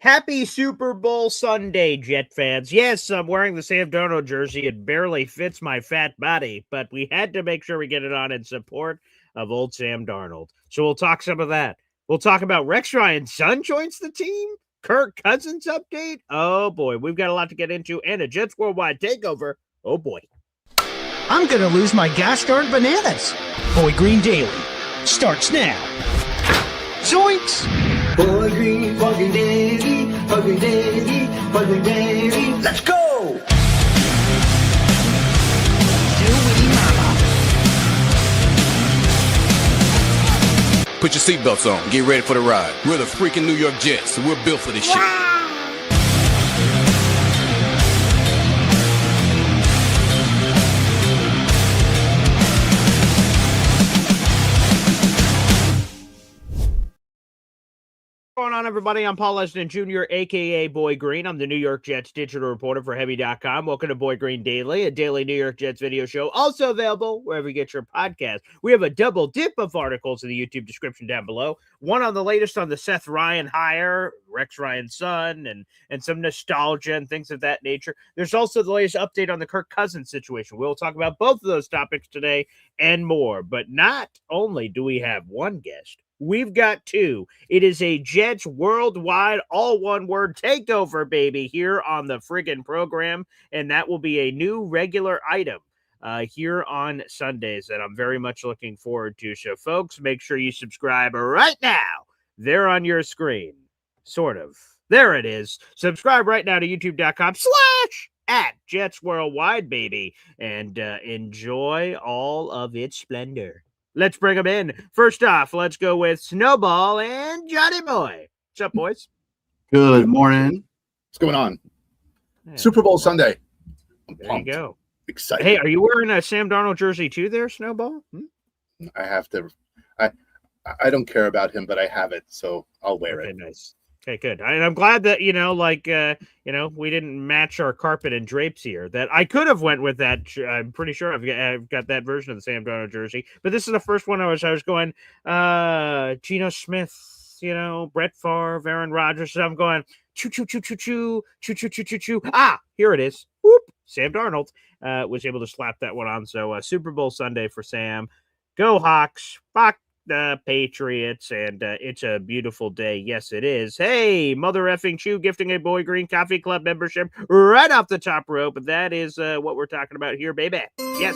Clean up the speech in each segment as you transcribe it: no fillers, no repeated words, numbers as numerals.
Happy Super Bowl Sunday, Jet fans. Yes, I'm wearing the Sam Darnold jersey. It barely fits my fat body, but we had to make sure we get it on in support of old Sam Darnold. So we'll talk some of that. We'll talk about Rex Ryan's son joins the team. Kirk Cousins update. Oh boy, we've got a lot to get into, and a Jets Worldwide takeover. Oh boy. I'm gonna lose my gosh darn bananas. Boy Green Daily starts now. Zoinks! Boy Green, Boy Green Daily, Boy Green Daily, Boy Green Daily. Let's go! Put your seatbelts on. Get ready for the ride. We're the freaking New York Jets, so we're built for this shit. What's going on, everybody? I'm Paul Leston Jr., a.k.a. Boy Green. I'm the New York Jets digital reporter for Heavy.com. Welcome to Boy Green Daily, a daily New York Jets video show, also available wherever you get your podcast. We have a double dip of articles in the YouTube description down below. One on the latest on the Seth Ryan hire, Rex Ryan's son, and some nostalgia and things of that nature. There's also the latest update on the Kirk Cousins situation. We'll talk about both of those topics today and more. But not only do we have one guest, we've got two. It is a Jets Worldwide, all one word takeover, baby, here on the friggin' program. And that will be a new regular item here on Sundays that I'm very much looking forward to. So, folks, make sure you subscribe right now. There on your screen. Sort of. There it is. Subscribe right now to youtube.com/@Jets Worldwide, baby. And enjoy all of its splendor. Let's bring them in. First off, let's go with Snowball and Johnny Boy. What's up, boys? Good morning. What's going on? Yeah. Super Bowl Sunday. I'm There pumped. you go. Excited. Hey, are you wearing a Sam Darnold jersey too there, Snowball? I have to. I don't care about him, but I have it, so I'll wear Okay, it. nice. Okay, good. And I'm glad that, we didn't match our carpet and drapes here. That I could have went with that. I'm pretty sure I've got that version of the Sam Darnold jersey. But this is the first one I was going, Geno Smith, Brett Favre, Aaron Rodgers. So I'm going, choo, choo, choo, choo, choo, choo, choo, choo, choo, choo. Ah, here it is. Whoop. Sam Darnold was able to slap that one on. So Super Bowl Sunday for Sam. Go Hawks. Fuck the Patriots, and it's a beautiful day. Yes, it is. Hey, mother effing chew, gifting a Boy Green Coffee Club membership right off the top rope. That is what we're talking about here, baby. Yes.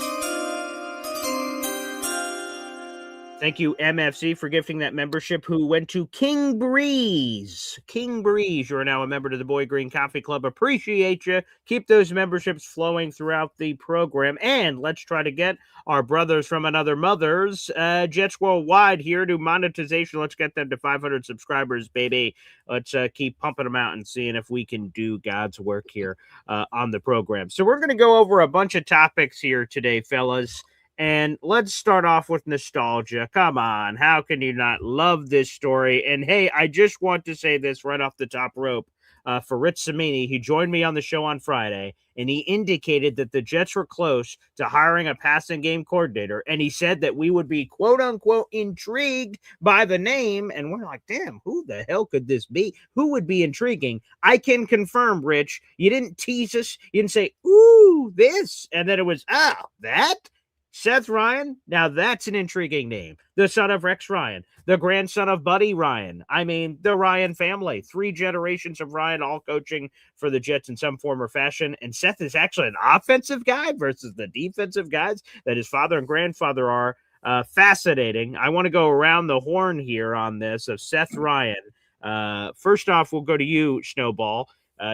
Thank you, MFC, for gifting that membership, who went to King Breeze. King Breeze, you're now a member to the Boy Green Coffee Club. Appreciate you. Keep those memberships flowing throughout the program. And let's try to get our brothers from another mother's, Jets Worldwide, here to monetization. Let's get them to 500 subscribers, baby. Let's keep pumping them out and seeing if we can do God's work here on the program. So we're going to go over a bunch of topics here today, fellas. And let's start off with nostalgia. Come on. How can you not love this story? And hey, I just want to say this right off the top rope for Rich Cimini. He joined me on the show on Friday, and he indicated that the Jets were close to hiring a passing game coordinator. And he said that we would be, quote unquote, intrigued by the name. And we're like, damn, who the hell could this be? Who would be intriguing? I can confirm, Rich, you didn't tease us. You didn't say, ooh, this. And then it was, that? Seth Ryan? Now that's an intriguing name. The son of Rex Ryan, the grandson of Buddy Ryan. I mean, the Ryan family. 3 generations of Ryan all coaching for the Jets in some form or fashion. And Seth is actually an offensive guy versus the defensive guys that his father and grandfather are. Fascinating. I want to go around the horn here on this of Seth Ryan. First off, we'll go to you, Snowball.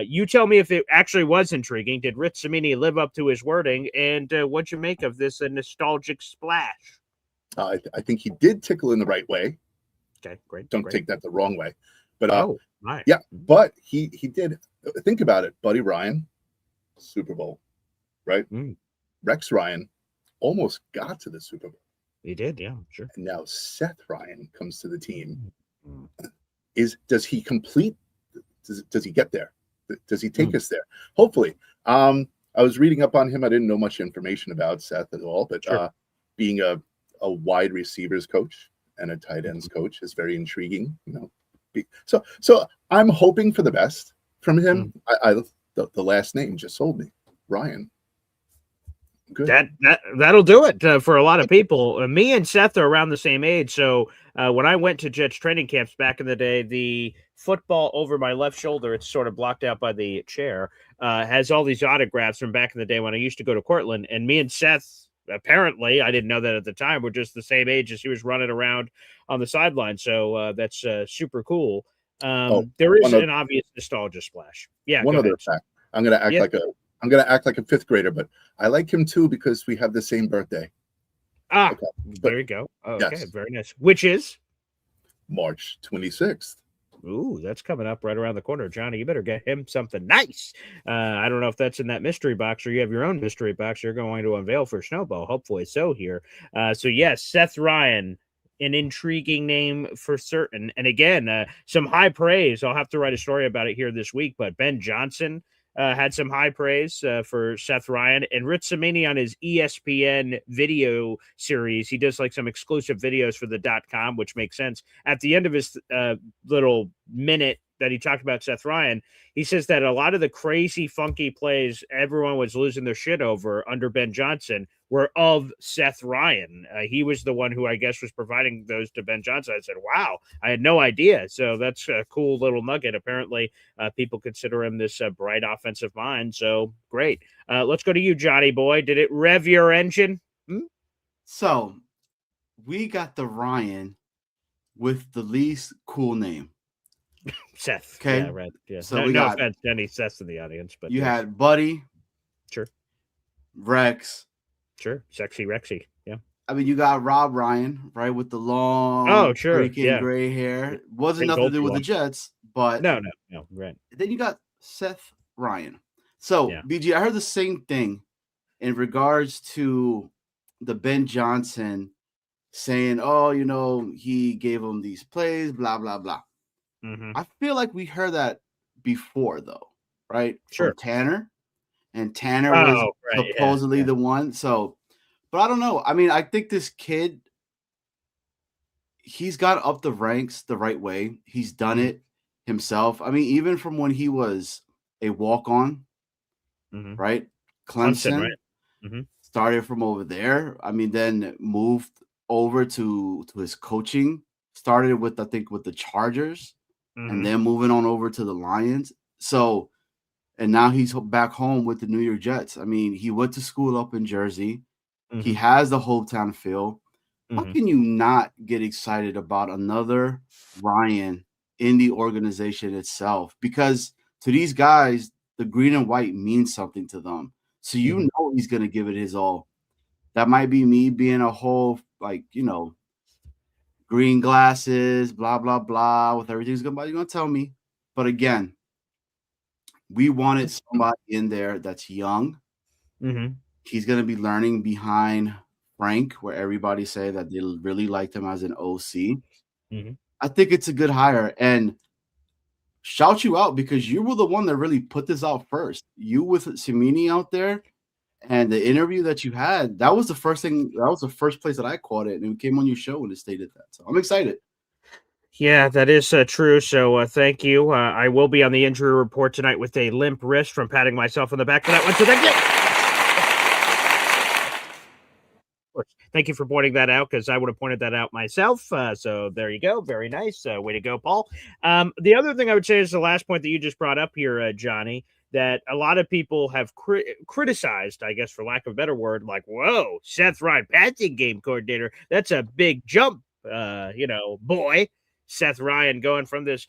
You tell me if it actually was intriguing. Did Rich Cimini live up to his wording? And what'd you make of this nostalgic splash? I think he did tickle in the right way. Okay, great. Don't take that the wrong way. But right. Yeah, but he did. Think about it. Buddy Ryan, Super Bowl, right? Rex Ryan almost got to the Super Bowl. He did, yeah, sure. And now Seth Ryan comes to the team. Does he complete? Does he get there? Does he take us there? Hopefully. I was reading up on him. I didn't know much information about Seth at all, but being a wide receivers coach and a tight ends coach is very intriguing. So I'm hoping for the best from him. The last name just sold me, Ryan. Good. That'll do it for a lot of people. Me and Seth are around the same age, so when I went to Jets training camps back in the day, the football over my left shoulder, it's sort of blocked out by the chair, has all these autographs from back in the day when I used to go to Cortland. And me and Seth, apparently, I didn't know that at the time, were just the same age as he was running around on the sideline. So that's super cool. There is an obvious nostalgia splash. Yeah. One other fact. I'm gonna act like a fifth grader, but I like him too because we have the same birthday. Okay. There you go. Okay, yes. Very nice. Which is March 26th. Ooh, that's coming up right around the corner. Johnny, you better get him something nice. I don't know if that's in that mystery box or you have your own mystery box you're going to unveil for Snowball. Hopefully so here. So yes, Seth Ryan, an intriguing name for certain. And again, some high praise. I'll have to write a story about it here this week, but Ben Johnson had some high praise for Seth Ryan, and Rich Cimini on his ESPN video series. He does like some exclusive videos for the .com, which makes sense. At the end of his little minute that he talked about Seth Ryan, he says that a lot of the crazy, funky plays everyone was losing their shit over under Ben Johnson were of Seth Ryan. He was the one who I guess was providing those to Ben Johnson. I said, wow, I had no idea. So that's a cool little nugget. Apparently, people consider him this bright offensive mind. So great. Let's go to you, Johnny boy. Did it rev your engine? So we got the Ryan with the least cool name. Seth. Okay. Yeah, right. Yeah. So no, we no got offense to any Seths in the audience, but you had Buddy. Sure. Rex. Sure. Sexy Rexy. Yeah. I mean, you got Rob Ryan, right, with the long, freaking gray hair. Wasn't nothing to do with the Jets, but no, right. Then you got Seth Ryan. So, BG, I heard the same thing in regards to the Ben Johnson saying, "Oh, you know, he gave him these plays, blah blah blah." Mm-hmm. I feel like we heard that before, though, right? Sure. From Tanner, and Tanner was supposedly the one. So, but I don't know. I mean, I think this kid, he's got up the ranks the right way. He's done it himself. I mean, even from when he was a walk-on, right? Clemson, right? Mm-hmm. Started from over there. I mean, then moved over to his coaching. Started with, I think, with the Chargers. And then moving on over to the Lions. So, and now he's back home with the New York Jets. I mean, he went to school up in Jersey. He has the hometown feel. How can you not get excited about another Ryan in the organization itself? Because to these guys, the green and white means something to them. So you know he's going to give it his all. That might be me being a whole, like, you know, green glasses, blah, blah, blah, with everything's going to tell me. But again, we wanted somebody in there that's young. He's going to be learning behind Frank, where everybody say that they really liked him as an OC. I think it's a good hire. And shout you out because you were the one that really put this out first. You with Cimini out there. And the interview that you had, that was the first thing. That was the first place that I caught it, and it came on your show and it stated that. So I'm excited. Yeah, that is true. So thank you. I will be on the injury report tonight with a limp wrist from patting myself on the back for that one. So thank you. Thank you for pointing that out because I would have pointed that out myself. So there you go. Very nice. Way to go, Paul. The other thing I would say is the last point that you just brought up here, Johnny, that a lot of people have criticized, I guess, for lack of a better word, like, whoa, Seth Ryan, passing game coordinator. That's a big jump, boy. Seth Ryan going from this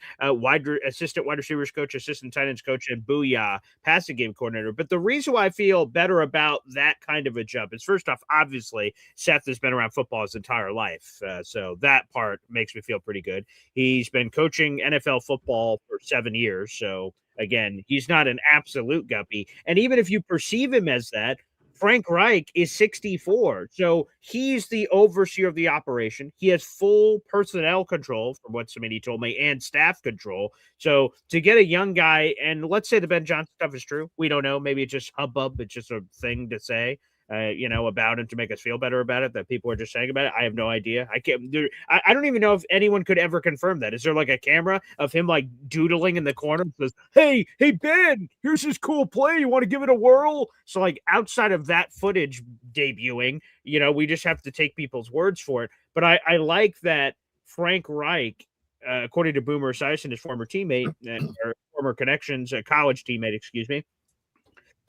assistant wide receivers coach, assistant tight ends coach, and booyah, passing game coordinator. But the reason why I feel better about that kind of a jump is, first off, obviously, Seth has been around football his entire life. So that part makes me feel pretty good. He's been coaching NFL football for 7 years. So, again, he's not an absolute guppy. And even if you perceive him as that, Frank Reich is 64. So he's the overseer of the operation. He has full personnel control, from what somebody told me, and staff control. So to get a young guy, and let's say the Ben Johnson stuff is true. We don't know. Maybe it's just hubbub. It's just a thing to say. about it to make us feel better about it, that people are just saying about it. I have no idea. I can't. I don't even know if anyone could ever confirm that. Is there like a camera of him like doodling in the corner? Says, "Hey, Ben, here's this cool play. You want to give it a whirl?" So like outside of that footage debuting, we just have to take people's words for it. But I like that Frank Reich, according to Boomer Esiason, his former teammate, or former connections, college teammate, excuse me,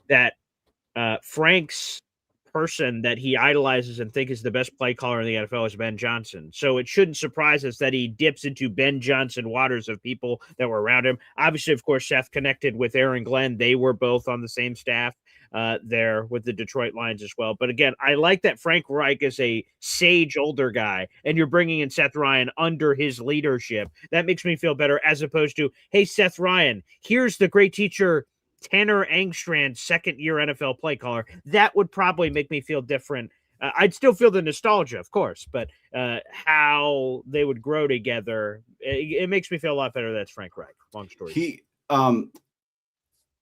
that Frank's person that he idolizes and think is the best play caller in the NFL is Ben Johnson. So it shouldn't surprise us that he dips into Ben Johnson waters of people that were around him. Obviously, of course, Seth connected with Aaron Glenn. They were both on the same staff there with the Detroit Lions as well. But again, I like that Frank Reich is a sage older guy, and you're bringing in Seth Ryan under his leadership. That makes me feel better, as opposed to, hey, Seth Ryan, here's the great teacher Tanner Engstrand, second-year NFL play caller. That would probably make me feel different. I'd still feel the nostalgia, of course, but how they would grow together, it makes me feel a lot better. That's Frank Reich. Long story.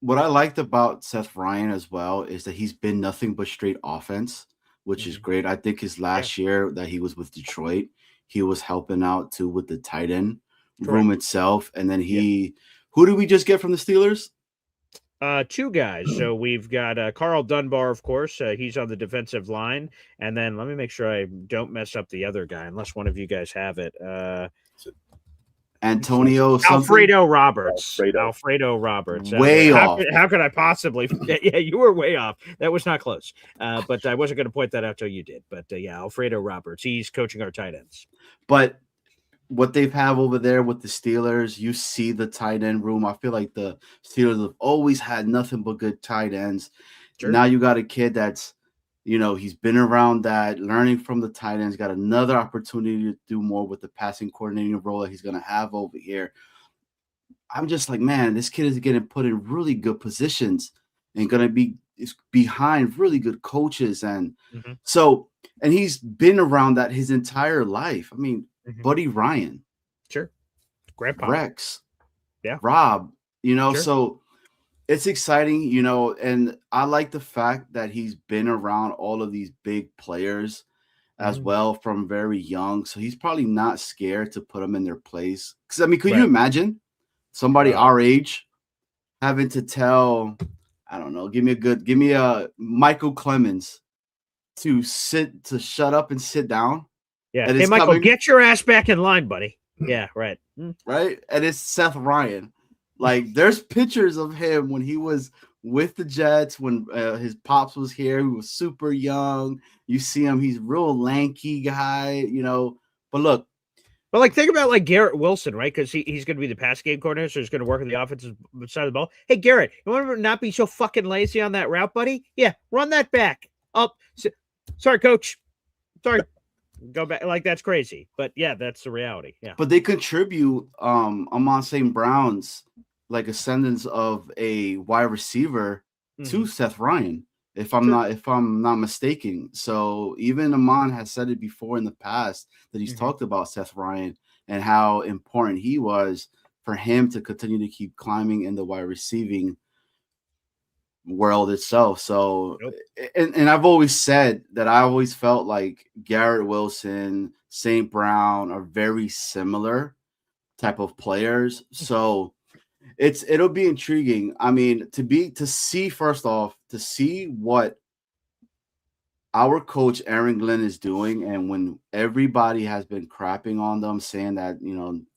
What I liked about Seth Ryan as well is that he's been nothing but straight offense, which is great. I think his last year that he was with Detroit, he was helping out too with the tight end room itself. And then who did we just get from the Steelers? Two guys. So we've got Carl Dunbar, of course. He's on the defensive line. And then let me make sure I don't mess up the other guy, unless one of you guys have it. Antonio Alfredo Roberts. Alfredo Roberts. Way off. How could I possibly? Yeah, you were way off. That was not close. But I wasn't going to point that out till you did. But Alfredo Roberts. He's coaching our tight ends. But what they've have over there with the Steelers, you see the tight end room. I feel like the Steelers have always had nothing but good tight ends. Sure. Now you got a kid that's, he's been around that, learning from the tight ends, got another opportunity to do more with the passing coordinating role that he's going to have over here. I'm just like, man, this kid is getting put in really good positions and going to be behind really good coaches. And so, and he's been around that his entire life. I mean, Buddy Ryan, sure, Grandpa Rex, yeah, Rob, sure. So it's exciting, and I like the fact that he's been around all of these big players as well from very young. So he's probably not scared to put them in their place. Because I mean, could you imagine somebody our age having to tell, I don't know, give me a Michael Clemens to shut up and sit down. Yeah. Hey, Michael, get your ass back in line, buddy. Yeah, right. Right. And it's Seth Ryan. Like, there's pictures of him when he was with the Jets, when his pops was here. He was super young. You see him. He's real lanky guy, But look. But, like, think about, like, Garrett Wilson, right? Because he's going to be the pass game coordinator, so he's going to work on the offensive side of the ball. Hey, Garrett, you want to not be so fucking lazy on that route, buddy? Yeah, run that back. Sorry, coach. Sorry. Go back. Like, that's crazy. But yeah, that's the reality. Yeah. But they contribute among St. Brown's like ascendance of a wide receiver to Seth Ryan, if I'm not mistaken. So even Amon has said it before in the past that he's talked about Seth Ryan and how important he was for him to continue to keep climbing in the wide receiving world itself. So and I've always said that I always felt like Garrett Wilson, St. Brown are very similar type of players. So it'll be intriguing. I mean, to see what our coach Aaron Glenn is doing, and when everybody has been crapping on them, saying that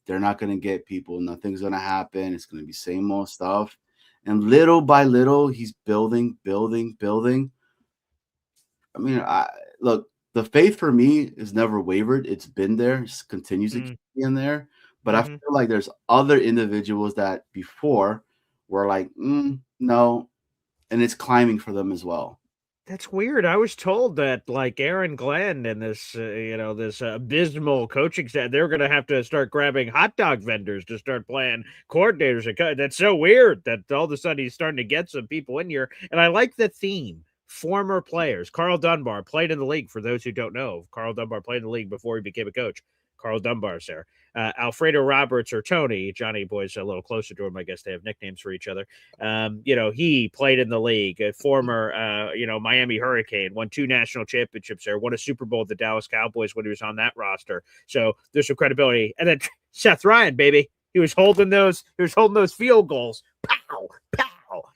they're not going to get people, nothing's going to happen, it's going to be same old stuff. And little by little, he's building. I mean, look, the faith for me has never wavered. It's been there. It continues to keep in there. But I feel like there's other individuals that before were like, no, and it's climbing for them as well. That's weird. I was told that, like, Aaron Glenn and this, this abysmal coaching staff, they're going to have to start grabbing hot dog vendors to start playing coordinators. That's so weird that all of a sudden he's starting to get some people in here. And I like the theme. Former players. Carl Dunbar played in the league. For those who don't know, Carl Dunbar played in the league before he became a coach. Carl Dunbar's there. Alfredo Roberts or Tony, Johnny Boy's a little closer to him. I guess they have nicknames for each other. He played in the league, a former, Miami Hurricane, won 2 national championships there, won a Super Bowl with the Dallas Cowboys when he was on that roster. So there's some credibility. And then Seth Ryan, baby, he was holding those field goals. Pow, pow,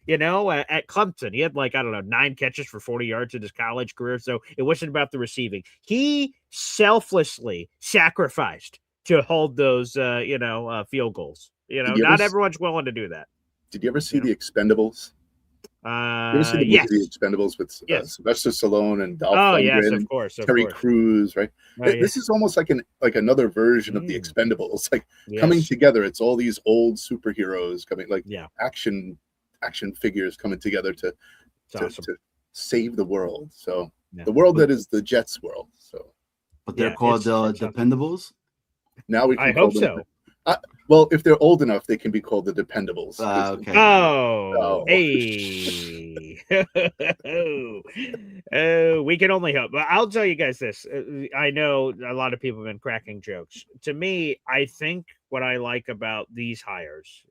at Clemson. He had 9 catches for 40 yards in his college career. So it wasn't about the receiving. He selflessly sacrificed to hold those, field goals. Not everyone's willing to do that. Did you ever see The Expendables? You ever see the movie The Expendables with Sylvester Stallone and Dolph Lundgren and Terry Crews, right? This is almost like another version of The Expendables, coming together. It's all these old superheroes coming, action figures coming together to save the world. So the world that is the Jets world. So, but they're called the Dependables. Now we can I hope so. Well, if they're old enough, they can be called the Dependables. Okay. Hey. We can only hope. But I'll tell you guys this. I know a lot of people have been cracking jokes. To me, I think what I like about these hires,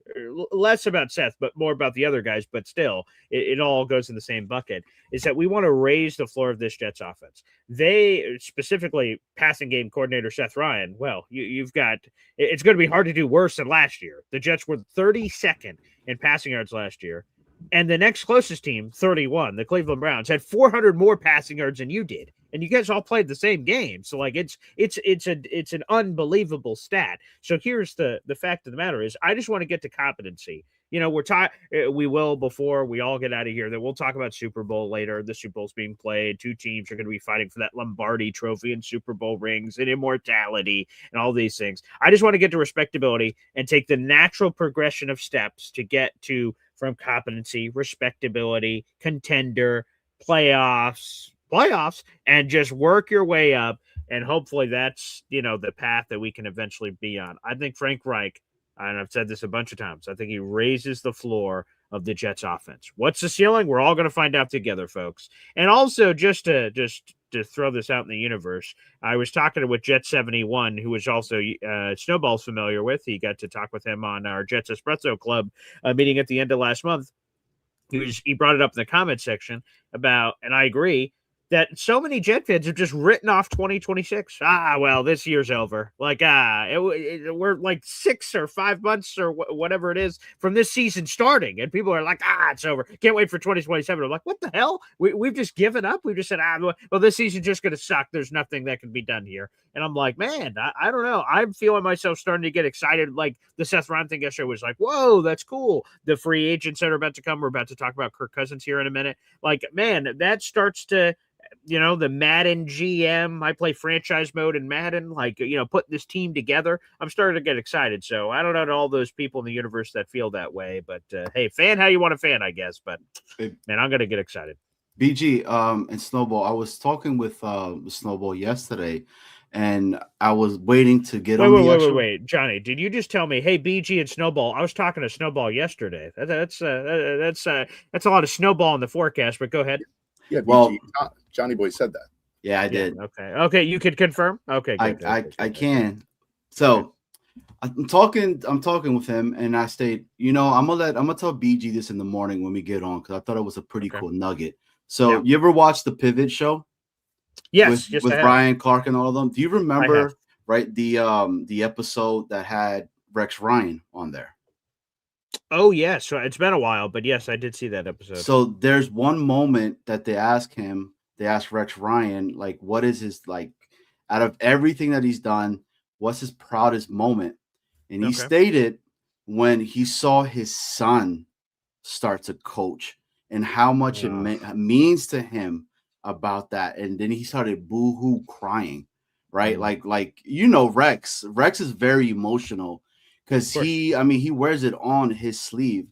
less about Seth, but more about the other guys, but still, it all goes in the same bucket, is that we want to raise the floor of this Jets offense. They, specifically passing game coordinator Seth Ryan, well, you've got, it's going to be hard to do worse than last year. The Jets were 32nd in passing yards last year, and the next closest team, 31, the Cleveland Browns, had 400 more passing yards than you did. And you guys all played the same game. So it's an unbelievable stat. So here's the fact of the matter is I just want to get to competency. We will, before we all get out of here, that we'll talk about Super Bowl later. The Super Bowl's being played. 2 teams are going to be fighting for that Lombardi trophy and Super Bowl rings and immortality and all these things. I just want to get to respectability and take the natural progression of steps to get from competency, respectability, contender, playoffs, and just work your way up. And hopefully that's, the path that we can eventually be on. I think Frank Reich, and I've said this a bunch of times, I think he raises the floor of the Jets offense. What's the ceiling? We're all going to find out together, folks. And also just to throw this out in the universe, I was talking with Jet 71, who was also Snowball's familiar with. He got to talk with him on our Jets Espresso Club meeting at the end of last month. He brought it up in the comment section about, and I agree, that so many Jet fans have just written off 2026. Well, this year's over. We're 6 or 5 months or whatever it is from this season starting, and people are like, it's over. Can't wait for 2027. I'm like, what the hell? We've just given up. We've just said, well, this season's just going to suck. There's nothing that can be done here. And I'm like, man, I don't know. I'm feeling myself starting to get excited. Like the Seth Ryan thing yesterday was like, whoa, that's cool. The free agents that are about to come. We're about to talk about Kirk Cousins here in a minute. Like, man, that starts to, the Madden GM, I play franchise mode in Madden, putting this team together. I'm starting to get excited. So I don't know to all those people in the universe that feel that way, but hey, fan how you want to fan, I guess. But man, I'm going to get excited. BG and Snowball, I was talking with Snowball yesterday, and I was waiting to get on. Wait, Johnny, did you just tell me, hey, BG and Snowball? I was talking to Snowball yesterday. That's a lot of Snowball in the forecast. But go ahead. Yeah, BG, Johnny Boy said that. Yeah, I did. Okay, you could confirm. Okay, good, I can. So I'm talking with him, and I stayed. I'm gonna tell BG this in the morning when we get on, because I thought it was a pretty cool nugget. So you ever watch the Pivot Show? Yes, with Brian Clark and all of them. Do you remember the episode that had Rex Ryan on there? Oh yes, so it's been a while, but yes, I did see that episode. So there's one moment that they ask Rex Ryan, what is his, out of everything that he's done, what's his proudest moment? And he stated when he saw his son start to coach and how much it means to him about that. And then he started boo-hoo crying, right? Rex is very emotional, because he wears it on his sleeve.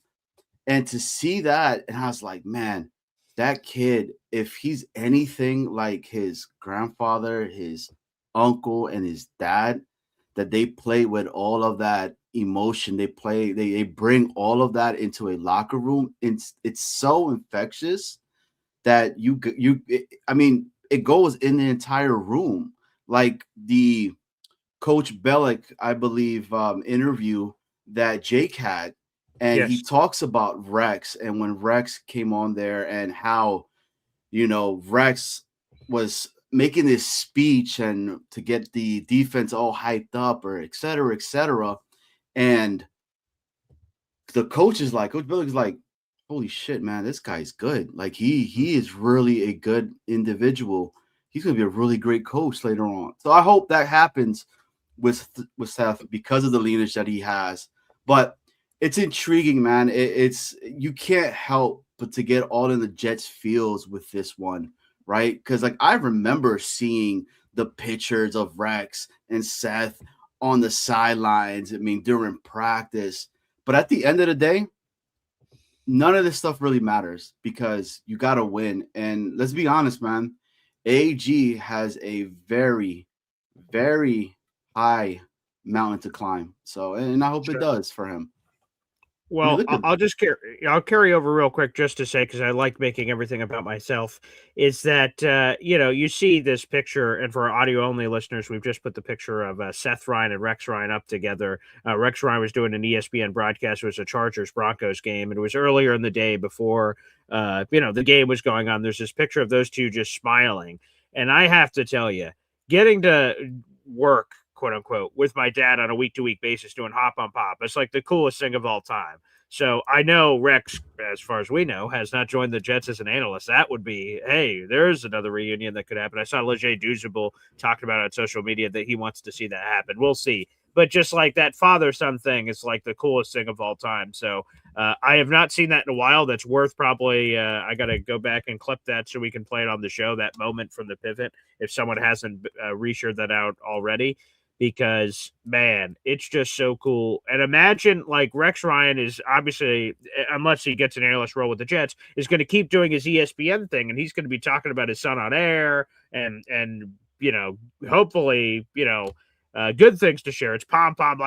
And to see that, and I was like, man, that kid, if he's anything like his grandfather, his uncle, and his dad, that they play with all of that emotion, they bring all of that into a locker room. It's so infectious that it goes in the entire room. Like the Coach Bellick, I believe, interview that Jake had, and he talks about Rex and when Rex came on there and how, Rex was making this speech and to get the defense all hyped up or et cetera, et cetera. And the Coach Bellick's like, holy shit, man, this guy's good. Like he is really a good individual. He's going to be a really great coach later on. So I hope that happens with Seth because of the lineage that he has. But it's intriguing, man. It's you can't help but to get all in the Jets feels with this one, right? Because I remember seeing the pictures of Rex and Seth on the sidelines. I mean, during practice. But at the end of the day, none of this stuff really matters because you got to win. And let's be honest, man. AG has a very, very high mountain to climb. So, and I hope it does for him. Well, I'll carry over real quick just to say, because I like making everything about myself, is that, you see this picture, and for our audio-only listeners, we've just put the picture of Seth Ryan and Rex Ryan up together. Rex Ryan was doing an ESPN broadcast. It was a Chargers-Broncos game, and it was earlier in the day before, the game was going on. There's this picture of those two just smiling. And I have to tell you, getting to work, quote unquote, with my dad on a week-to-week basis doing Hop on Pop. It's like the coolest thing of all time. So I know Rex, as far as we know, has not joined the Jets as an analyst. That would be, hey, there's another reunion that could happen. I saw Leger Duzable talking about it on social media that he wants to see that happen. We'll see. But just like that father-son thing is like the coolest thing of all time. So I have not seen that in a while. That's worth probably, I got to go back and clip that so we can play it on the show, that moment from the pivot, if someone hasn't reshared that out already. Because, man, it's just so cool. And imagine, Rex Ryan is obviously, unless he gets an analyst role with the Jets, is going to keep doing his ESPN thing, and he's going to be talking about his son on air and hopefully, good things to share. It's pom-pom,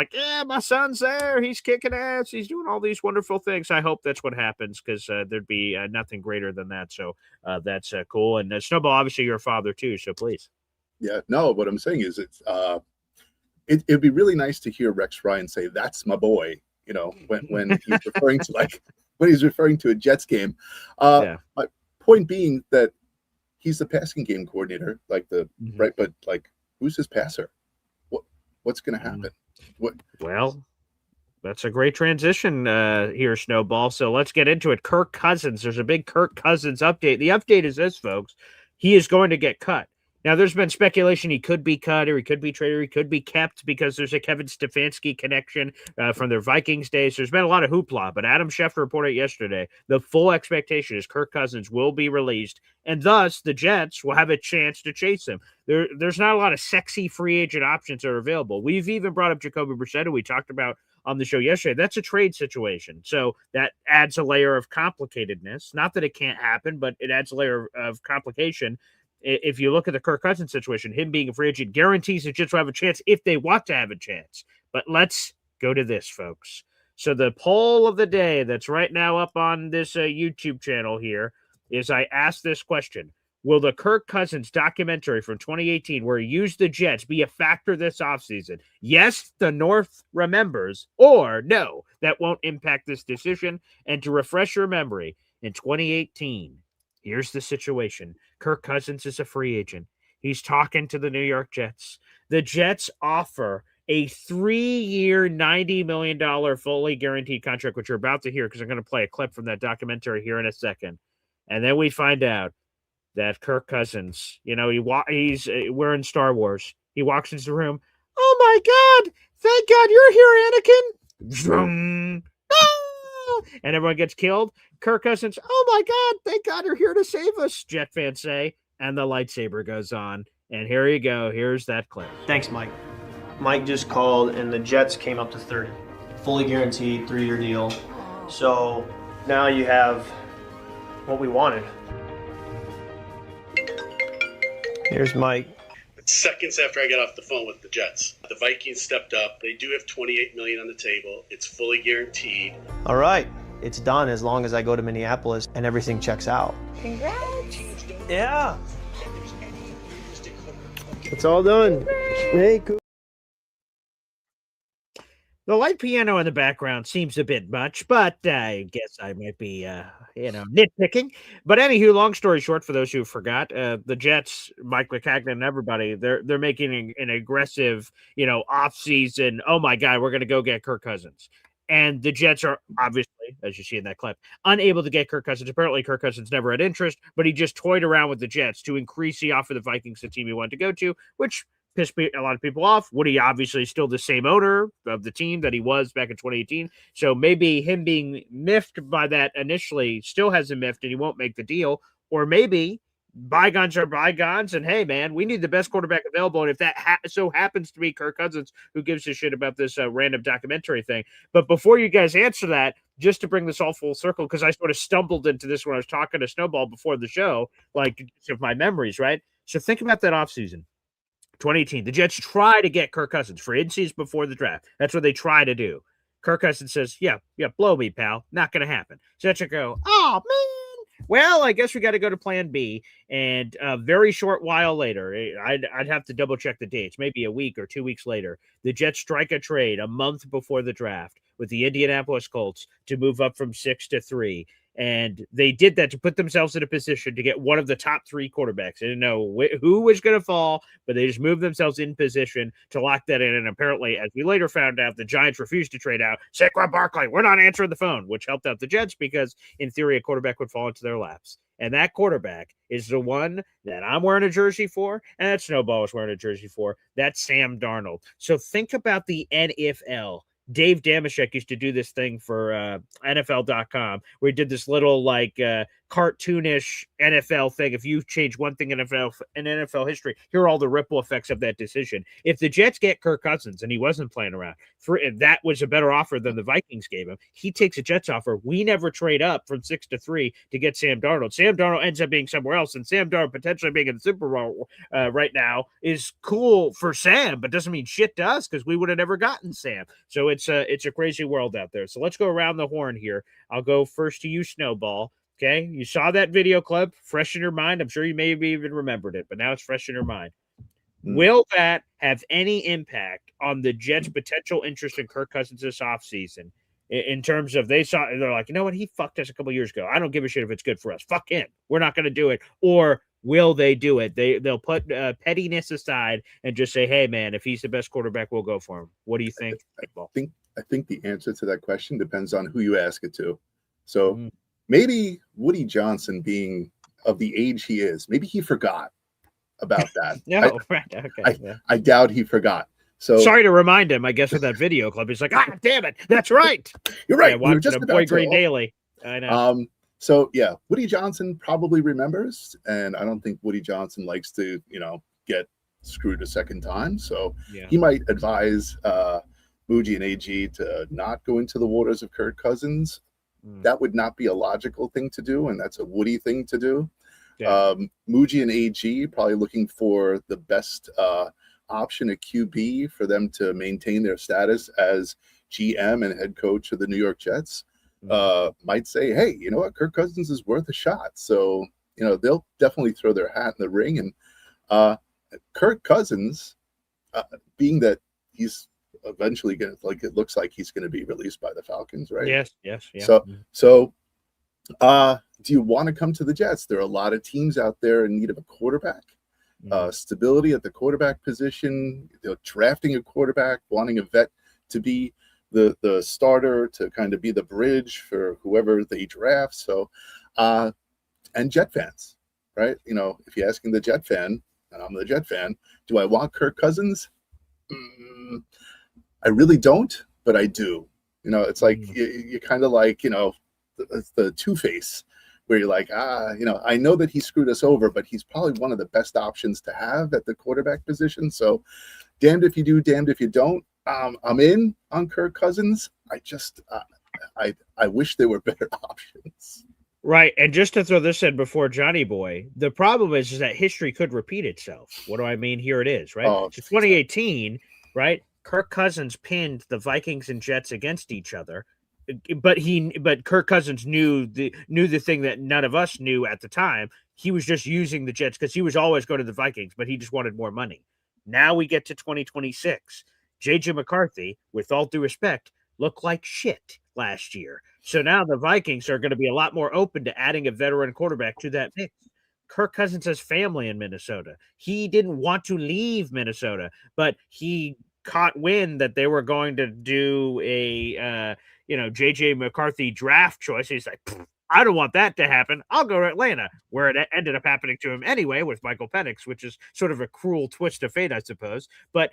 my son's there. He's kicking ass. He's doing all these wonderful things. I hope that's what happens because there'd be nothing greater than that. So that's cool. And Snowball, obviously, you're a father, too, so please. Yeah, no, what I'm saying is it'd be really nice to hear Rex Ryan say, "That's my boy," when he's referring to a Jets game. My point being that he's the passing game coordinator, right? But who's his passer? What's going to happen? Well, that's a great transition here, Snowball. So let's get into it. Kirk Cousins. There's a big Kirk Cousins update. The update is this, folks. He is going to get cut. Now, there's been speculation he could be cut or he could be traded or he could be kept because there's a Kevin Stefanski connection from their Vikings days. There's been a lot of hoopla, but Adam Schefter reported yesterday the full expectation is Kirk Cousins will be released, and thus the Jets will have a chance to chase him. There's not a lot of sexy free agent options that are available. We've even brought up Jacoby Brissett, who we talked about on the show yesterday. That's a trade situation. So that adds a layer of complicatedness. Not that it can't happen, but it adds a layer of complication. If you look at the Kirk Cousins situation, him being a free agent guarantees the Jets will have a chance if they want to have a chance. But let's go to this, folks. So the poll of the day that's right now up on this YouTube channel here is I asked this question. Will the Kirk Cousins documentary from 2018 where he used the Jets be a factor this offseason? Yes, the North remembers, or no, that won't impact this decision. And to refresh your memory, in 2018, here's the situation. Kirk Cousins is a free agent. He's talking to the New York Jets. The Jets offer a 3-year, $90 million fully guaranteed contract, which you're about to hear because I'm going to play a clip from that documentary here in a second. And then we find out that Kirk Cousins, we're in Star Wars. He walks into the room. Oh, my God. Thank God you're here, Anakin. And everyone gets killed. Kirk Cousins, oh my God, thank God you're here to save us, Jet fans say. And the lightsaber goes on. And here you go. Here's that clip. Thanks, Mike. Mike just called, and the Jets came up to 30. Fully guaranteed, 3-year deal. So now you have what we wanted. Here's Mike. Seconds after I got off the phone with the Jets, the Vikings stepped up. They do have $28 million on the table. It's fully guaranteed. All right, it's done as long as I go to Minneapolis and everything checks out. Congrats. Yeah. It's all done. Hey, cool. The light piano in the background seems a bit much, but I guess I might be, nitpicking. But anywho, long story short, for those who forgot, the Jets, Mike McCagnon, and everybody, they're making an aggressive, off season. Oh my God, we're gonna go get Kirk Cousins, and the Jets are obviously, as you see in that clip, unable to get Kirk Cousins. Apparently, Kirk Cousins never had interest, but he just toyed around with the Jets to increase the offer the Vikings, the team he wanted to go to, which pissed a lot of people off. Woody obviously still the same owner of the team that he was back in 2018. So maybe him being miffed by that initially still has him miffed and he won't make the deal. Or maybe bygones are bygones and hey, man, we need the best quarterback available. And if that so happens to be Kirk Cousins, who gives a shit about this random documentary thing. But before you guys answer that, just to bring this all full circle, because I sort of stumbled into this when I was talking to Snowball before the show, like of my memories, right? So think about that offseason. 2018, the Jets try to get Kirk Cousins for in-season before the draft. That's what they try to do. Kirk Cousins says, yeah, blow me, pal. Not going to happen. Jets go, oh, man. Well, I guess we got to go to plan B. And a very short while later, I'd have to double-check the dates, maybe a week or 2 weeks later, the Jets strike a trade a month before the draft with the Indianapolis Colts to move up from 6 to 3. And they did that to put themselves in a position to get one of the top 3 quarterbacks. They didn't know who was going to fall, but they just moved themselves in position to lock that in. And apparently, as we later found out, the Giants refused to trade out Saquon Barkley. We're not answering the phone, which helped out the Jets because, in theory, a quarterback would fall into their laps. And that quarterback is the one that I'm wearing a jersey for, and that Snowball is wearing a jersey for. That's Sam Darnold. So think about the NFL. Dave Damashek used to do this thing for NFL.com where he did this little cartoonish NFL thing. If you change one thing in NFL history, here are all the ripple effects of that decision. If the Jets get Kirk Cousins and he wasn't playing around, that was a better offer than the Vikings gave him. He takes a Jets offer. We never trade up from 6 to 3 to get Sam Darnold. Sam Darnold ends up being somewhere else, and Sam Darnold potentially being in the Super Bowl right now is cool for Sam, but doesn't mean shit to us because we would have never gotten Sam. So it's a crazy world out there. So let's go around the horn here. I'll go first to you, Snowball. Okay, you saw that video clip, fresh in your mind. I'm sure you may have even remembered it, but now it's fresh in your mind. Will that have any impact on the Jets' potential interest in Kirk Cousins this offseason? In terms of they're like, you know what, he fucked us a couple years ago. I don't give a shit if it's good for us. Fuck him. We're not going to do it. Or will they do it? They'll put pettiness aside and just say, hey, man, if he's the best quarterback, we'll go for him. What do you think? I think the answer to that question depends on who you ask it to. So maybe Woody Johnson, being of the age he is, maybe he forgot about that. I doubt he forgot. So sorry to remind him, I guess, with that video clip. He's like, damn it, that's right. You're right. Yeah, watching a Boy Green Daily. I know. So yeah, Woody Johnson probably remembers, and I don't think Woody Johnson likes to, get screwed a second time. So he might advise Muji and AG to not go into the waters of Kirk Cousins. That would not be a logical thing to do, and that's a Woody thing to do. Muji and AG probably looking for the best option at QB for them to maintain their status as GM and head coach of the New York Jets. Might say, hey, you know what, Kirk Cousins is worth a shot. So, they'll definitely throw their hat in the ring. And Kirk Cousins, being that he's eventually going to, it looks like he's going to be released by the Falcons, right? Yes. Yeah. So do you want to come to the Jets? There are a lot of teams out there in need of a quarterback. Stability at the quarterback position, drafting a quarterback, wanting a vet to be the starter, to kind of be the bridge for whoever they draft. So, and Jet fans, right? If you're asking the Jet fan, and I'm the Jet fan, do I want Kirk Cousins? I really don't, but I do. It's like you kind of like, the Two-Face, where you're like, I know that he screwed us over, but he's probably one of the best options to have at the quarterback position. So damned if you do, damned if you don't. I'm in on Kirk Cousins. I wish there were better options. Right. And just to throw this in before Johnny Boy, the problem is that history could repeat itself. What do I mean? Here it is, right? So 2018, right? Kirk Cousins pinned the Vikings and Jets against each other. But Kirk Cousins knew the thing that none of us knew at the time. He was just using the Jets because he was always going to the Vikings, but he just wanted more money. Now we get to 2026. JJ McCarthy, with all due respect, looked like shit last year. So now the Vikings are going to be a lot more open to adding a veteran quarterback to that mix. Kirk Cousins has family in Minnesota. He didn't want to leave Minnesota, but he caught wind that they were going to do a JJ McCarthy draft choice. He's like, I don't want that to happen. I'll go to Atlanta, where it ended up happening to him anyway with Michael Penix, which is sort of a cruel twist of fate, I suppose. But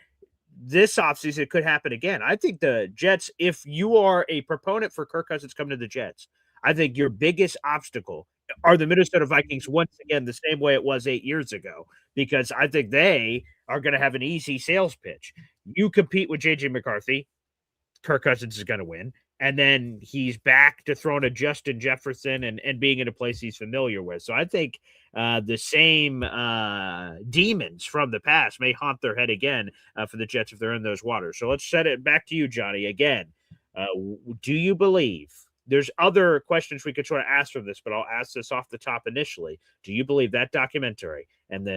this offseason, it could happen again. I think the Jets, if you are a proponent for Kirk Cousins coming to the Jets, I think your biggest obstacle are the Minnesota Vikings once again, the same way it was 8 years ago, because I think they are going to have an easy sales pitch. You compete with JJ McCarthy, Kirk Cousins is going to win. And then he's back to throwing a Justin Jefferson and being in a place he's familiar with. So I think the same demons from the past may haunt their head again for the Jets if they're in those waters. So let's set it back to you, Johnny. Again, do you believe – there's other questions we could try to ask from this, but I'll ask this off the top initially. Do you believe that documentary and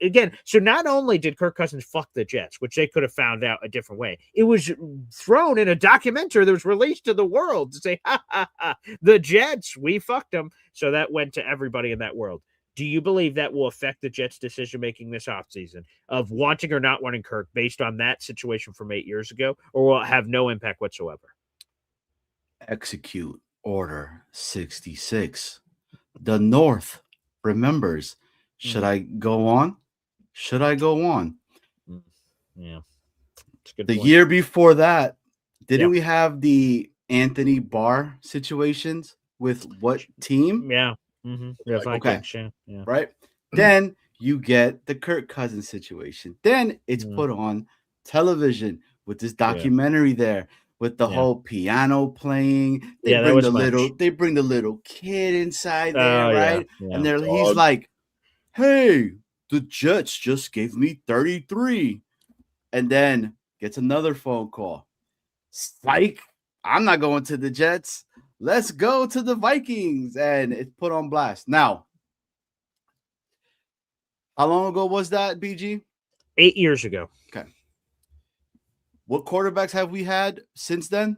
again, so not only did Kirk Cousins fuck the Jets, which they could have found out a different way, it was thrown in a documentary that was released to the world to say, ha, ha, ha, the Jets, we fucked them. So that went to everybody in that world. Do you believe that will affect the Jets' decision-making this offseason of wanting or not wanting Kirk based on that situation from 8 years ago, or will it have no impact whatsoever? Execute Order 66. The North remembers. Should I go on? Should I go on? Yeah. It's a good the point. year before that, didn't we have the Anthony Barr situations with what team? Yeah. Mm-hmm. Yeah, Vikings, okay. Yeah. Right? Then you get the Kirk Cousins situation. Then it's put on television with this documentary there. With the whole piano playing, they bring the little kid inside there, right? Yeah. And he's like, "Hey, the Jets just gave me 33," and then gets another phone call. Psych! I'm not going to the Jets. Let's go to the Vikings, and it's put on blast. Now, how long ago was that, BG? 8 years ago. Okay. What quarterbacks have we had since then?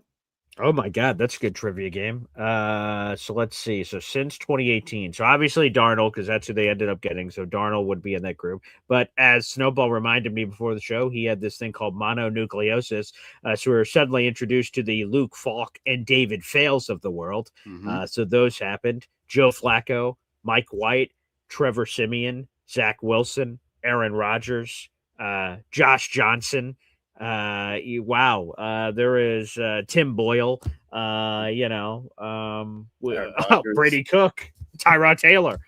Oh my God, that's a good trivia game. So let's see. So since 2018, so obviously Darnold, because that's who they ended up getting. So Darnold would be in that group. But as Snowball reminded me before the show, he had this thing called mononucleosis. So we were suddenly introduced to the Luke Falk and David Fales of the world. So those happened. Joe Flacco, Mike White, Trevor Siemian, Zach Wilson, Aaron Rodgers, Josh Johnson. There is Tim Boyle, Brady Cook, Tyrod Taylor.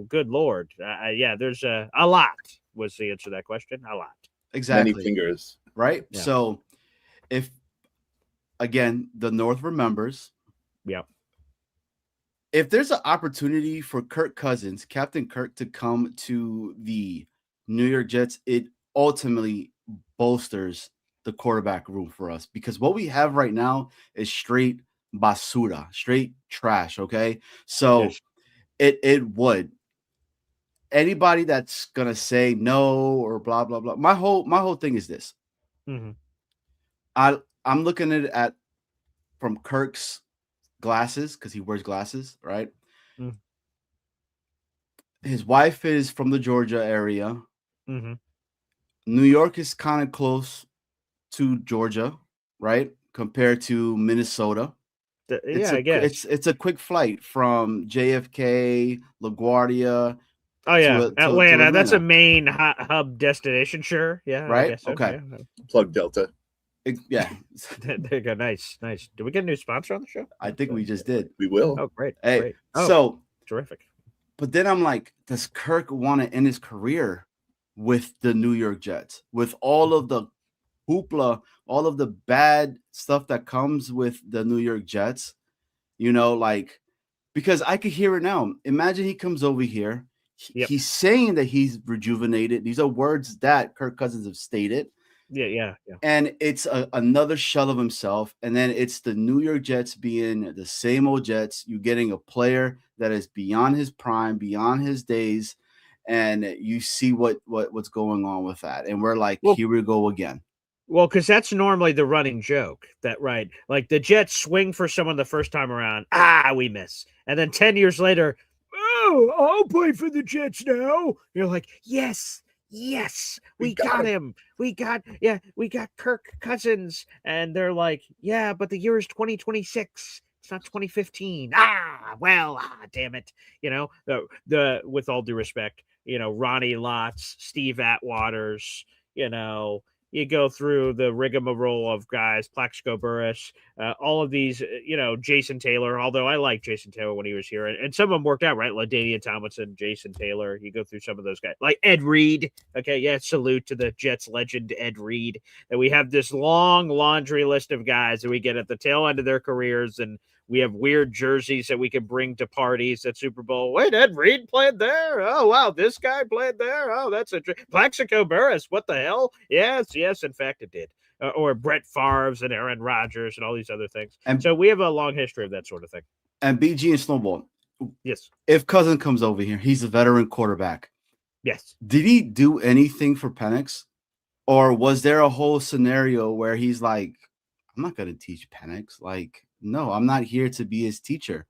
Good Lord. There's a lot was the answer to that question. A lot. Exactly. Many fingers. Right? Yeah. So if, again, the North remembers. Yeah. If there's an opportunity for Kirk Cousins, Captain Kirk, to come to the New York Jets, it ultimately bolsters the quarterback room for us, because what we have right now is straight basura, straight trash. Okay. So it would, anybody that's gonna say no or blah blah blah. My whole thing is this. I'm looking at it from Kirk's glasses, because he wears glasses, right? His wife is from the Georgia area. New York is kind of close to Georgia, right? Compared to Minnesota. I guess it's a quick flight from JFK, LaGuardia. To Atlanta. That's a main hub destination. Sure. Yeah. Right. I guess so. Okay. Yeah. Plug Delta. Yeah. There you go. Nice. Did we get a new sponsor on the show? I think we just did. We will. Oh, great. Hey, great. Oh, so terrific. But then I'm like, does Kirk want to end his career with the New York Jets, with all of the hoopla, all of the bad stuff that comes with the New York Jets? Because I could hear it now. Imagine he comes over here. He's saying that he's rejuvenated. These are words that Kirk Cousins have stated. Yeah. And it's another shell of himself. And then it's the New York Jets being the same old Jets. You're getting a player that is beyond his prime, beyond his days. and you see what's going on with that, and we're like, Well, here we go again. Well, because that's normally the running joke, that right? Like the Jets swing for someone the first time around, we miss, and then 10 years later, oh, I'll play for the Jets now. You're like, yes, we got him. We got Kirk Cousins, and they're like, yeah, but the year is 2026. It's not 2015. Damn it. You know, the with all due respect, you know, Ronnie Lotz, Steve Atwaters, you know. You go through the rigmarole of guys, Plaxico Burress, all of these, you know, Jason Taylor, although I like Jason Taylor when he was here, and some of them worked out, right? LaDainian Tomlinson, Jason Taylor. You go through some of those guys, like Ed Reed. Okay, yeah, salute to the Jets legend, Ed Reed. And we have this long laundry list of guys that we get at the tail end of their careers, and we have weird jerseys that we can bring to parties at Super Bowl. Wait, Ed Reed played there? Oh, wow, this guy played there? Oh, that's a Plaxico Burress. What the hell? Yes, in fact, it did. Or Brett Favre's and Aaron Rodgers and all these other things. And so we have a long history of that sort of thing. And BG and Snowball. Yes. If Cousins comes over here, he's a veteran quarterback. Yes. Did he do anything for Penix? Or was there a whole scenario where he's like, I'm not going to teach Penix. Like, no, I'm not here to be his teacher,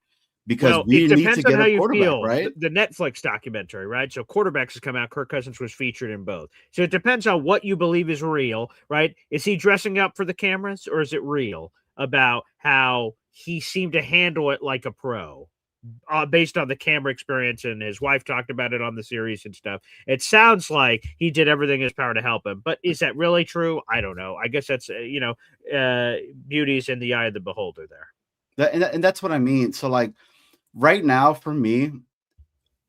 because we need to get a quarterback, right? The Netflix documentary, right? So Quarterbacks has come out. Kirk Cousins was featured in both. So it depends on what you believe is real, right? Is he dressing up for the cameras, or is it real about how he seemed to handle it like a pro? Based on the camera experience, and his wife talked about it on the series and stuff. It sounds like he did everything in his power to help him, but is that really true? I don't know. I guess that's beauty's in the eye of the beholder there. And that's what I mean. So like right now for me,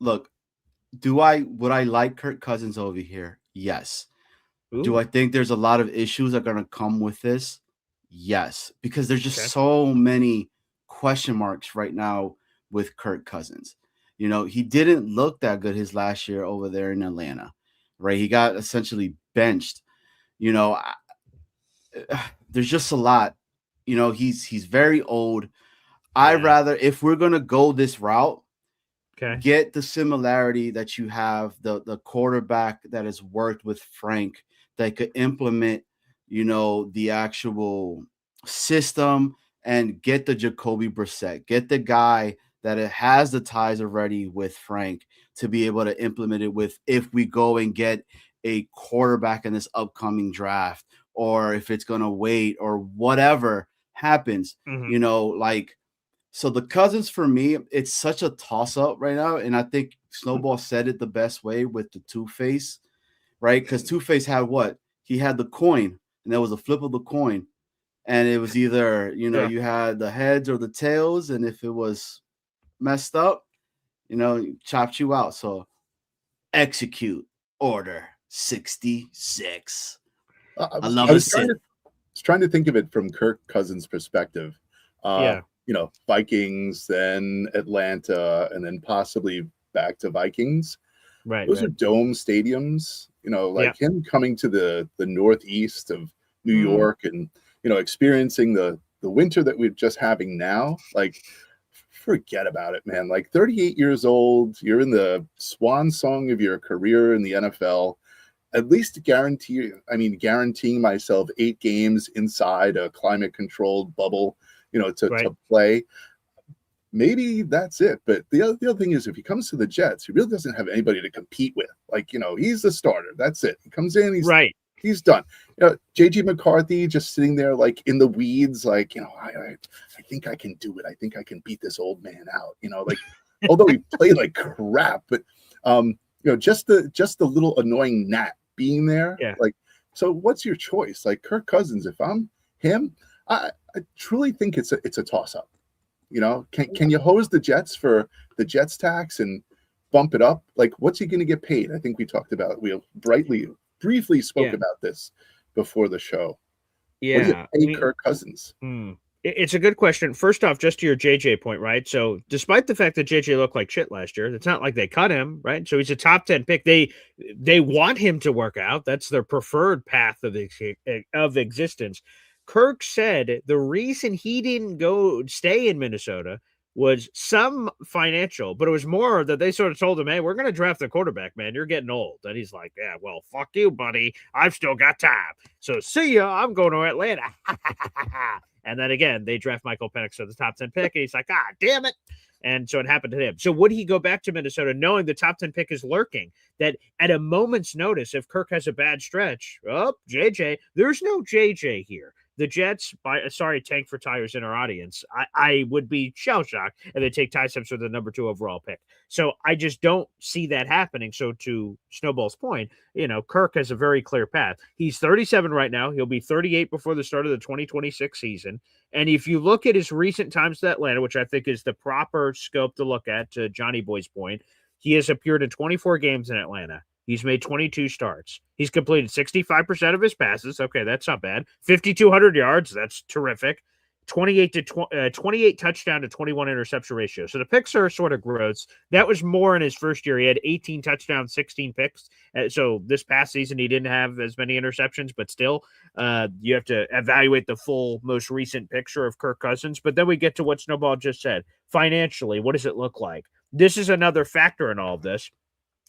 look, would I like Kirk Cousins over here? Yes. Ooh. Do I think there's a lot of issues that are going to come with this? Yes, because there's just so many question marks right now with Kirk Cousins. You know, he didn't look that good his last year over there in Atlanta, right? He got essentially benched. You know, there's just a lot. You know, he's very old. I'd rather, if we're going to go this route, get the similarity that you have, the quarterback that has worked with Frank that could implement, you know, the actual system, and get the Jacoby Brissett, get the guy that it has the ties already with Frank to be able to implement it with, if we go and get a quarterback in this upcoming draft, or if it's going to wait, or whatever happens, you know, like, so the Cousins for me, it's such a toss up right now. And I think Snowball said it the best way with the Two-Face, right? Because Two-Face had what? He had the coin, and there was a flip of the coin. And it was either, you know, you had the heads or the tails. And if it was messed up, you know, chopped you out. So execute order 66. I love it. I was trying to think of it from Kirk Cousins' perspective. You know, Vikings, then Atlanta, and then possibly back to Vikings. Right. Those are dome stadiums. You know, like him coming to the Northeast of New York, and, you know, experiencing the winter that we're just having now. Like, forget about it, man. Like 38 years old, you're in the swan song of your career in the NFL. At least guaranteeing myself 8 games inside a climate-controlled bubble, you know, to play. Maybe that's it. But the other thing is, if he comes to the Jets, he really doesn't have anybody to compete with. Like, you know, he's the starter. That's it. He comes in, he's done. You know, JJ McCarthy just sitting there like in the weeds, like, you know, I think I can do it. I think I can beat this old man out. You know, like, although he played like crap, but you know, just the little annoying gnat being there. Yeah. Like, so what's your choice? Like Kirk Cousins, if I'm him, I truly think it's a toss up. You know, can you hose the Jets for the Jets tax and bump it up? Like, what's he going to get paid? I think we talked about it. We briefly spoke about this before the show. Yeah. What do you pay Kirk Cousins? It's a good question. First off, just to your JJ point, right? So despite the fact that JJ looked like shit last year, it's not like they cut him, right? So he's a top 10 pick. They want him to work out. That's their preferred path of existence. Kirk said the reason he didn't stay in Minnesota was some financial, but it was more that they sort of told him, hey, we're going to draft a quarterback, man. You're getting old. And he's like, yeah, well, fuck you, buddy. I've still got time. So see ya. I'm going to Atlanta. And then again, they draft Michael Penix to the top 10 pick. And he's like, ah, damn it. And so it happened to him. So would he go back to Minnesota knowing the top 10 pick is lurking? That at a moment's notice, if Kirk has a bad stretch, JJ, there's no JJ here. The Jets, sorry, Tank for Tires in our audience, I would be shell-shocked if they take Ty Simpson with the number 2 overall pick. So I just don't see that happening. So to Snowball's point, Kirk has a very clear path. He's 37 right now. He'll be 38 before the start of the 2026 season. And if you look at his recent times to Atlanta, which I think is the proper scope to look at, to Johnny Boy's point, he has appeared in 24 games in Atlanta. He's made 22 starts. He's completed 65% of his passes. Okay, that's not bad. 5,200 yards. That's terrific. 28 touchdown to 21 interception ratio. So the picks are sort of gross. That was more in his first year. He had 18 touchdowns, 16 picks. So this past season, he didn't have as many interceptions, but still, you have to evaluate the full, most recent picture of Kirk Cousins. But then we get to what Snowball just said. Financially, what does it look like? This is another factor in all of this.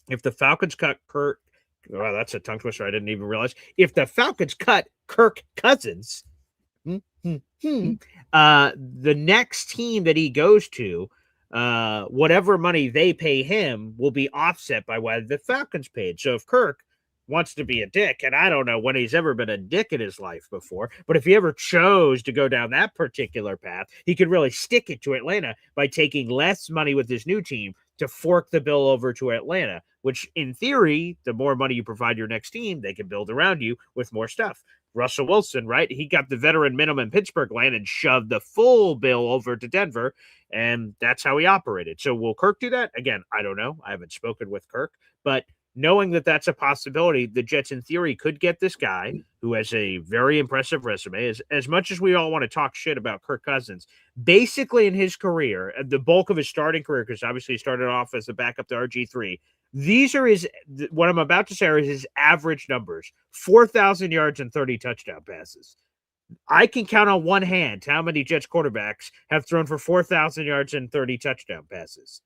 If the Falcons cut Kirk, wow, that's a tongue twister. I didn't even realize. If the Falcons cut Kirk Cousins, the next team that he goes to, whatever money they pay him will be offset by what the Falcons paid. So if Kirk wants to be a dick, and I don't know when he's ever been a dick in his life before, but if he ever chose to go down that particular path, he could really stick it to Atlanta by taking less money with his new team to fork the bill over to Atlanta, which in theory, the more money you provide your next team, they can build around you with more stuff. Russell Wilson, right? He got the veteran minimum Pittsburgh land and shoved the full bill over to Denver, and that's how he operated. So will Kirk do that? Again, I don't know. I haven't spoken with Kirk, but knowing that that's a possibility, the Jets in theory could get this guy who has a very impressive resume. As much as we all want to talk shit about Kirk Cousins, basically in his career, the bulk of his starting career, because obviously he started off as the backup to RG3, these are what I'm about to say are his average numbers: 4,000 yards and 30 touchdown passes. I can count on one hand how many Jets quarterbacks have thrown for 4,000 yards and 30 touchdown passes.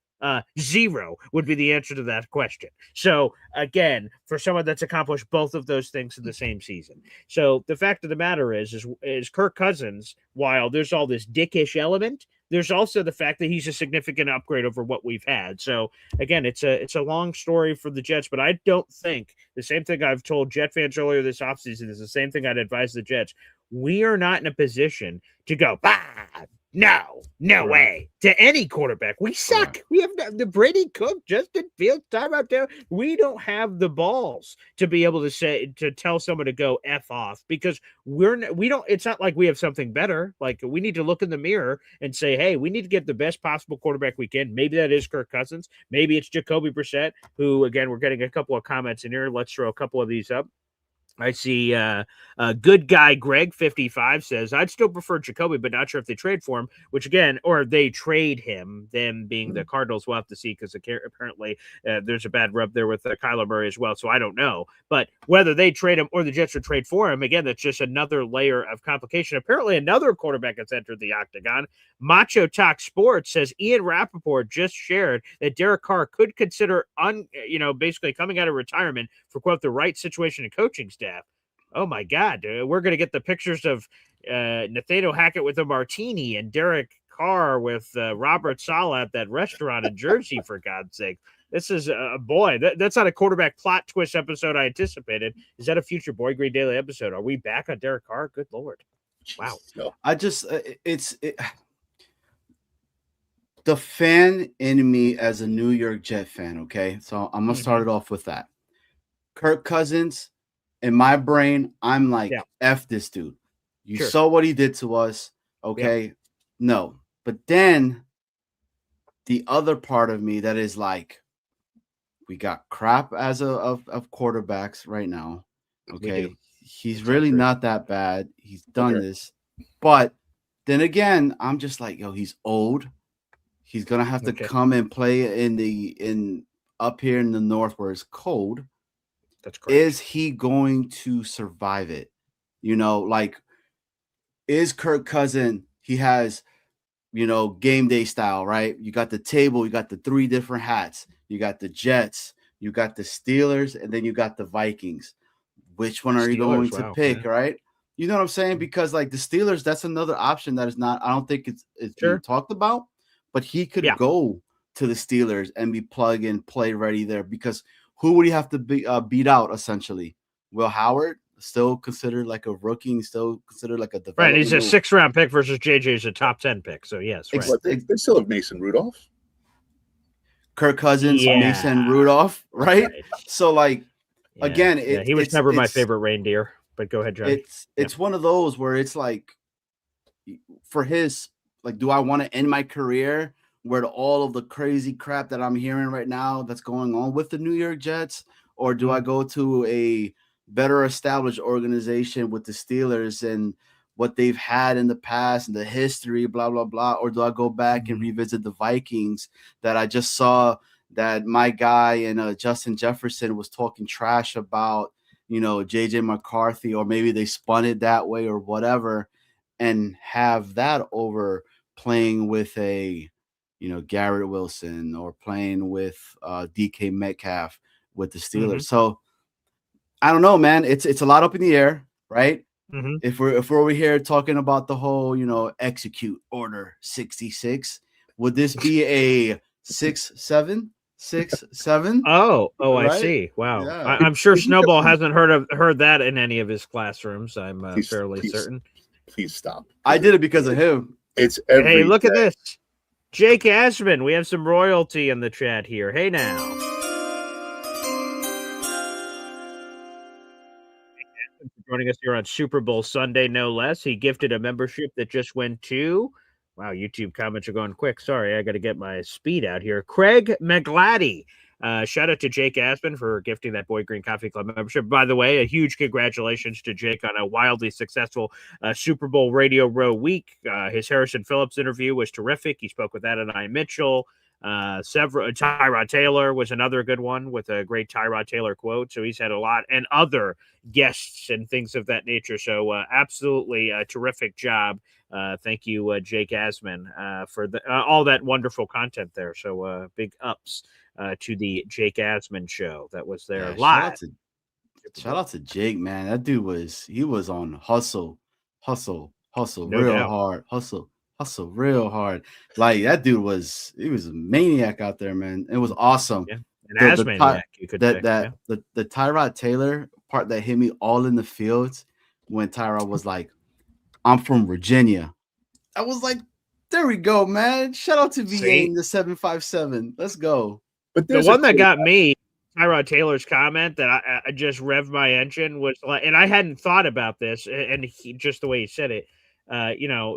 0 would be the answer to that question. So again, for someone that's accomplished both of those things in the same season. So the fact of the matter is Kirk Cousins, while there's all this dickish element, there's also the fact that he's a significant upgrade over what we've had. So again, it's a long story for the Jets, but I don't think the same thing I've told Jet fans earlier this offseason is the same thing I'd advise the Jets. We are not in a position to go, no way to any quarterback. We suck. Right. We have the Brady, Cook, Justin Fields, time out there. We don't have the balls to be able to tell someone to go F off, because it's not like we have something better. Like, we need to look in the mirror and say, hey, we need to get the best possible quarterback we can. Maybe that is Kirk Cousins. Maybe it's Jacoby Brissett, who, again, we're getting a couple of comments in here. Let's throw a couple of these up. I see good guy Greg 55 says, I'd still prefer Jacoby, but not sure if they trade for him, which again, or they trade him, them being the Cardinals. We'll have to see, because apparently there's a bad rub there with Kyler Murray as well. So I don't know. But whether they trade him or the Jets would trade for him, again, that's just another layer of complication. Apparently another quarterback has entered the octagon. Macho Talk Sports says Ian Rappaport just shared that Derek Carr could consider basically coming out of retirement for, quote, the right situation and coaching staff. Oh my God, we're going to get the pictures of Nathaniel Hackett with a martini and Derek Carr with Robert Saleh at that restaurant in Jersey, for God's sake. This is that's not a quarterback plot twist episode I anticipated. Is that a future Boy Green Daily episode? Are we back on Derek Carr? Good Lord. Wow. I just, the fan in me as a New York Jet fan, okay? So I'm going to start it off with that. Kirk Cousins, in my brain, I'm like, F this dude. You saw what he did to us, okay? Yeah. No. But then the other part of me that is like, we got crap as of quarterbacks right now, okay? He's really not that bad. He's done this. But then again, I'm just like, he's old. He's going to have to come and play in up here in the north where it's cold. That's correct. Is he going to survive it? Is Kirk Cousins, he has, game day style, right? You got the table, you got the 3 different hats, you got the Jets, you got the Steelers, and then you got the Vikings. Which one are you going to pick, right? You know what I'm saying? Because like the Steelers, that's another option that is not, I don't think it's being talked about, but he could go to the Steelers and be plug and play ready there, because who would he have to beat out essentially? Will Howard, still considered like a rookie, still considered like a developmental. Right, he's a 6th-round pick versus JJ's a top 10 pick. So yes, right. They still have Mason Rudolph, Kirk Cousins, Mason Rudolph, right? So like again, he was never my favorite reindeer. But go ahead, John. It's one of those where it's like, for his, like, do I want to end my career where all of the crazy crap that I'm hearing right now that's going on with the New York Jets, or do I go to a better established organization with the Steelers and what they've had in the past and the history, blah, blah, blah, or do I go back and revisit the Vikings that I just saw that my guy and Justin Jefferson was talking trash about, JJ McCarthy, or maybe they spun it that way or whatever, and have that over playing with a, Garrett Wilson, or playing with DK Metcalf with the Steelers. So I don't know, man. It's a lot up in the air, right? If we're over here talking about the whole, execute order 66, would this be a 6-7? 6-7? Oh, right? I see. Wow. Yeah. I'm sure Snowball hasn't heard that in any of his classrooms. I'm fairly certain. Please stop. I did it because of him. It's every Hey, look day. at this. Jake Ashman. We have some royalty in the chat here. Hey now. Joining us here on Super Bowl Sunday, no less. He gifted a membership that just went to, wow, YouTube comments are going quick. Sorry, I got to get my speed out here. Craig McGladdy. Shout out to Jake Aspen for gifting that Boy Green Coffee Club membership. By the way, a huge congratulations to Jake on a wildly successful Super Bowl Radio Row week. His Harrison Phillips interview was terrific. He spoke with Adonai Mitchell. Tyrod Taylor was another good one with a great Tyrod Taylor quote. So he's had a lot, and other guests and things of that nature. So absolutely a terrific job. Thank you, Jake Asman, for all that wonderful content there. So big ups to the Jake Asman show that was there live. Shout out to Jake, man. That dude was on hustle No real doubt. hard, hustle real hard. Like that dude he was a maniac out there, man. It was awesome. Yeah. An Asmaniac, you could say. The Tyrod Taylor part that hit me all in the fields when Tyrod was like, I'm from Virginia. I was like, there we go, man. Shout out to VA in the 757. Let's go. But the one that got me, Tyrod Taylor's comment that I just revved my engine was like, and I hadn't thought about this, and just the way he said it.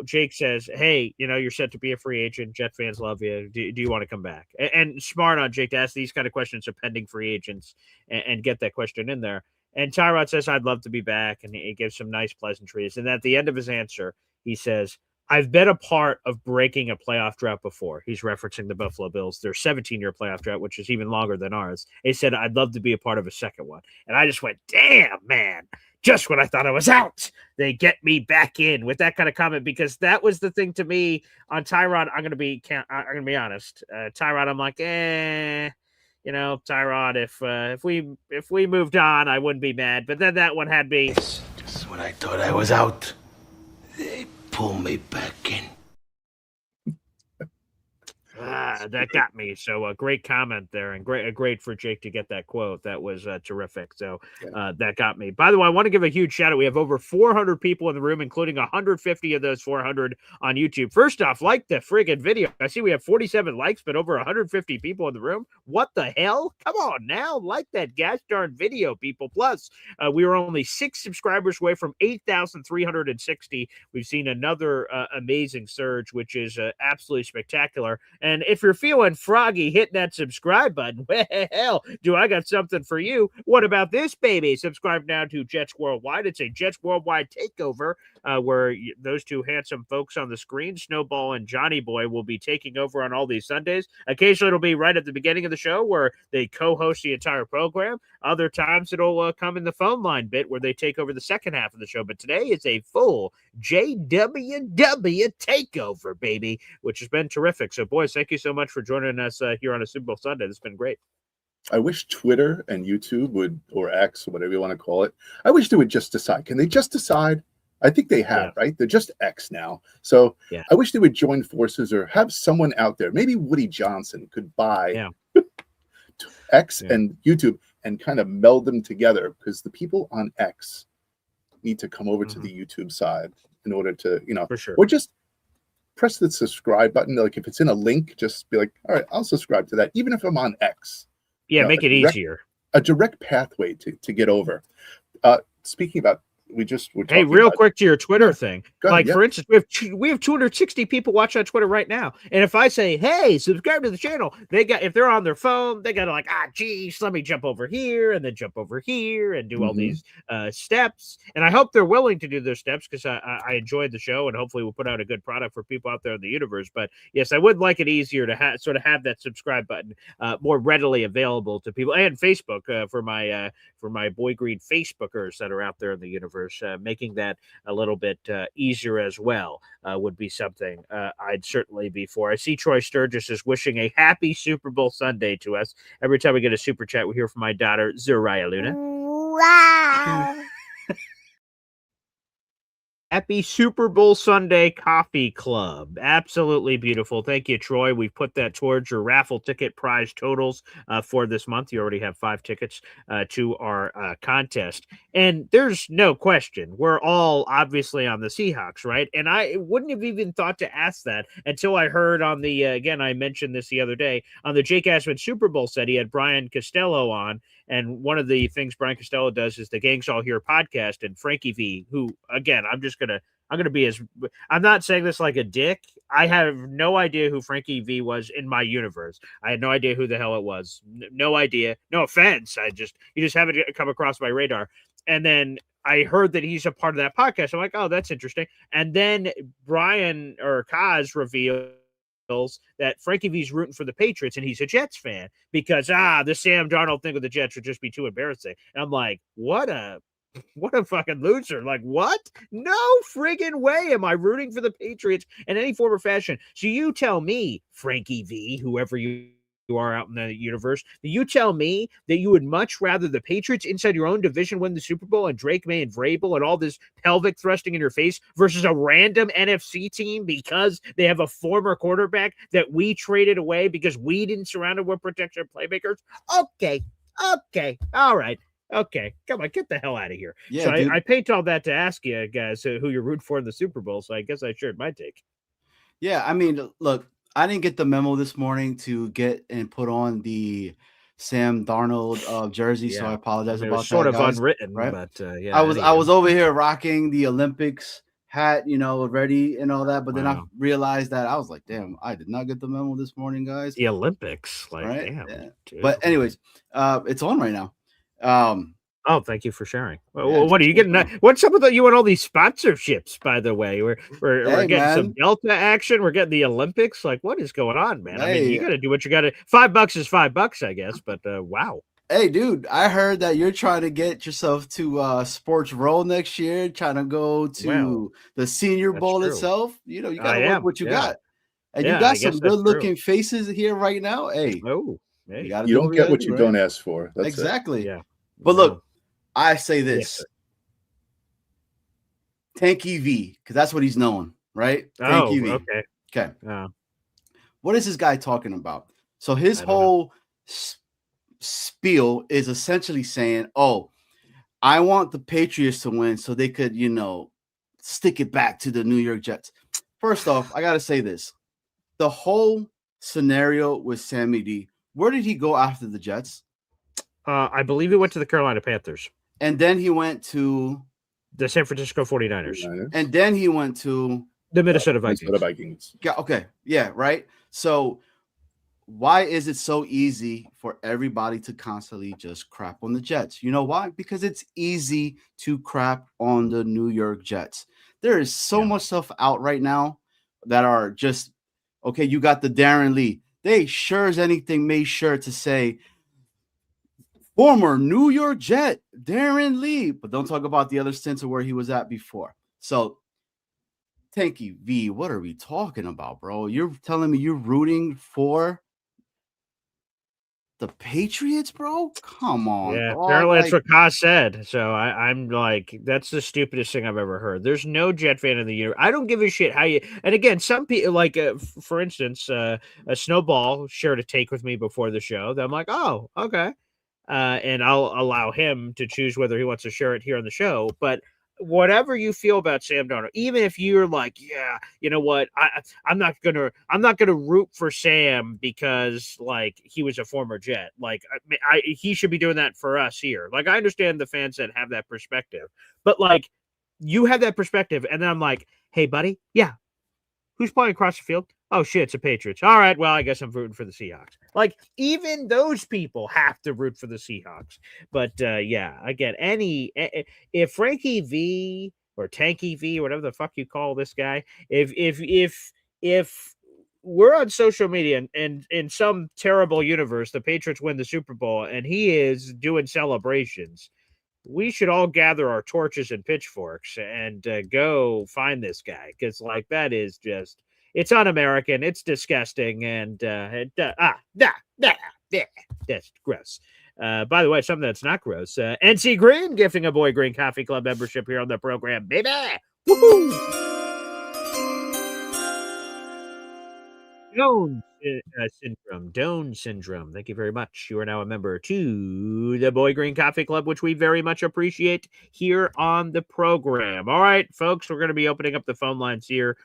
Jake says, hey, you're set to be a free agent. Jet fans love you. Do you want to come back? And smart on Jake to ask these kind of questions to pending free agents and get that question in there. And Tyrod says, I'd love to be back. And he gives some nice pleasantries. And at the end of his answer, he says, I've been a part of breaking a playoff drought before. He's referencing the Buffalo Bills, their 17-year playoff drought, which is even longer than ours. He said, I'd love to be a part of a second one. And I just went, damn, man. Just when I thought I was out, they get me back in with that kind of comment, because that was the thing to me on Tyrod. I'm going to be honest. Tyrod, I'm like, Tyrod, if we moved on, I wouldn't be mad. But then that one had me. Just when I thought I was out, they pull me back in. That got me. So a great comment there, and great for Jake to get that quote. That was terrific. So that got me. By the way, I want to give a huge shout out. We have over 400 people in the room, including 150 of those 400 on YouTube. First off, like the friggin' video. I see we have 47 likes, but over 150 people in the room. What the hell? Come on now, like that gosh darn video, people. Plus, we were only 6 subscribers away from 8,360. We've seen another amazing surge, which is absolutely spectacular. And if you're feeling froggy, hit that subscribe button. Well, do I got something for you? What about this, baby? Subscribe now to Jets Worldwide. It's a Jets Worldwide takeover where those two handsome folks on the screen, Snowball and Johnny Boy, will be taking over on all these Sundays. Occasionally, it'll be right at the beginning of the show where they co-host the entire program. Other times, it'll come in the phone line bit where they take over the second half of the show. But today is a full JWW takeover, baby, which has been terrific. So, boys, thank you so much for joining us here on a Super Bowl Sunday. It's been great. I wish Twitter and YouTube would, or X, or whatever you want to call it, I wish they would just decide. Can they just decide? I think they have, right? They're just X now. So I wish they would join forces or have someone out there. Maybe Woody Johnson could buy X and YouTube and kind of meld them together, because the people on X need to come over to the YouTube side in order to, for sure. Or just press the subscribe button. Like if it's in a link, just be like, all right, I'll subscribe to that, even if I'm on X. Yeah, make it easier. A direct pathway to get over. Speaking about, we're hey, real quick to your Twitter thing. Ahead, for instance, we have 260 people watching on Twitter right now. And if I say, hey, subscribe to the channel, if they're on their phone, they got to geez, let me jump over here and then jump over here and do all these steps. And I hope they're willing to do those steps, because I enjoyed the show, and hopefully we'll put out a good product for people out there in the universe. But yes, I would like it easier to have that subscribe button more readily available to people, and Facebook for my Boy Green Facebookers that are out there in the universe. Making that a little bit easier as well would be something I'd certainly be for. I see Troy Sturgis is wishing a happy Super Bowl Sunday to us. Every time we get a super chat, we hear from my daughter, Zuriah Luna. Wow. Happy Super Bowl Sunday Coffee Club. Absolutely beautiful. Thank you, Troy. We've put that towards your raffle ticket prize totals for this month. You already have 5 tickets to our contest. And there's no question, we're all obviously on the Seahawks, right? And I wouldn't have even thought to ask that until I heard on the, again, I mentioned this the other day, on the Jake Ashman Super Bowl set, he had Brian Costello on. And one of the things Brian Costello does is the Gangs All Here podcast, and Frankie V, who, again, I'm going to be I'm not saying this like a dick. I have no idea who Frankie V was in my universe. I had no idea who the hell it was. No idea. No offense. You just haven't come across my radar. And then I heard that he's a part of that podcast. I'm like, oh, that's interesting. And then Brian or Kaz revealed that Frankie V's rooting for the Patriots, and he's a Jets fan because the Sam Darnold thing with the Jets would just be too embarrassing. And I'm like, what a fucking loser. Like, what? No friggin' way am I rooting for the Patriots in any form or fashion. So you tell me, Frankie V, whoever you are out in the universe, you tell me that you would much rather the Patriots inside your own division win the Super Bowl and Drake May and Vrabel and all this pelvic thrusting in your face versus a random NFC team because they have a former quarterback that we traded away because we didn't surround him with protection playmakers? Okay. All right. Okay, come on, get the hell out of here. Yeah, so I paint all that to ask you guys who you're rooting for in the Super Bowl, so I guess I shared my take. Yeah, I mean, look, I didn't get the memo this morning to get and put on the Sam Darnold jersey, so I apologize about that. Sort of guys, unwritten, right? But I was over here rocking the Olympics hat, ready and all that, but then I realized that I was like, damn, I did not get the memo this morning, guys. The Olympics, damn. Yeah. But anyways, it's on right now. Thank you for sharing. Well, what are you getting? What's up with you and all these sponsorships? By the way, we're getting some Delta action. We're getting the Olympics. Like, what is going on, man? I mean, you got to do what you got to. $5 is $5, I guess. But wow. Hey, dude, I heard that you're trying to get yourself to Sports Roll next year, trying to go to the Senior Bowl itself. You got to work what you got, and you got some good-looking faces here right now. Hey, you don't get what you don't ask for. That's exactly. It. Yeah. But look, I say this. Tanky V, because that's what he's known, right? Tanky V. Okay. What is this guy talking about? So his whole spiel is essentially saying, I want the Patriots to win so they could, stick it back to the New York Jets. First off, I got to say this. The whole scenario with Sammy D, where did he go after the Jets? I believe he went to the Carolina Panthers. And then he went to the San Francisco 49ers. And then he went to the Minnesota Vikings. Yeah, okay. Yeah, right. So why is it so easy for everybody to constantly just crap on the Jets? You know why? Because it's easy to crap on the New York Jets. There is so much stuff out right now that are just okay. You got the Darren Lee. They sure as anything made sure to say former New York Jet Darren Lee, but don't talk about the other stints of where he was at before. So, Tanky V, what are we talking about, bro? You're telling me you're rooting for the Patriots, bro? Come on. Yeah, dog. apparently that's Like, what Kaz said. So I'm like, that's the stupidest thing I've ever heard. There's no Jet fan in the universe. I don't give a shit how you. And again, some people like, for instance, a Snowball shared a take with me before the show. That I'm like, oh, okay, and I'll allow him to choose whether he wants to share it here on the show. But whatever you feel about Sam Darnold, even if you're like, yeah, you know what, I'm not gonna root for Sam because like he was a former Jet. Like he should be doing that for us here. Like I understand the fans that have that perspective, but like you have that perspective, and then I'm like, hey, buddy, yeah, who's playing across the field? Oh shit, it's the Patriots. All right, well, I guess I'm rooting for the Seahawks. Like even those people have to root for the Seahawks. But yeah, again, if Frankie V or Tanky V, or whatever the fuck you call this guy, if we're on social media and in some terrible universe, the Patriots win the Super Bowl and he is doing celebrations, we should all gather our torches and pitchforks and go find this guy, because like that is just, it's un-American, it's disgusting, and that's gross. By the way, something that's not gross, NC Green gifting a Boy Green Coffee Club membership here on the program, baby. Woohoo! Doan syndrome. Thank you very much. You are now a member to the Boy Green Coffee Club, which we very much appreciate here on the program. All right, folks, we're going to be opening up the phone lines here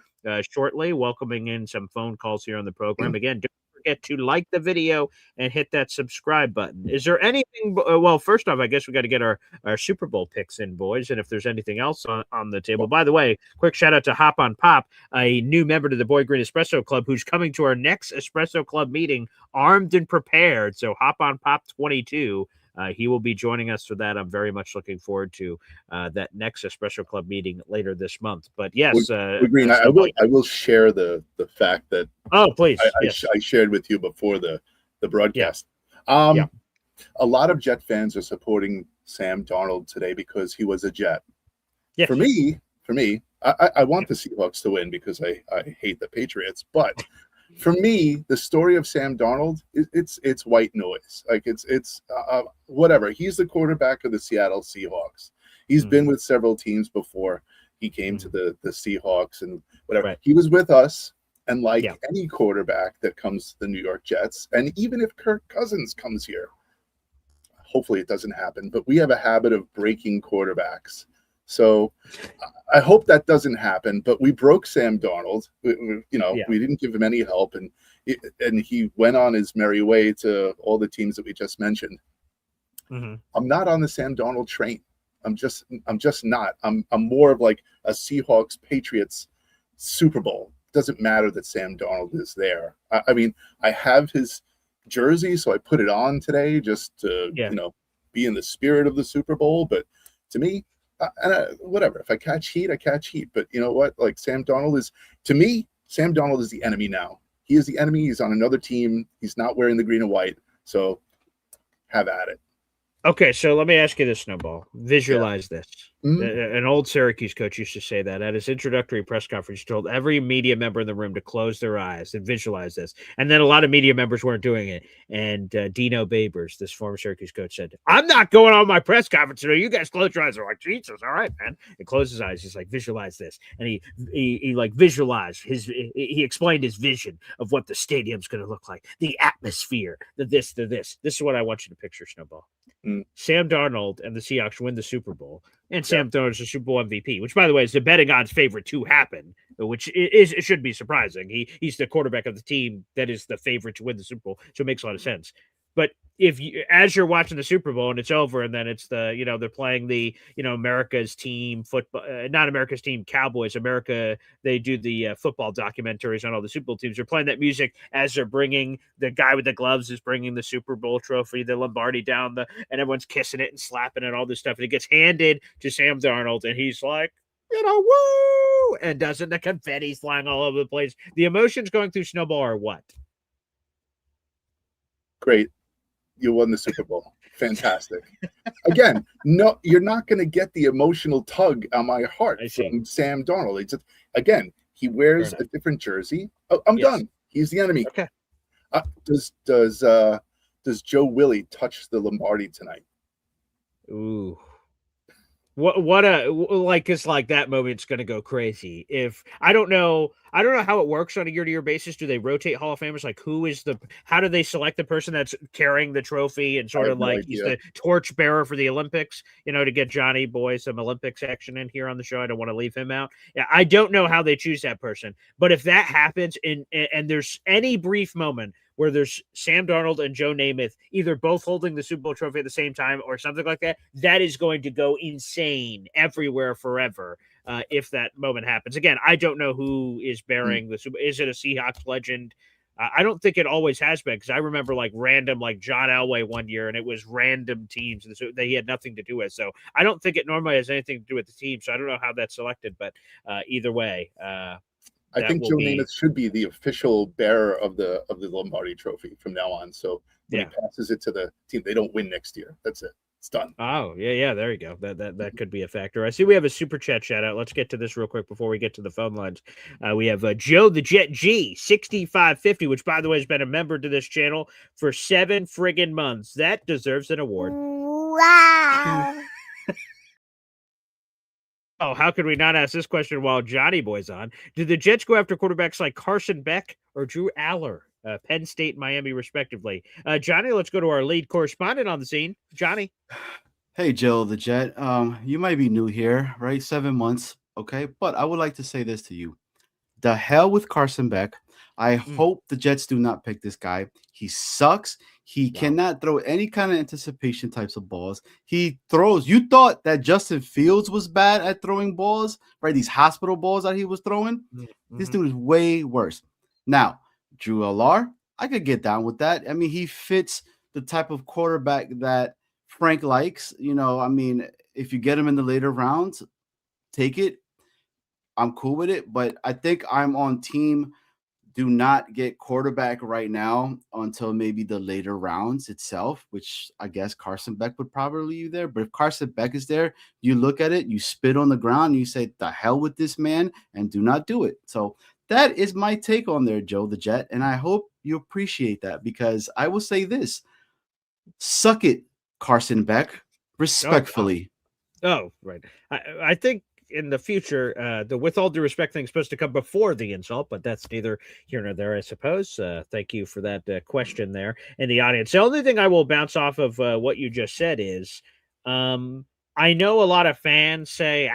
shortly, welcoming in some phone calls here on the program. Again, don't forget to like the video and hit that subscribe button. Is there anything? Well, first off, I guess we got to get our Super Bowl picks in, boys. And if there's anything else on the table, by the way, quick shout out to Hop on Pop, a new member to the Boy Green Espresso Club, who's coming to our next Espresso Club meeting armed and prepared. So Hop on Pop 22. He will be joining us for that. I'm very much looking forward to that next Espresso Club meeting later this month. But yes, Green, I will share the fact that please, I shared with you before the broadcast. Yeah. A lot of Jet fans are supporting Sam Darnold today because he was a Jet. Yes. For me, I want the Seahawks to win because I hate the Patriots, but for me, the story of Sam Darnold, it's white noise. Like it's whatever. He's the quarterback of the Seattle Seahawks. He's been with several teams before he came to the Seahawks and whatever. Right. He was with us, and like any quarterback that comes to the New York Jets, and even if Kirk Cousins comes here, hopefully it doesn't happen, but we have a habit of breaking quarterbacks. So I hope that doesn't happen, but we broke Sam Darnold. We didn't give him any help, and he went on his merry way to all the teams that we just mentioned. I'm not on the Sam Darnold train. I'm just not. I'm more of like a Seahawks Patriots Super Bowl. Doesn't matter that Sam Darnold is there. I mean, I have his jersey, so I put it on today just to be in the spirit of the Super Bowl. But to me, whatever. If I catch heat, I catch heat. But you know what? Like Sam Darnold is, to me, Sam Darnold is the enemy now. He is the enemy. He's on another team. He's not wearing the green and white. So have at it. Okay, so let me ask you this, Snowball. Visualize this. An old Syracuse coach used to say that at his introductory press conference, he told every media member in the room to close their eyes and visualize this. And then a lot of media members weren't doing it. And Dino Babers, this former Syracuse coach, said, I'm not going on my press conference today. You guys close your eyes. They're like, Jesus, all right, man. And closed his eyes. He's like, visualize this. And he like visualized he explained his vision of what the stadium's going to look like, the atmosphere, the this. This is what I want you to picture, Snowball. Sam Darnold and the Seahawks win the Super Bowl, and Sam Darnold is the Super Bowl MVP, which, by the way, is the betting odds favorite to happen, which it should be surprising. He's the quarterback of the team that is the favorite to win the Super Bowl, so it makes a lot of sense. But if you, as you're watching the Super Bowl and it's over, and then it's the, they're playing the, America's team football, not America's team Cowboys, America, they do the football documentaries on all the Super Bowl teams. They're playing that music as they're bringing, the guy with the gloves is bringing the Super Bowl trophy, the Lombardi down and everyone's kissing it and slapping it, all this stuff. And it gets handed to Sam Darnold, and he's like, woo, and doesn't the confetti's flying all over the place? The emotions going through Snowball are what? Great. You won the Super Bowl. Fantastic. Again, no, you're not going to get the emotional tug on my heart from Sam Darnold. It's again, he wears a different jersey. Oh, I'm done. He's the enemy. Okay. Does Joe Willie touch the Lombardi tonight? Ooh. It's like that moment's going to go crazy. If I don't know how it works on a year-to-year basis. Do they rotate Hall of Famers? Like, how do they select the person that's carrying the trophy and sort of like he's the torch bearer for the Olympics, to get Johnny Boy some Olympics action in here on the show. I don't want to leave him out. Yeah, I don't know how they choose that person, but if that happens and there's any brief moment where there's Sam Darnold and Joe Namath either both holding the Super Bowl trophy at the same time or something like that, that is going to go insane everywhere forever if that moment happens. Again, I don't know who is bearing the Super Bowl. Is it a Seahawks legend? I don't think it always has been, because I remember random John Elway one year, and it was random teams that he had nothing to do with. So I don't think it normally has anything to do with the team. So I don't know how that's selected, but either way, I think Joe Namath should be the official bearer of the Lombardi Trophy from now on. So when he passes it to the team, they don't win next year. That's it. It's done. Oh, yeah. There you go. That could be a factor. I see we have a super chat shout out. Let's get to this real quick before we get to the phone lines. We have Joe the Jet G 6550, which by the way has been a member to this channel for 7 friggin' months. That deserves an award. Wow. Oh, how could we not ask this question while Johnny Boy's on? Did the Jets go after quarterbacks like Carson Beck or Drew Aller, Penn State, Miami, respectively? Johnny, let's go to our lead correspondent on the scene. Johnny. Hey, Joe the Jet. You might be new here, right? 7 months, okay? But I would like to say this to you. The hell with Carson Beck. I hope the Jets do not pick this guy. He sucks. He cannot throw any kind of anticipation types of balls. He throws. You thought that Justin Fields was bad at throwing balls, right? These hospital balls that he was throwing. This dude is way worse. Now, Drew Aller, I could get down with that. I mean, he fits the type of quarterback that Frank likes. If you get him in the later rounds, take it. I'm cool with it. But I think I'm on team do not get quarterback right now until maybe the later rounds itself, which I guess Carson Beck would probably be there. But if Carson Beck is there, you look at it, you spit on the ground, and you say, the hell with this man, and do not do it. So that is my take on there, Joe the Jet. And I hope you appreciate that, because I will say this. Suck it, Carson Beck, respectfully. Oh, right. I think in the future, the with all due respect thing is supposed to come before the insult, but that's neither here nor there, I suppose. Thank you for that question there in the audience. The only thing I will bounce off of what you just said is I know a lot of fans say,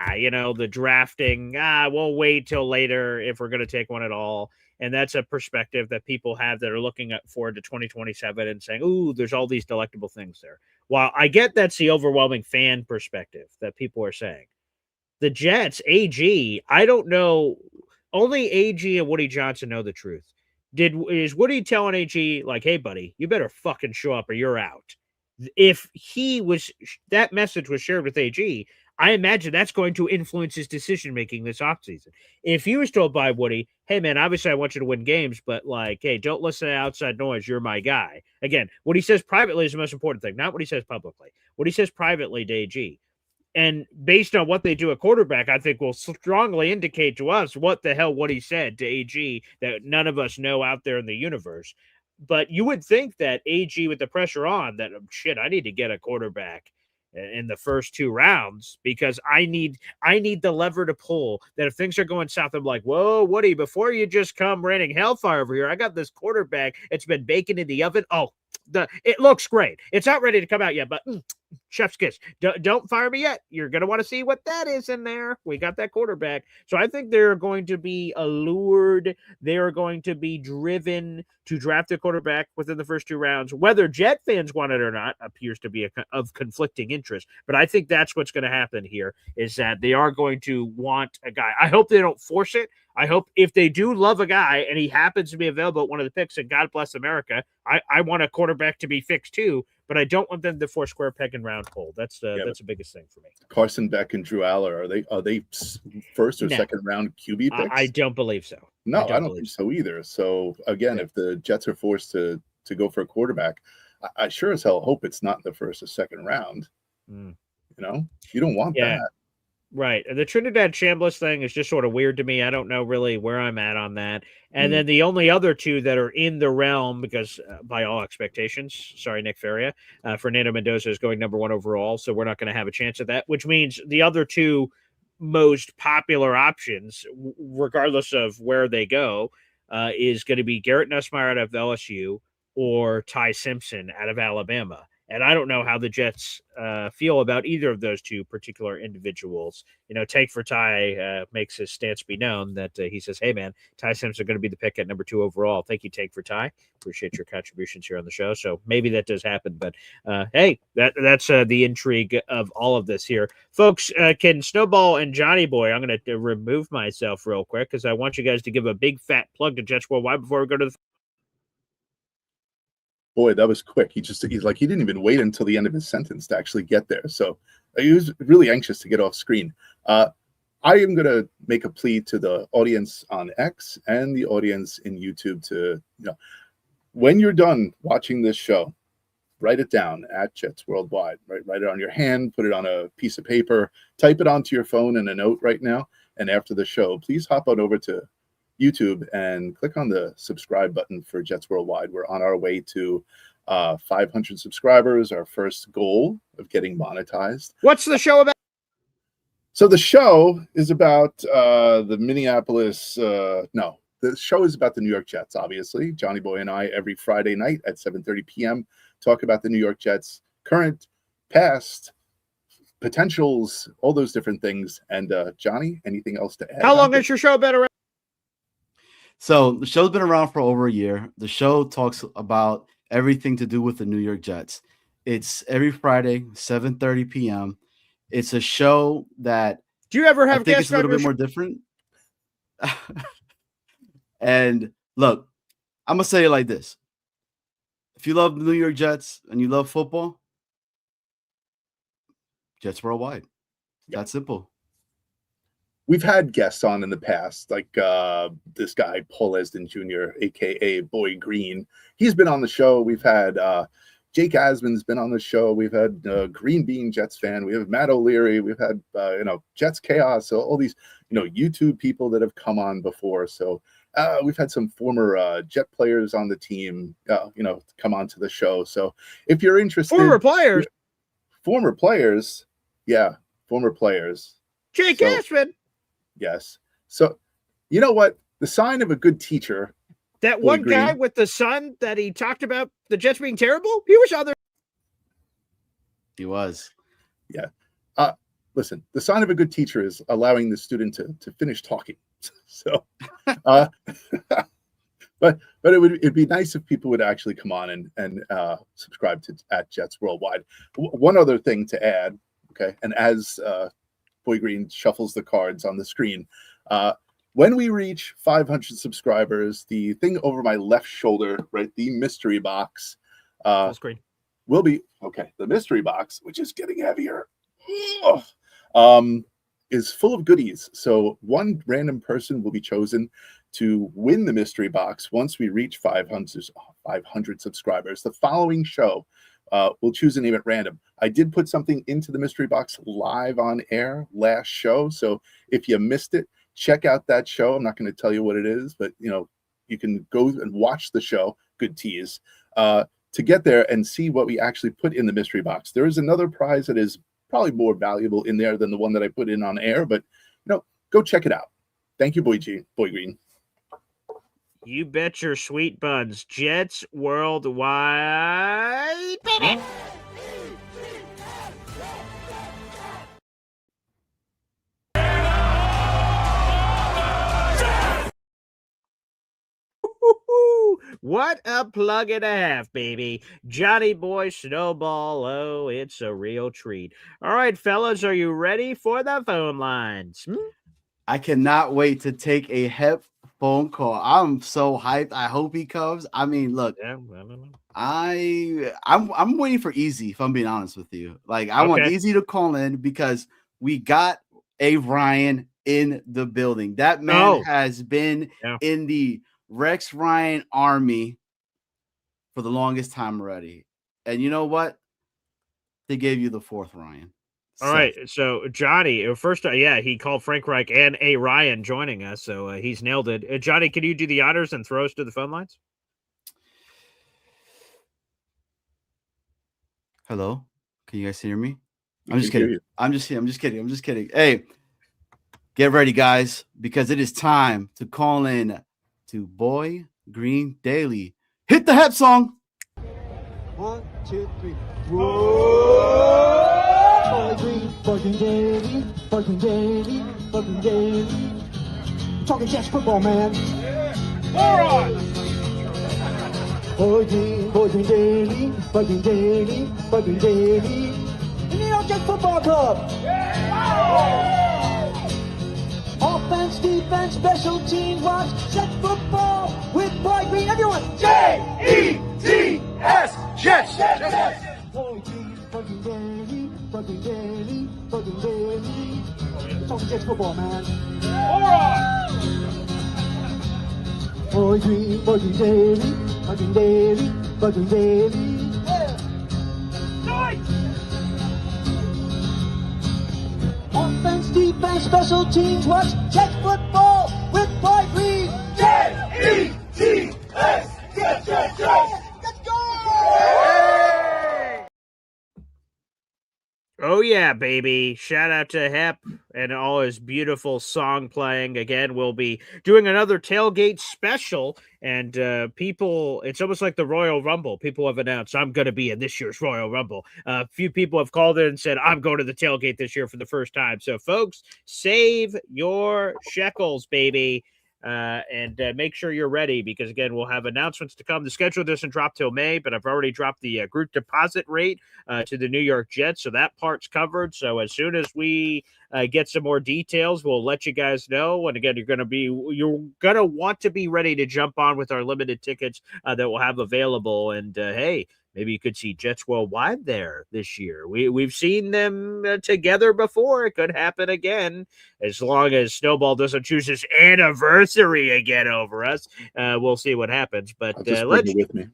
the drafting, we'll wait till later if we're going to take one at all. And that's a perspective that people have that are looking forward to 2027 and saying, ooh, there's all these delectable things there. While I get that's the overwhelming fan perspective that people are saying. The Jets, AG, I don't know. Only AG and Woody Johnson know the truth. Is Woody telling AG, like, hey, buddy, you better fucking show up or you're out? If that message was shared with AG, I imagine that's going to influence his decision-making this offseason. If he was told by Woody, hey, man, obviously I want you to win games, but hey, don't listen to outside noise. You're my guy. Again, what he says privately is the most important thing, not what he says publicly. What he says privately to AG. And based on what they do at quarterback, I think will strongly indicate to us what the hell Woody said to AG that none of us know out there in the universe. But you would think that AG, with the pressure on, that I need to get a quarterback in the first 2 rounds because I need the lever to pull. That if things are going south, I'm like, whoa, Woody, before you just come raining hellfire over here, I got this quarterback. It's been baking in the oven. Oh, it looks great. It's not ready to come out yet, but chef's kiss. Don't fire me yet. You're going to want to see what that is in there. We got that quarterback. So I think they're going to be allured. They are going to be driven to draft a quarterback within the first 2 rounds. Whether Jet fans want it or not appears to be of conflicting interest. But I think that's what's going to happen here is that they are going to want a guy. I hope they don't force it. I hope if they do love a guy and he happens to be available at one of the picks, and God bless America, I want a quarterback to be fixed too, but I don't want them to force square peg and round round poll. That's the biggest thing for me. Carson Beck and Drew Aller, are they first or No. second round QB picks? I don't believe so. No, I don't think so either. So again, if the Jets are forced to go for a quarterback, I sure as hell hope it's not in the first or second round. You know, you don't want that. Right. The Trinidad Chambliss thing is just sort of weird to me. I don't know really where I'm at on that. And then the only other two that are in the realm, because by all expectations, sorry, Nick Faria, Fernando Mendoza is going number 1 overall, so we're not going to have a chance at that, which means the other two most popular options, regardless of where they go, is going to be Garrett Nussmeier out of LSU or Ty Simpson out of Alabama. And I don't know how the Jets feel about either of those two particular individuals. You know, Take for Ty makes his stance be known that he says, hey, man, Ty Simpson going to be the pick at number 2 overall. Thank you, Take for Ty. Appreciate your contributions here on the show. So maybe that does happen. But, hey, that's the intrigue of all of this here. Folks, can Snowball and Johnny Boy, I'm going to remove myself real quick because I want you guys to give a big fat plug to Jets Worldwide before we go to the Boy, that was quick. He didn't even wait until the end of his sentence to actually get there. So he was really anxious to get off screen. I am going to make a plea to the audience on X and the audience in YouTube to, when you're done watching this show, write it down at Jets Worldwide. Right? Write it on your hand, put it on a piece of paper, type it onto your phone in a note right now. And after the show, please hop on over to YouTube and click on the subscribe button for Jets Worldwide. We're on our way to 500 subscribers, our first goal of getting monetized. What's the show about? So the show is about the Minneapolis. No, the show is about the New York Jets, obviously. Johnny Boy and I, every Friday night at 7:30 p.m., talk about the New York Jets, current, past, potentials, all those different things. And Johnny, anything else to add? How long has your show been around? So the show's been around for over a year. The show talks about everything to do with the New York Jets. It's every Friday, 7:30 p.m. It's a show that do you ever have I think it's a little bit more different. And look, I'm gonna say it like this: if you love the New York Jets and you love football, Jets Worldwide. That's simple. We've had guests on in the past, like this guy, Paul Esden Jr., a.k.a. Boy Green. He's been on the show. We've had Jake Asman's been on the show. We've had Green Bean Jets fan. We have Matt O'Leary. We've had, Jets Chaos. So all these, YouTube people that have come on before. So we've had some former Jet players on the team, come on to the show. So if you're interested. Former players. Yeah, former players. Jake Asman. Yes. So, you know what? The sign of a good teacher. That one guy with the son that he talked about the Jets being terrible. He was other. He was. Yeah. Listen, the sign of a good teacher is allowing the student to finish talking. So, but it'd be nice if people would actually come on and subscribe to at Jets Worldwide. One other thing to add. Okay. And as, Boy Green shuffles the cards on the screen. When we reach 500 subscribers, the thing over my left shoulder, right, the mystery box, full screen, will be okay. The mystery box, which is getting heavier, is full of goodies. So one random person will be chosen to win the mystery box once we reach 500 subscribers. The following show. We'll choose a name at random. I did put something into the mystery box live on air last show. So if you missed it, check out that show. I'm not going to tell you what it is, but you can go and watch the show. Good tease to get there and see what we actually put in the mystery box. There is another prize that is probably more valuable in there than the one that I put in on air, but go check it out. Thank you, Boy Green. You bet your sweet buns. Jets Worldwide. Baby. What a plug and a half, baby. Johnny Boy Snowball. Oh, it's a real treat. All right, fellas, are you ready for the phone lines? I cannot wait to take a phone call. I'm so hyped. I hope he comes. I mean, look, Yeah, I don't know. I'm waiting for Easy, if I'm being honest with you. Like, I want Okay. Easy to call in because we got a Ryan in the building. That man has been in the Rex Ryan army for the longest time already. And you know what? They gave you the fourth Ryan. All right, so Johnny, first, he called Frank Reich and A. Ryan joining us, so he's nailed it. Johnny, can you do the honors and throw us to the phone lines? Hello, can you guys hear me? I'm just kidding. I'm just kidding. Hey, get ready, guys, because it is time to call in to Boy Green Daily. Hit the Hep song. 1, 2, 3. Whoa! Boy Green, Boy Daily, Boy Daily, Boy Daily. Talking Jets football, man. All right. Boy Green Daily, Boy Daily, Boy Daily. The New York Jets Football Club. Offense, defense, special teams, watch Jets football with Boy Green. Everyone, J-E-T-S, Jets. Boy Green, Boy Daily, Boy Daily, Boy Daily. Talking Jets football, man. All right. Boy Green Daily, Boy Daily, Boy Daily. Nice. Offense, defense, special teams, watch Jets football with Boy Green. J-E-T-S, Jets. Let's go! Oh, yeah, baby. Shout out to Hep and all his beautiful song playing. Again, we'll be doing another tailgate special. And people, it's almost like the Royal Rumble. People have announced, I'm going to be in this year's Royal Rumble. A few people have called in and said, I'm going to the tailgate this year for the first time. So, folks, save your shekels, baby. And make sure you're ready because, again, we'll have announcements to come. The schedule doesn't drop till May, but I've already dropped the group deposit rate to the New York Jets, so that part's covered. So as soon as we get some more details, we'll let you guys know. And again, you're going to want to be ready to jump on with our limited tickets that we'll have available. And hey, maybe you could see Jets Worldwide there this year. We've seen them together before. It could happen again as long as Snowball doesn't choose his anniversary again over us. We'll see what happens. But I'll just bring it with me.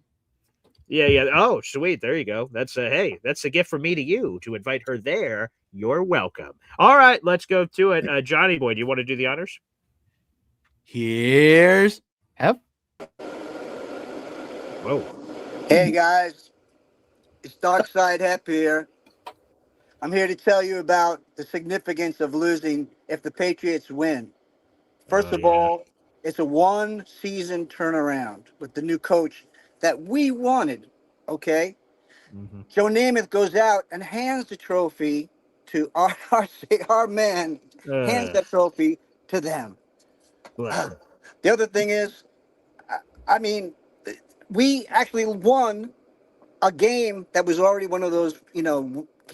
Yeah. Oh, sweet. There you go. That's hey, that's a gift from me to you to invite her there. You're welcome. All right, let's go to it. Johnny boy, do you want to do the honors? Here's Hep. Whoa. Hey guys, it's Darkside Hep here. I'm here to tell you about the significance of losing if the Patriots win. First of all, it's a one-season turnaround with the new coach that we wanted, okay? Mm-hmm. Joe Namath goes out and hands the trophy to our man, hands that trophy to them. The other thing is, I mean, we actually won a game that was already one of those,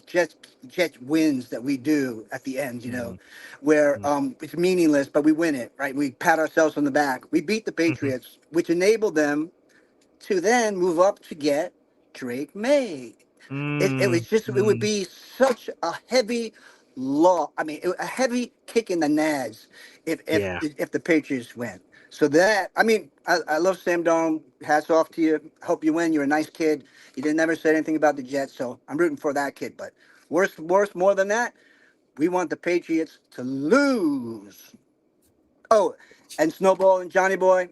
Jet wins that we do at the end, where it's meaningless, but we win it, right? We pat ourselves on the back. We beat the Patriots, which enabled them to then move up to get Drake May. It was just, it would be such a heavy a heavy kick in the nads if the Patriots win. So that, I love Sam Darnold. Hats off to you. Hope you win. You're a nice kid. You didn't never say anything about the Jets, so I'm rooting for that kid. But worse, more than that, we want the Patriots to lose. Oh, and Snowball and Johnny Boy,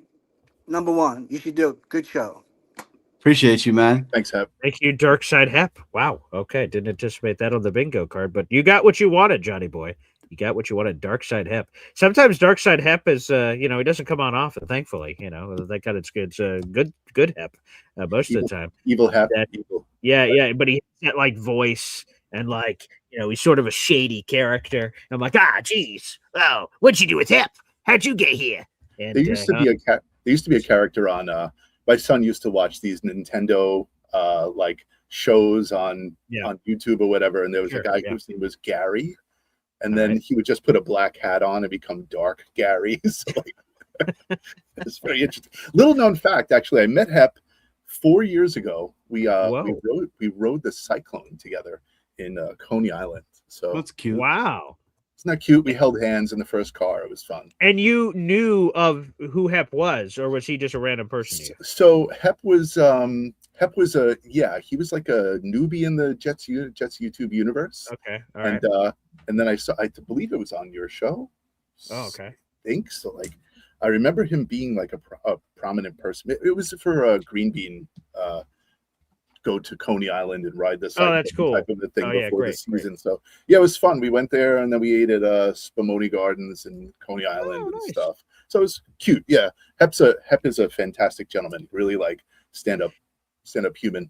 number one. You should do it. Good show. Appreciate you, man. Thanks, Hep. Thank you, Darkside Hep. Wow. Okay. Didn't anticipate that on the bingo card, but you got what you wanted, Johnny Boy. You got what you wanted, Darkside Hep. Sometimes Darkside Hep is, he doesn't come on often, thankfully. That kind of it's good Hep most of the time. Evil Hep. Evil. Yeah, but he has that like voice and like, he's sort of a shady character. I'm like, geez. Oh, what'd you do with Hep? How'd you get here? And, there used to be a character on. My son used to watch these Nintendo like shows on YouTube or whatever, and there was a guy whose name was Gary. And then he would just put a black hat on and become Dark Gary. So It's very interesting. Little known fact, actually, I met Hep 4 years ago. We Whoa. we rode the Cyclone together in Coney Island. So That's cute. Wow. isn't that cute? We held hands in the first car. It was fun. And you knew of who Hep was, or was he just a random person to you? So Hep was a he was like a newbie in the Jets YouTube universe. Okay. All right. And then I believe it was on your show. Oh, okay. I think so. Like, I remember him being like a prominent person. It was for a Green Bean go to Coney Island and ride this that's cool. type of a thing before the season. Great. So yeah, it was fun. We went there and then we ate at Spumoni Gardens in Coney Island and stuff. So it was cute. Yeah, Hep is a fantastic gentleman. Really like stand up human.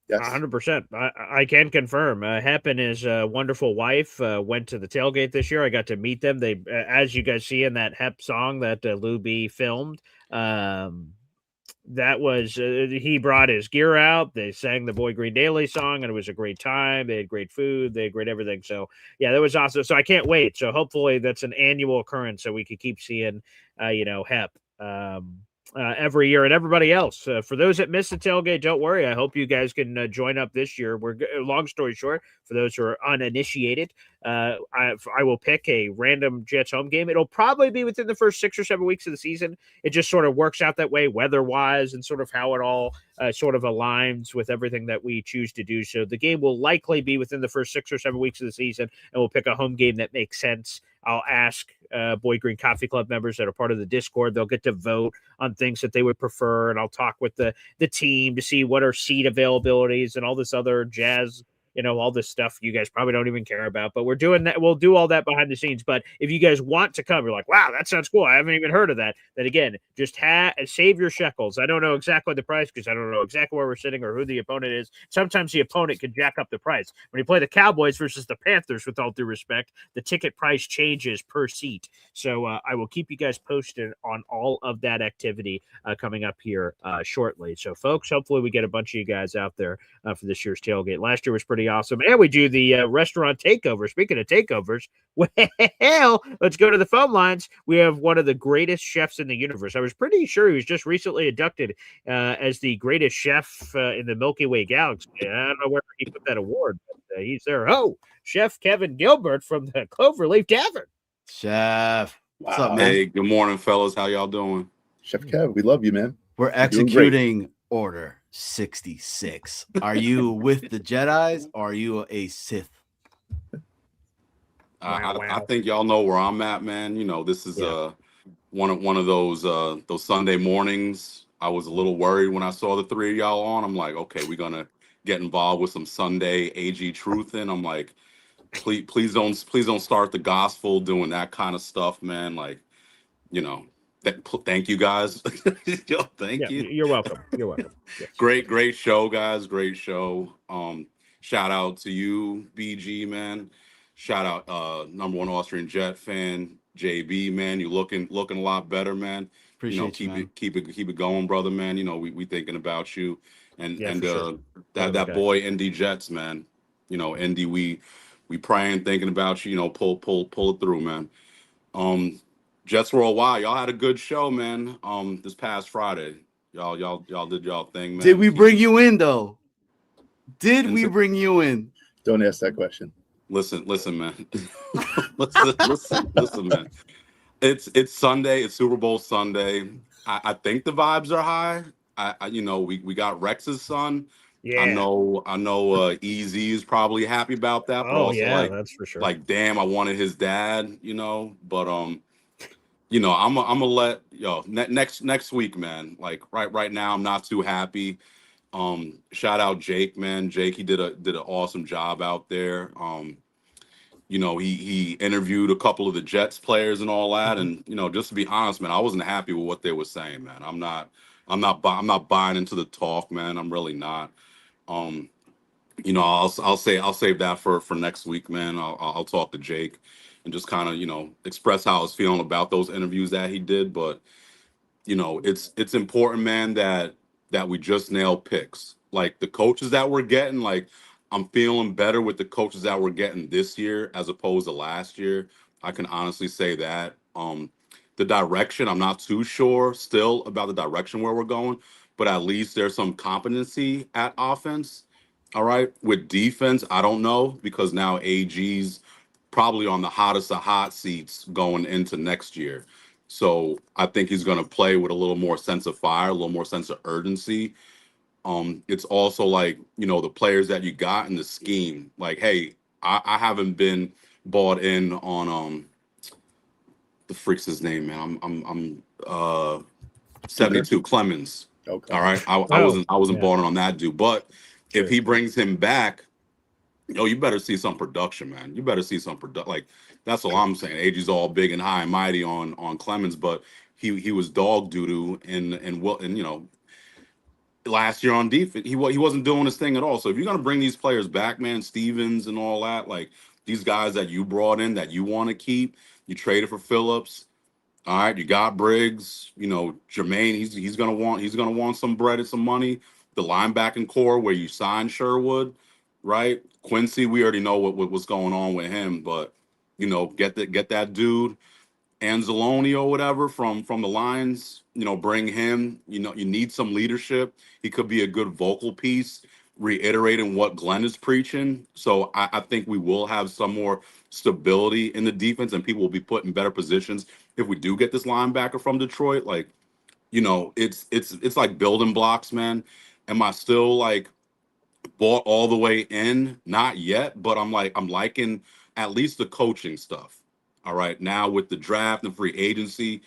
Yes, 100%. I can confirm. Hep and his wonderful wife went to the tailgate this year. I got to meet them. They, as you guys see in that Hep song that Lou B filmed, that was he brought his gear out. They sang the Boy Green Daily song, and it was a great time. They had great food. They had great everything. So yeah, that was awesome. So I can't wait. So hopefully that's an annual occurrence, so we could keep seeing Hep every year, and everybody else. For those that missed the tailgate, don't worry. I hope you guys can join up this year. Long story short, for those who are uninitiated, I will pick a random Jets home game. It'll probably be within the first 6 or 7 weeks of the season. It just sort of works out that way, weather-wise, and sort of how it all sort of aligns with everything that we choose to do. So the game will likely be within the first 6 or 7 weeks of the season, and we'll pick a home game that makes sense. I'll ask Boy Green Coffee Club members that are part of the Discord. They'll get to vote on things that they would prefer, and I'll talk with the team to see what are seat availabilities and all this other jazz, all this stuff you guys probably don't even care about. But we're doing that. We'll do all that behind the scenes. But if you guys want to come, you're like, wow, that sounds cool. I haven't even heard of that. Then again, just save your shekels. I don't know exactly the price because I don't know exactly where we're sitting or who the opponent is. Sometimes the opponent can jack up the price. When you play the Cowboys versus the Panthers, with all due respect, the ticket price changes per seat. So I will keep you guys posted on all of that activity coming up here shortly. So folks, hopefully we get a bunch of you guys out there for this year's tailgate. Last year was pretty awesome. And we do the restaurant takeover. Speaking of takeovers, well, let's go to the phone lines. We have one of the greatest chefs in the universe. I was pretty sure he was just recently inducted as the greatest chef in the Milky Way galaxy. I don't know where he put that award, but he's there. Oh, Chef Kevin Gilbert from the Cloverleaf Tavern. Chef, what's up, man? Hey, good morning, fellas. How y'all doing? Chef Kev, we love you, man. We're executing Order 66. Are you with the Jedis or are you a Sith? I think y'all know where I'm at, man. This is one of those Sunday mornings. I was a little worried when I saw the three of y'all on. I'm like, okay, we're gonna get involved with some Sunday AG truth, and I'm like, please don't start the gospel doing that kind of stuff, man. Like, thank you guys. Yo, thank you. You're welcome. You're welcome. Yes. Great show, guys. Great show. Shout out to you, BG, man. Shout out number one Austrian Jet fan, JB, man. You looking a lot better, man. Appreciate you, man. Keep it going, brother, man. We thinking about you. And sure. that boy ND Jets, man. ND, we praying, thinking about you, pull it through, man. Jets Worldwide, y'all had a good show, man. This past Friday, y'all did y'all thing, man. Did we bring you in though? Did we bring you in? Don't ask that question. Listen, man. listen, man. It's Sunday. It's Super Bowl Sunday. I think the vibes are high. We got Rex's son. Yeah. I know. EZ is probably happy about that. But also, yeah, that's for sure. Like, damn, I wanted his dad. But I'm gonna let next week, man. Like right now, I'm not too happy. Shout out Jake, man. Jake, he did an awesome job out there. He interviewed a couple of the Jets players and all that. And just to be honest, man, I wasn't happy with what they were saying, man. I'm not buying into the talk, man. I'm really not. I'll save that for next week, man. I'll talk to Jake and just kind of express how I was feeling about those interviews that he did. But it's important, man, that we just nail picks. Like the coaches that we're getting, like I'm feeling better with the coaches that we're getting this year as opposed to last year. I can honestly say that. The direction, I'm not too sure still about the direction where we're going, but at least there's some competency at offense. All right. With defense, I don't know because now AG's probably on the hottest of hot seats going into next year. So I think he's going to play with a little more sense of fire, a little more sense of urgency. It's also like, the players that you got in the scheme. Like, hey, I haven't been bought in on the freak's his name, man. I'm 72 Clemens. Okay. All right. I wasn't bought in on that dude. But if he brings him back, you better see some production, man. You better see some production. Like, that's all I'm saying. AG's all big and high and mighty on Clemens, but he was dog doo-doo and last year on defense, he wasn't doing his thing at all. So if you're gonna bring these players back, man, Stevens and all that, like these guys that you brought in that you want to keep, you traded for Phillips. All right, you got Briggs, Jermaine. He's gonna want some bread and some money. The linebacking core where you signed Sherwood, right? Quincy, we already know what's going on with him, but get that dude. Anzalone or whatever from the Lions, bring him. You need some leadership. He could be a good vocal piece, reiterating what Glenn is preaching. So I think we will have some more stability in the defense, and people will be put in better positions if we do get this linebacker from Detroit. Like, it's like building blocks, man. Am I still like bought all the way in? Not yet, but I'm liking at least the coaching stuff. All right, now with the draft and free agency,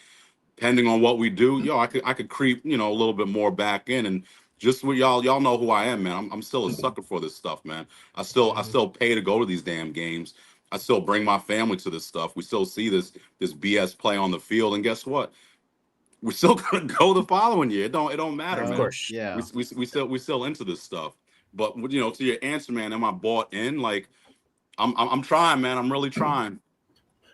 depending on what we do, I could creep, a little bit more back in, and just what y'all know who I am, man. I'm still a sucker for this stuff, man. I still pay to go to these damn games. I still bring my family to this stuff. We still see this BS play on the field, and guess what? We're still gonna go the following year. It don't matter, man. Of course, yeah. We still into this stuff. But to your answer, man, am I bought in? Like, I'm trying, man. I'm really trying.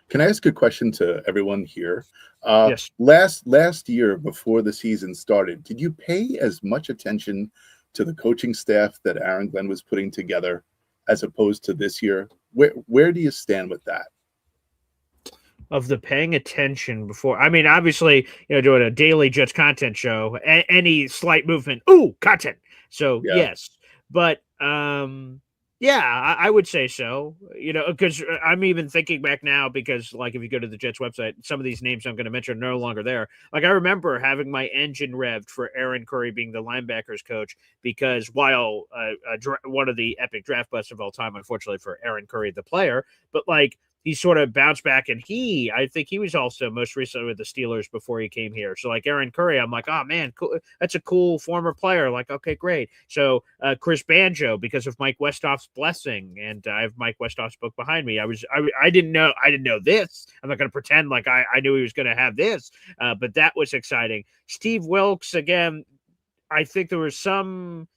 Can I ask a question to everyone here? Yes. Last year, before the season started, did you pay as much attention to the coaching staff that Aaron Glenn was putting together as opposed to this year? Where do you stand with that? Of the paying attention before, I mean, obviously, doing a daily Jets content show, any slight movement, content. So yes, but yeah, I would say so. Because I'm even thinking back now, because like if you go to the Jets website, some of these names I'm going to mention are no longer there. Like I remember having my engine revved for Aaron Curry being the linebackers coach, because while one of the epic draft busts of all time, unfortunately for Aaron Curry, the player, but like he sort of bounced back, and I think he was also most recently with the Steelers before he came here. So like Aaron Curry, I'm like, oh man, cool. That's a cool former player. Like, okay, great. So Chris Banjo, because of Mike Westhoff's blessing, and I have Mike Westhoff's book behind me. I didn't know this. I'm not going to pretend like I knew he was going to have this, but that was exciting. Steve Wilkes, again, I think there was some.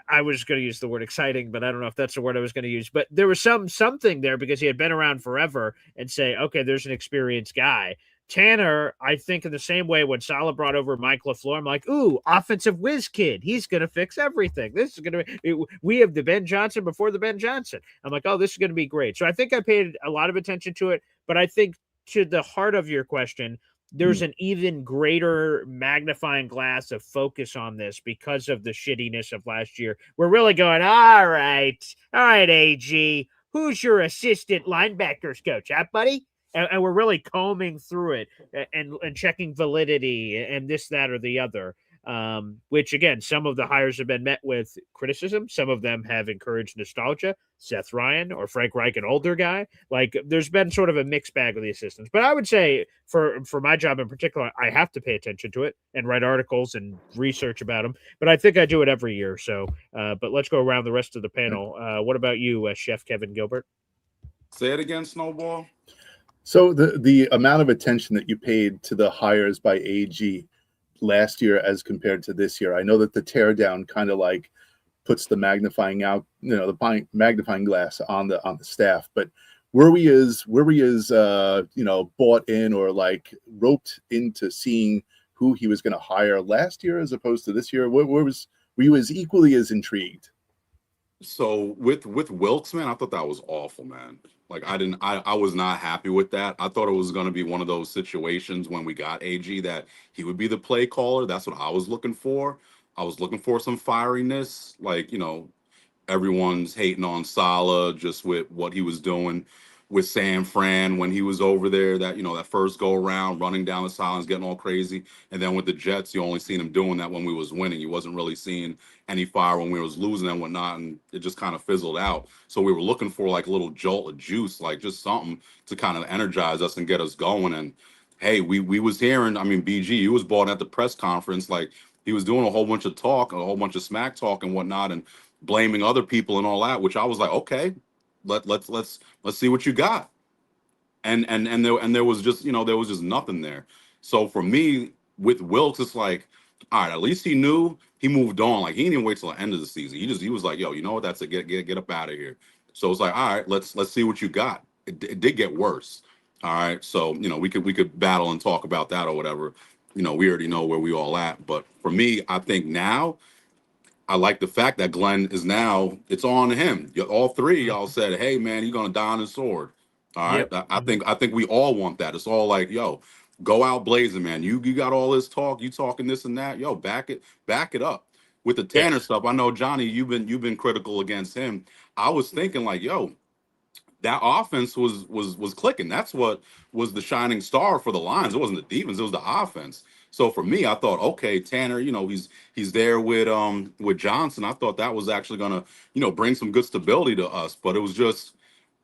I was going to use the word exciting, but I don't know if that's the word I was going to use. But there was something there because he had been around forever, and say, okay, there's an experienced guy. Tanner, I think in the same way when Saleh brought over Mike LaFleur, I'm like, ooh, offensive whiz kid. He's going to fix everything. This is going to be, we have the Ben Johnson before the Ben Johnson. I'm like, oh, this is going to be great. So I think I paid a lot of attention to it, but I think to the heart of your question, there's an even greater magnifying glass of focus on this because of the shittiness of last year. We're really going, all right, AG, who's your assistant linebackers coach, huh, buddy? And we're really combing through it and checking validity and this, that, or the other. Which again, some of the hires have been met with criticism. Some of them have encouraged nostalgia. Seth Ryan or Frank Reich, an older guy. Like there's been sort of a mixed bag of the assistants. But I would say for my job in particular, I have to pay attention to it and write articles and research about them. But I think I do it every year. So, but let's go around the rest of the panel. What about you, Chef Kevin Gilbert? Say it again, Snowball. So the amount of attention that you paid to the hires by AG last year as compared to this year, I know that the teardown kind of like puts the magnifying magnifying glass on the staff, but were we as bought in or like roped into seeing who he was going to hire last year as opposed to this year? Were you as equally as intrigued? So with Wilkes, man, I thought that was awful, man. Like I was not happy with that. I thought it was going to be one of those situations when we got AG that he would be the play caller. That's what I was looking for. I was looking for some fieriness, like, everyone's hating on Salah just with what he was doing with San Fran when he was over there. That first go around, running down the sidelines, getting all crazy, and then with the Jets, you only seen him doing that when we was winning. You wasn't really seeing any fire when we was losing and whatnot, and it just kind of fizzled out. So we were looking for like a little jolt of juice, like just something to kind of energize us and get us going. And hey, we was hearing. I mean, BG, you was bought at the press conference, like he was doing a whole bunch of talk, a whole bunch of smack talk and whatnot, and blaming other people and all that, which I was like, okay, let's see what you got. And there was just nothing there. So for me with Wilkes, it's like, all right, at least he knew, he moved on. Like he didn't even wait till the end of the season. He was like, yo, you know what? That's it. Get up out of here. So it's like, all right, let's see what you got. It did get worse. All right, so we could battle and talk about that or whatever. We already know where we all at. But for me, I think now I like the fact that Glenn is now, it's on him. All three of y'all said, hey man, he's gonna die on his sword. All right. Yep. I think we all want that. It's all like, yo, go out blazing, man. You got all this talk, you talking this and that. Yo, back it up. With the Tanner stuff, I know Johnny, you've been critical against him. I was thinking like, yo, that offense was clicking. That's what was the shining star for the Lions. It wasn't the defense, it was the offense. So for me, I thought, okay, Tanner, he's there with Johnson. I thought that was actually gonna, bring some good stability to us. But it was just,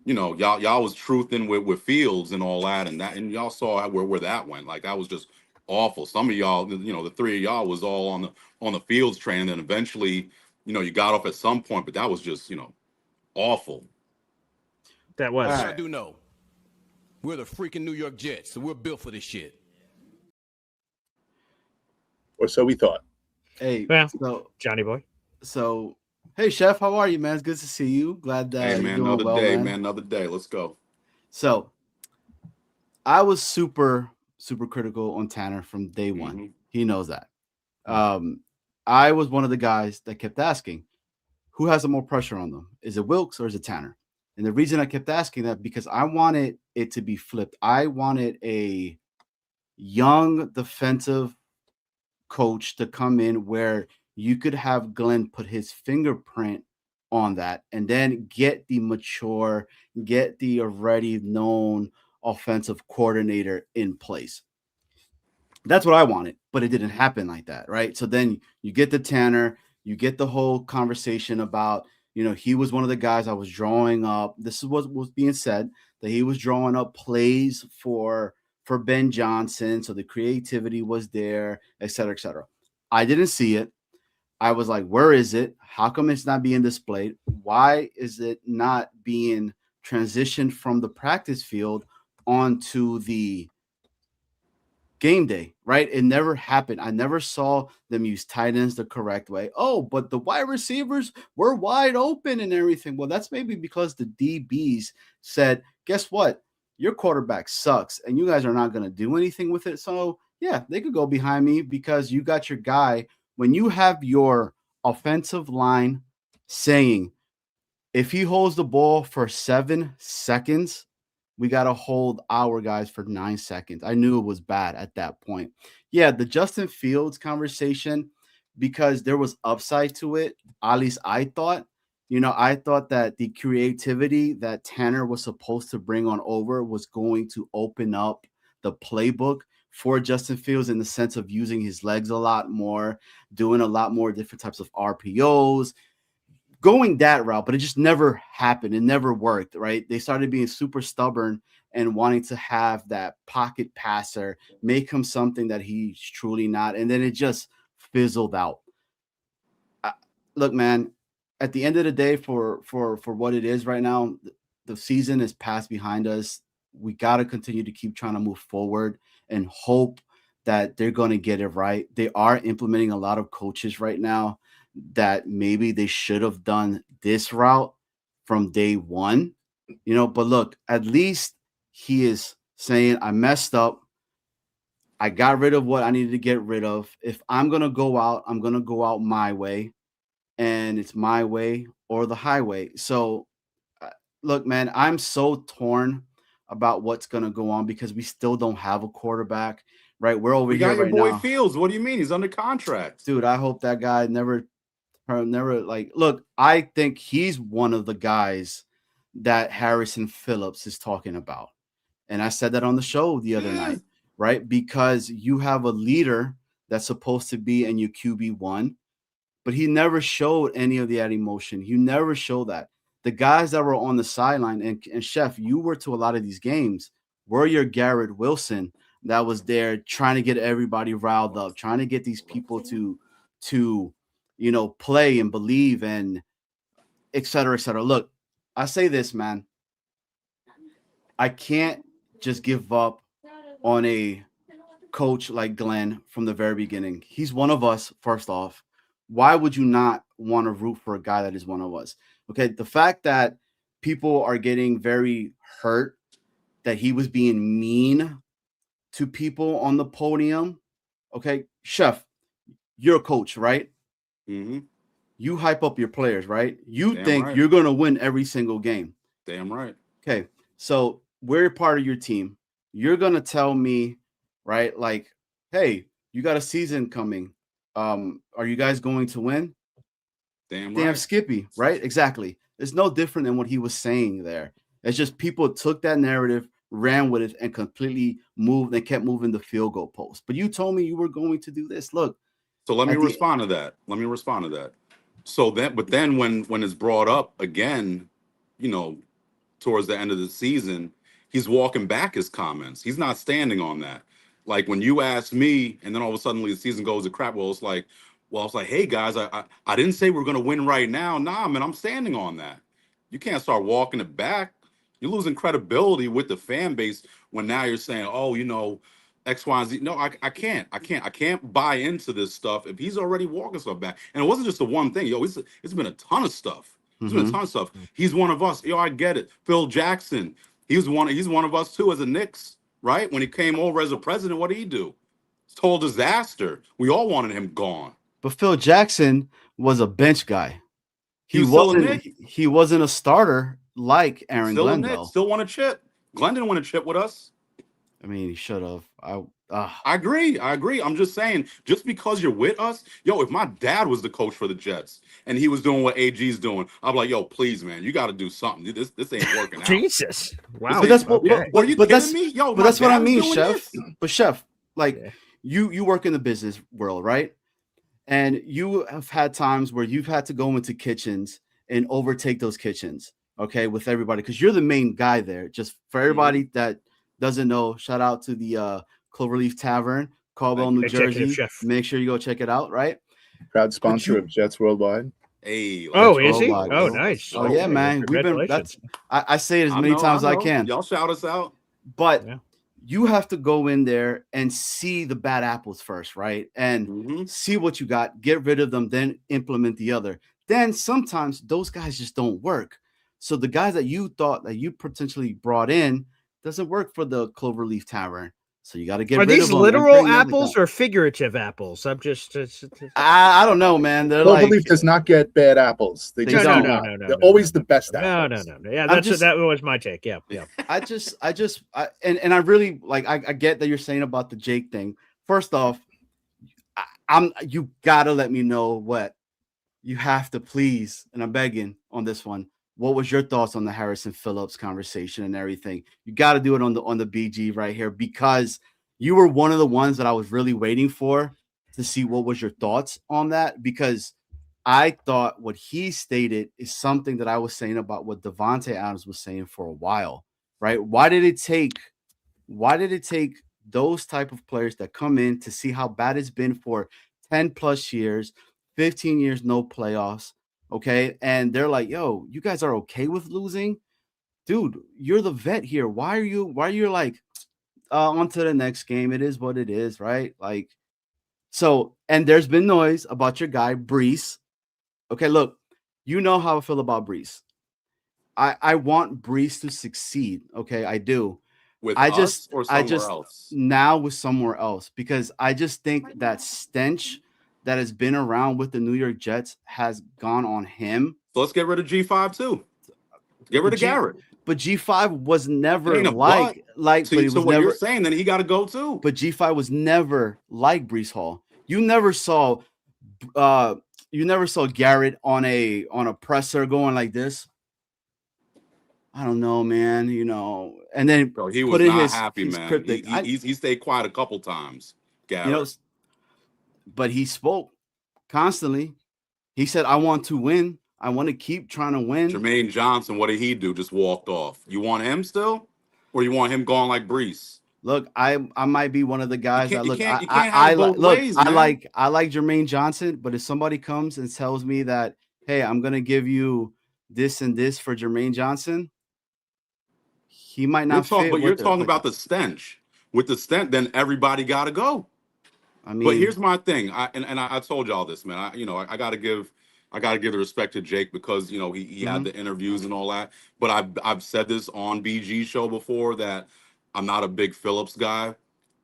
y'all was truthing with Fields and all that, and y'all saw where that went. Like that was just awful. Some of y'all, the three of y'all was all on the Fields train, and then eventually, you got off at some point, but that was just, awful. That was. I do know. We're the freaking New York Jets, so we're built for this shit. Or so we thought. Hey, Well, so Johnny boy. So, hey, Chef, how are you, man? It's good to see you. Glad that Hey you're man, doing another well, day, man. another day. Let's go. So, I was super critical on Tanner from day one. Mm-hmm. He knows that. I was one of the guys that kept asking, who has the more pressure on them? Is it Wilkes or is it Tanner? And the reason I kept asking that, because I wanted it to be flipped. I wanted a young defensive coach to come in where you could have Glenn put his fingerprint on that and then get the mature, get the already known offensive coordinator in place. That's what I wanted, but it didn't happen like that, right? So then you get the Tanner, you get the whole conversation about, he was one of the guys I was drawing up. This is what was being said, that he was drawing up plays for Ben Johnson. So the creativity was there, et cetera, et cetera. I didn't see it. I was like, where is it? How come it's not being displayed? Why is it not being transitioned from the practice field onto the game day, right? It never happened. I never saw them use tight ends the correct way. Oh, but the wide receivers were wide open and everything. Well, that's maybe because the DBs said, guess what? Your quarterback sucks and you guys are not going to do anything with it. So yeah, they could go behind me because you got your guy. When you have your offensive line saying, if he holds the ball for 7 seconds, we got to hold our guys for 9 seconds. I knew it was bad at that point. Yeah, the Justin Fields conversation, because there was upside to it, at least I thought. I thought that the creativity that Tanner was supposed to bring on over was going to open up the playbook for Justin Fields in the sense of using his legs a lot more, doing a lot more different types of RPOs, going that route, but it just never happened. It never worked, right? They started being super stubborn and wanting to have that pocket passer, make him something that he's truly not. And then it just fizzled out. Look, man, at the end of the day, for what it is right now, the season is past behind us. We got to continue to keep trying to move forward and hope that they're going to get it right. They are implementing a lot of coaches right now that maybe they should have done this route from day one, but look, at least he is saying, I messed up. I got rid of what I needed to get rid of. If I'm going to go out, I'm going to go out my way, and it's my way or the highway. So look, man, I'm so torn about what's gonna go on because we still don't have a quarterback, right? We're over We here got your right boy now. Fields. What do you mean? He's under contract. Dude, I hope that guy never like, look, I think he's one of the guys that Harrison Phillips is talking about. And I said that on the show the other night, right? Because you have a leader that's supposed to be in your QB1, but he never showed any of that emotion. You never show that. The guys that were on the sideline, and Chef, you were to a lot of these games, were your Garrett Wilson that was there trying to get everybody riled up, trying to get these people to play and believe and et cetera, et cetera. Look, I say this, man. I can't just give up on a coach like Glenn from the very beginning. He's one of us, first off. Why would you not want to root for a guy that is one of us? Okay, the fact that people are getting very hurt that he was being mean to people on the podium. Okay, Chef, you're a coach, right? Mm-hmm. You hype up your players, right? You Damn think right. you're going to win every single game. Damn right. Okay, so we're part of your team. You're going to tell me, right, like, hey, you got a season coming. Are you guys going to win? Damn Damn right. Skippy, right? Exactly. It's no different than what he was saying there. It's just people took that narrative, ran with it, and completely moved and kept moving the field goal post. But you told me you were going to do this. Look. So let me respond to that. So then when it's brought up again, towards the end of the season, he's walking back his comments. He's not standing on that. Like when you asked me, and then all of a sudden the season goes to crap. Well, it's like, hey guys, I didn't say we're gonna win right now. Nah, man, I'm standing on that. You can't start walking it back. You're losing credibility with the fan base when now you're saying, oh, X, Y, and Z. No, I can't buy into this stuff if he's already walking stuff back. And it wasn't just the one thing. It's been a ton of stuff. It's been a ton of stuff. He's one of us. I get it. Phil Jackson, he's one of us too as a Knicks, right? When he came over as a president, what did he do? It's total disaster. We all wanted him gone. But Phil Jackson was a bench guy. He wasn't a starter like Aaron Glenn, though. Still won a chip. Glenn didn't win a chip with us. I mean, he should have. I agree. I'm just saying, just because you're with us, if my dad was the coach for the Jets and he was doing what AG's doing, I'm like, please, man, you got to do something. This ain't working out. Jesus, wow. But that's are you kidding me? But that's what I mean, Chef. But Chef, like you work in the business world, right? And you have had times where you've had to go into kitchens and overtake those kitchens, okay, with everybody, because you're the main guy there. Just for everybody that doesn't know, shout out to the Cloverleaf Tavern, Caldwell, New Jersey. Make sure you go check it out, right? Proud sponsor of Jets Worldwide. Hey, is he? Oh, nice. Oh, yeah, man. I say it as many times as I can. Y'all shout us out. But you have to go in there and see the bad apples first, right? And see what you got, get rid of them, then implement the other. Then sometimes those guys just don't work. So the guys that you thought that you potentially brought in doesn't work for the Cloverleaf Tavern. So you got to get rid of them. Are these literal apples or figurative apples? I'm just I don't know, man. They're Cloverleaf does not get bad apples. They just no. They're always the best apples. No. Yeah, that was my take. Yeah. I really like. I get that you're saying about the Jake thing. First off, you gotta let me know what you have to, please, and I'm begging on this one. What was your thoughts on the Harrison Phillips conversation and everything? You got to do it on the BG right here, because you were one of the ones that I was really waiting for to see what was your thoughts on that, because I thought what he stated is something that I was saying about what Devontae Adams was saying for a while, right? Why did it take those type of players that come in to see how bad it's been for 10 plus years, 15 years, no playoffs? Okay. And they're like, yo, you guys are okay with losing? Dude, you're the vet here. Why are you like, on to the next game? It is what it is, right? Like, so, and there's been noise about your guy, Brees. Okay, look, you know how I feel about Brees. I want Brees to succeed. Okay, I do. With us or somewhere else? Now with somewhere else, because I just think that stench that has been around with the New York Jets has gone on him. So let's get rid of G5 too. Get rid of Garrett. But G5 was never It ain't a like, So, but it so was what never. you're saying, then he got to go too. But G5 was never like Brees Hall. You never saw Garrett on a presser going like this. I don't know, man. You know, and then Bro, he was not happy, man. Cryptic. He stayed quiet a couple times, Garrett. You know, but he spoke constantly. He said, "I want to win. I want to keep trying to win." Jermaine Johnson, what did he do? Just walked off. You want him still, or you want him gone like Brees? Look, I might be one of the guys that look. I like Jermaine Johnson, but if somebody comes and tells me that, hey, I'm gonna give you this and this for Jermaine Johnson, he might not fit. But you're talking about the stench. With the stench, then everybody got to go. I mean, but here's my thing. I told y'all this, man. I got to give the respect to Jake because he had the interviews and all that. But I've said this on BG show before that I'm not a big Phillips guy.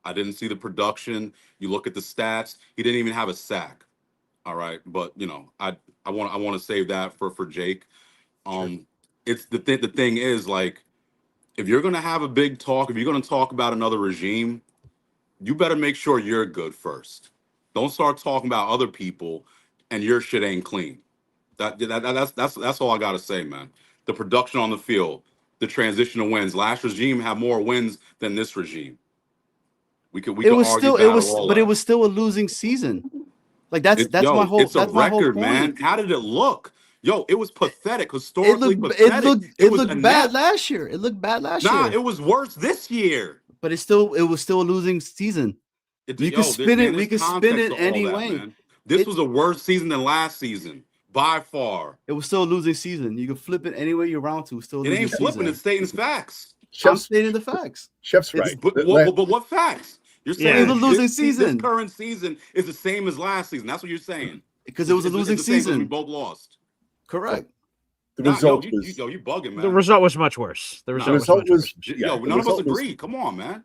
I didn't see the production. You look at the stats. He didn't even have a sack. All right, but I want to save that for Jake. It's the thing is, like, if you're gonna have a big talk, if you're gonna talk about another regime, you better make sure you're good first. Don't start talking about other people and your shit ain't clean. That's all I gotta say, man. The production on the field, the transition of wins. Last regime had more wins than this regime. It was still a losing season. Like that's my whole. It's a record, man. How did it look? Yo, it was pathetic. Historically pathetic. It looked bad last year. It looked bad last year. Nah, it was worse this year. But it was still a losing season. We could spin it any way. Man. This was a worse season than last season. By far. It was still a losing season. You can flip it any way you're around to. Still it ain't flipping, it's stating facts. I'm stating the facts. Chef's right. But what facts? You're saying it was a losing season. This current season is the same as last season. That's what you're saying. Because it was a losing season. We both lost. Correct. The result you bugging, man. The result was much worse. None of us agree. Come on, man.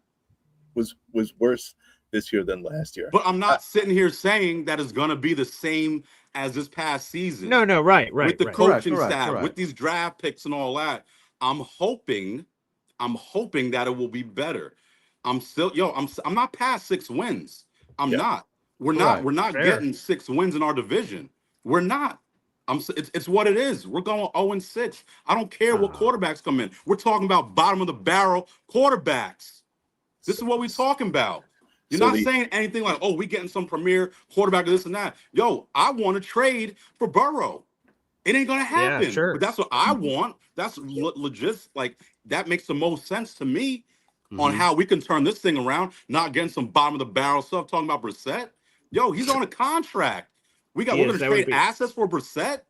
Was worse this year than last year. But I'm not sitting here saying that it's gonna be the same as this past season. No, right. With the coaching staff, with these draft picks and all that, I'm hoping that it will be better. I'm not past 6 wins. I'm not. We're not getting 6 wins in our division. We're not. It's what it is. We're going 0-6. I don't care what quarterbacks come in. We're talking about bottom of the barrel quarterbacks. This is what we're talking about. You're not saying anything like, oh, we getting some premier quarterback or this and that. Yo, I want to trade for Burrow. It ain't gonna happen. Yeah, sure. But that's what I want. That's legit. Like, that makes the most sense to me on how we can turn this thing around, not getting some bottom of the barrel stuff, talking about Brissett. Yo, he's on a contract. We're gonna trade assets for Brissett.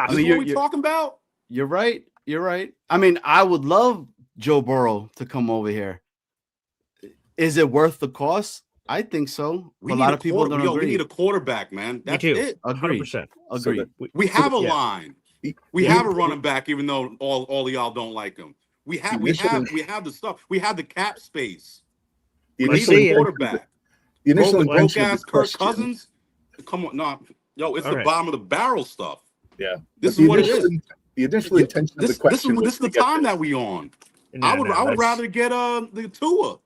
This is what we talking about? You're right. I mean, I would love Joe Burrow to come over here. Is it worth the cost? I think so. A lot of people don't agree. We need a quarterback, man. That's it. Agree. 100%. Agree. We have a line. We have a running back, even though all of y'all don't like him. We have the stuff. We have the cap space. We need a quarterback. The initial broke ass Kirk Cousins. Come on, it's the bottom of the barrel stuff. Yeah, this is what it is. The initial intention of the question. This is the time that we on. I would rather get the Tua.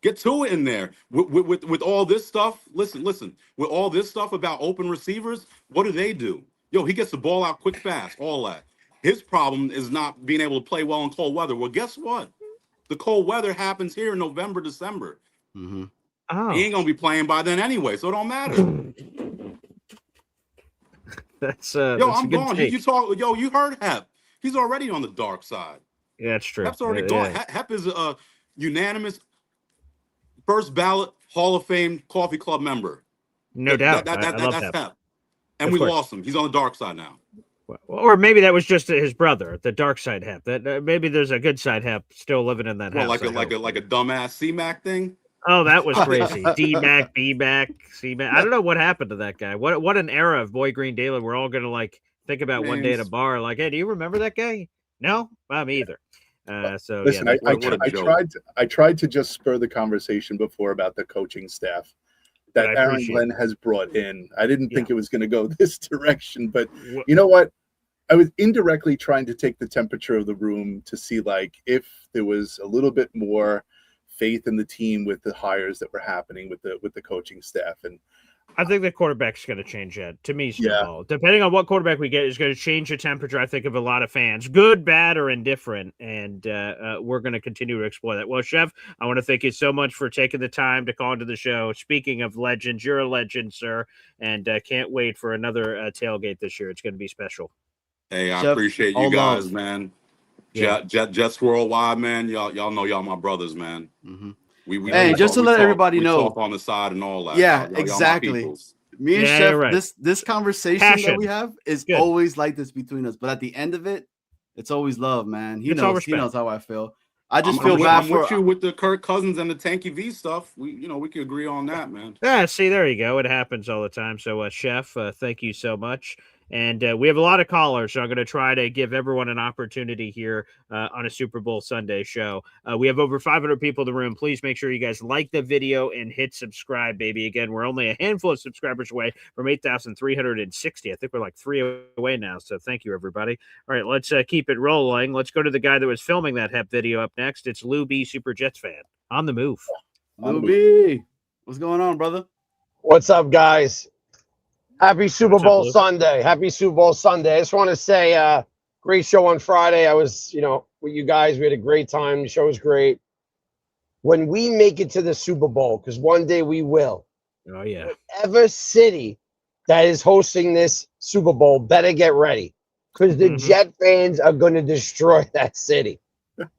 Get Tua in there with all this stuff. Listen. With all this stuff about open receivers, what do? Yo, he gets the ball out quick, fast, all that. His problem is not being able to play well in cold weather. Well, guess what? The cold weather happens here in November, December. Mm-hmm. Oh. He ain't gonna be playing by then anyway, so it don't matter. That's I'm gone. You heard Hep. He's already on the dark side. Yeah, that's true. Hep's already gone. Hep is a unanimous first ballot Hall of Fame Coffee Club member. No doubt. That's Hep. And we lost him. He's on the dark side now. Or maybe that was just his brother, the dark side Hep. That maybe there's a good side Hep still living in that house. Like a dumbass C-Mac thing. Oh, that was crazy. D-Mac, B-Mac, C-Mac. I don't know what happened to that guy. What an era of Boy Green Daily. We're all gonna think about one day at a bar. Like, hey, do you remember that guy? No, me either. So listen, I tried to just spur the conversation before about the coaching staff that Aaron Glenn has brought in. I didn't think it was going to go this direction, but you know what? I was indirectly trying to take the temperature of the room to see like if there was a little bit more faith in the team with the hires that were happening with the coaching staff. And I think the quarterback's going to change that. To me, Yeah. Snowball. Depending on what quarterback we get, is going to change the temperature, I think, of a lot of fans, good, bad, or indifferent. And we're going to continue to explore that. Well, Chef, I want to thank you so much for taking the time to call into the show. Speaking of legends, you're a legend, sir, and can't wait for another tailgate this year. It's going to be special. Hey, I Chef, appreciate all you guys, love. man. Yeah. Jets Worldwide, man. Y'all know y'all my brothers, man. Mm-hmm. We Hey, just to let everybody know, talk on the side and all that. Yeah, Y'all my exactly. peoples. Me and Yeah, Chef, you're right. this conversation Passion. that we have is Good. always like this between us. But at the end of it, it's always love, man. He It's all knows. He respect. knows how I feel. I just I'm feel with- bad I'm for with you with the Kirk Cousins and the Tanky V stuff. We can agree on that, man. Yeah, see, there you go. It happens all the time. So, Chef, thank you so much. And we have a lot of callers, so I'm going to try to give everyone an opportunity here on a Super Bowl Sunday show. We have over 500 people in the room. Please make sure you guys like the video and hit subscribe, baby. Again, we're only a handful of subscribers away from 8,360. I think we're like 3 away now, so thank you, everybody. All right, let's keep it rolling. Let's go to the guy that was filming that HEP video up next. It's Lou B, Super Jets fan. On the move. Lou B, what's going on, brother? What's up, guys? Happy Super What's up, Bowl Lou? Sunday. Happy Super Bowl Sunday. I just want to say, great show on Friday. I was, with you guys. We had a great time. The show was great. When we make it to the Super Bowl, because one day we will, Oh, yeah. whatever city that is hosting this Super Bowl better get ready, because the Jet fans are going to destroy that city.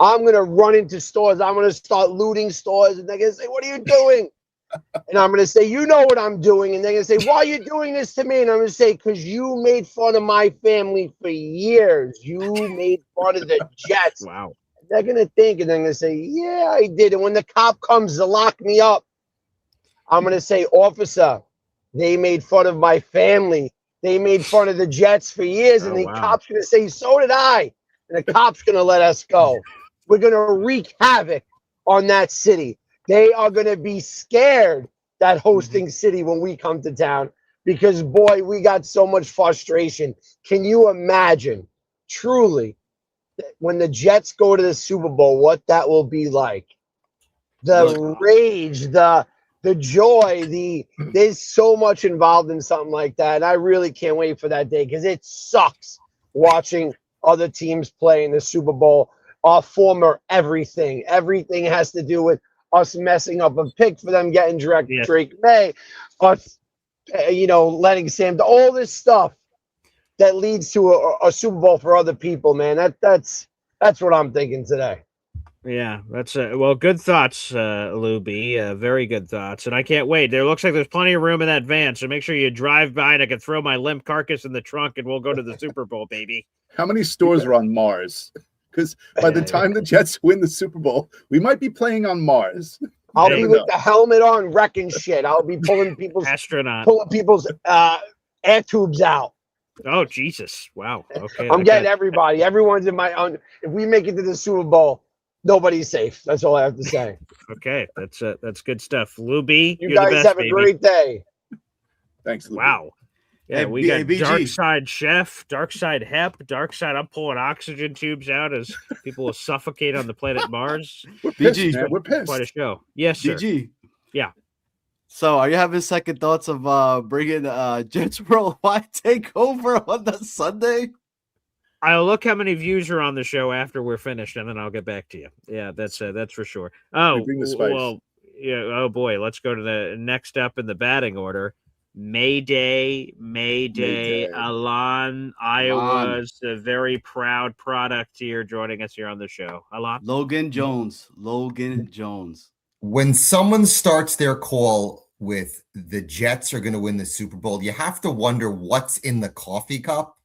I'm going to run into stores. I'm going to start looting stores, and they're going to say, "What are you doing?" And I'm going to say, "You know what I'm doing." And they're going to say, "Why are you doing this to me?" And I'm going to say, "Because you made fun of my family for years. You made fun of the Jets." Wow. They're going to think, and they're going to say, "Yeah, I did." And when the cop comes to lock me up, I'm going to say, "Officer, they made fun of my family. They made fun of the Jets for years." And Oh, the wow. cop's going to say, "So did I." And the cop's going to let us go. We're going to wreak havoc on that city. They are going to be scared, that hosting city, when we come to town, because, boy, we got so much frustration. Can you imagine, truly, that when the Jets go to the Super Bowl, what that will be like? The rage, the joy, there's so much involved in something like that. And I really can't wait for that day, because it sucks watching other teams play in the Super Bowl. Our former everything has to do with us messing up a pick for them getting Drake May, us, letting Sam, all this stuff that leads to a Super Bowl for other people, man. That's what I'm thinking today. Yeah, that's well, good thoughts, Lou B. Very good thoughts, and I can't wait. There looks like there's plenty of room in that van, so make sure you drive by and I can throw my limp carcass in the trunk, and we'll go to the Super Bowl, baby. How many stores are on Mars? Because by the time the Jets win the Super Bowl, we might be playing on Mars. I'll be with the helmet on, wrecking shit. I'll be pulling people's air tubes out. Oh, Jesus! Wow. Okay, I'm getting everybody. Everyone's in my own. If we make it to the Super Bowl, nobody's safe. That's all I have to say. Okay, that's good stuff. Lou B, You you're guys the best, have a baby. great day. Thanks, Lou. Wow. Yeah, Hey, we got BG. Dark Side Chef, Dark Side Hep, Dark Side. I'm pulling oxygen tubes out as people will suffocate on the planet Mars. We're pissed, BG. man. We're pissed. Quite a show. Yes, sir. BG. Yeah. So, are you having second thoughts of bringing Jets Worldwide Takeover on the Sunday? I'll look how many views are on the show after we're finished, and then I'll get back to you. Yeah, that's for sure. Oh, Bring the spice. well, yeah. Oh boy, let's go to the next up in the batting order. Mayday, Alon, Iowa's a very proud product here joining us here on the show. Alon? Logan Jones. When someone starts their call with the Jets are going to win the Super Bowl, you have to wonder what's in the coffee cup.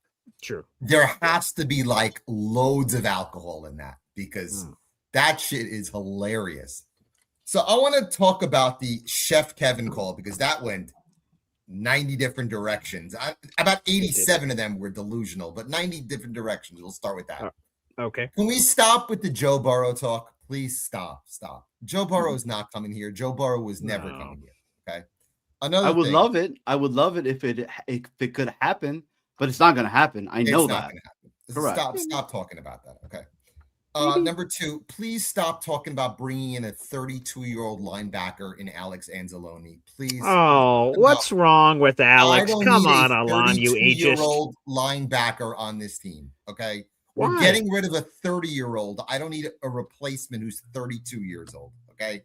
Sure. There has to be like loads of alcohol in that, because that shit is hilarious. So I want to talk about the Chef Kevin call, because that went 90 different directions. About 87 of them were delusional, but 90 different directions. We'll start with that. Okay. Can we stop with the Joe Burrow talk? Please stop. Joe Burrow is not coming here. Joe Burrow was never coming here. Okay. I would love it. I would love it if it could happen. But it's not going to happen. I know It's not that. going to happen. Correct. Stop talking about that. Okay. Number 2, please stop talking about bringing in a 32-year-old linebacker in Alex Anzalone. Please. Oh, what's wrong with Alex? I don't Come need on, a Alon, you ageist. 32-year-old linebacker on this team. Okay. Why? We're getting rid of a 30-year-old. I don't need a replacement who's 32 years old. Okay.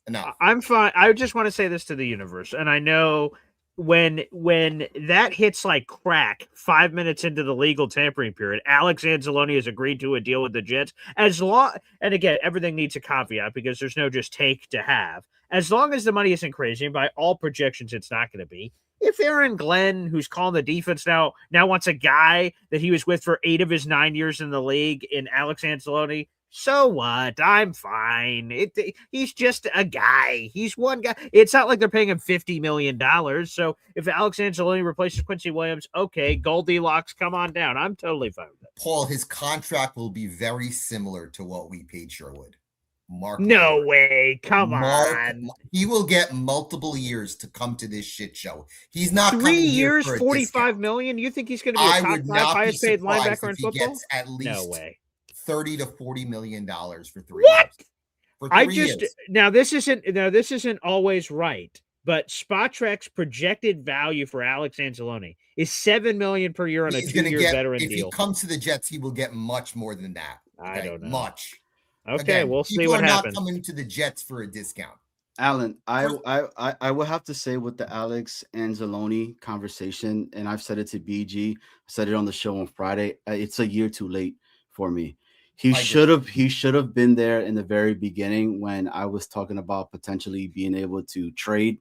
Enough. I'm fine. I just want to say this to the universe, and I know when that hits like crack 5 minutes into the legal tampering period, Alex Anzalone has agreed to a deal with the Jets. As long, and again, everything needs a caveat because there's no just take to have. As long as the money isn't crazy, and by all projections, it's not going to be. If Aaron Glenn, who's calling the defense now wants a guy that he was with for 8 of his 9 years in the league in Alex Anzalone, so what? I'm fine. He's just a guy. He's one guy. It's not like they're paying him $50 million. So if Alex Anzalone replaces Quincy Williams, okay, Goldilocks, come on down. I'm totally fine with it. Paul, his contract will be very similar to what we paid Sherwood. Mark. No way. Come on. He will get multiple years to come to this shit show. He's not 3 coming years, here for $45 million. You think he's going to be a top 5 highest paid linebacker in football? At least no way. $30 to $40 million for 3 what? years. For 3 years. Now this isn't always right, but Spotrek's projected value for Alex Anzalone is $7 million per year on a 2-year veteran deal. If he comes to the Jets, he will get much more than that. Okay? I don't know. Much. Okay, Again, we'll see what happens. Not coming to the Jets for a discount. Alan, I will have to say with the Alex Anzalone conversation, and I've said it to BG, I said it on the show on Friday. It's a year too late for me. He should have been there in the very beginning when I was talking about potentially being able to trade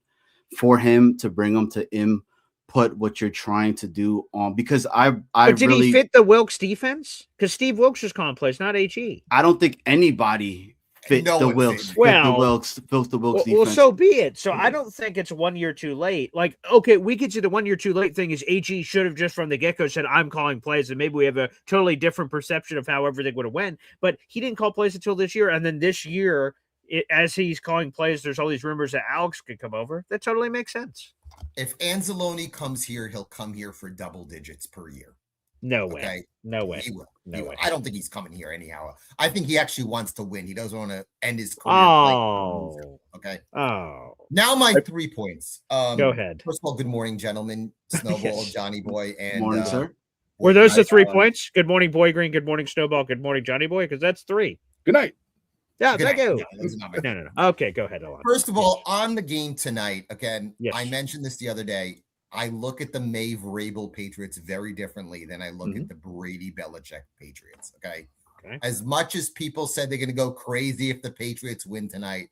for him to bring him to input what you're trying to do on, because But did he fit the Wilkes defense? Because Steve Wilkes was calling plays, not HE. I don't think anybody fit the Wilkes. Fit the Wilkes defense. Well, so be it. So I don't think it's 1 year too late. Like, okay, we could see the 1 year too late thing is HE should have just from the get-go said, I'm calling plays, and maybe we have a totally different perception of how everything would have went. But he didn't call plays until this year. And then this year, as he's calling plays, there's all these rumors that Alex could come over. That totally makes sense. If Anzalone comes here, he'll come here for double digits per year. No way. Okay? No way. He will. No way. I don't think he's coming here anyhow. I think he actually wants to win. He doesn't want to end his career. Okay. Oh. Now my 3 points. Go ahead. First of all, good morning, gentlemen. Snowball, Yes. Johnny Boy, and morning, sir. Were those the 3 points? Good morning, Boy Green. Good morning, Snowball. Good morning, Johnny Boy. Because that's 3. Good night. Yeah, Good thank night. you. No. Okay, go ahead, Alon. First of all, on the game tonight, again, Yes. I mentioned this the other day. I look at the Maeve Rabel Patriots very differently than I look at the Brady Belichick Patriots. Okay. As much as people said they're going to go crazy if the Patriots win tonight,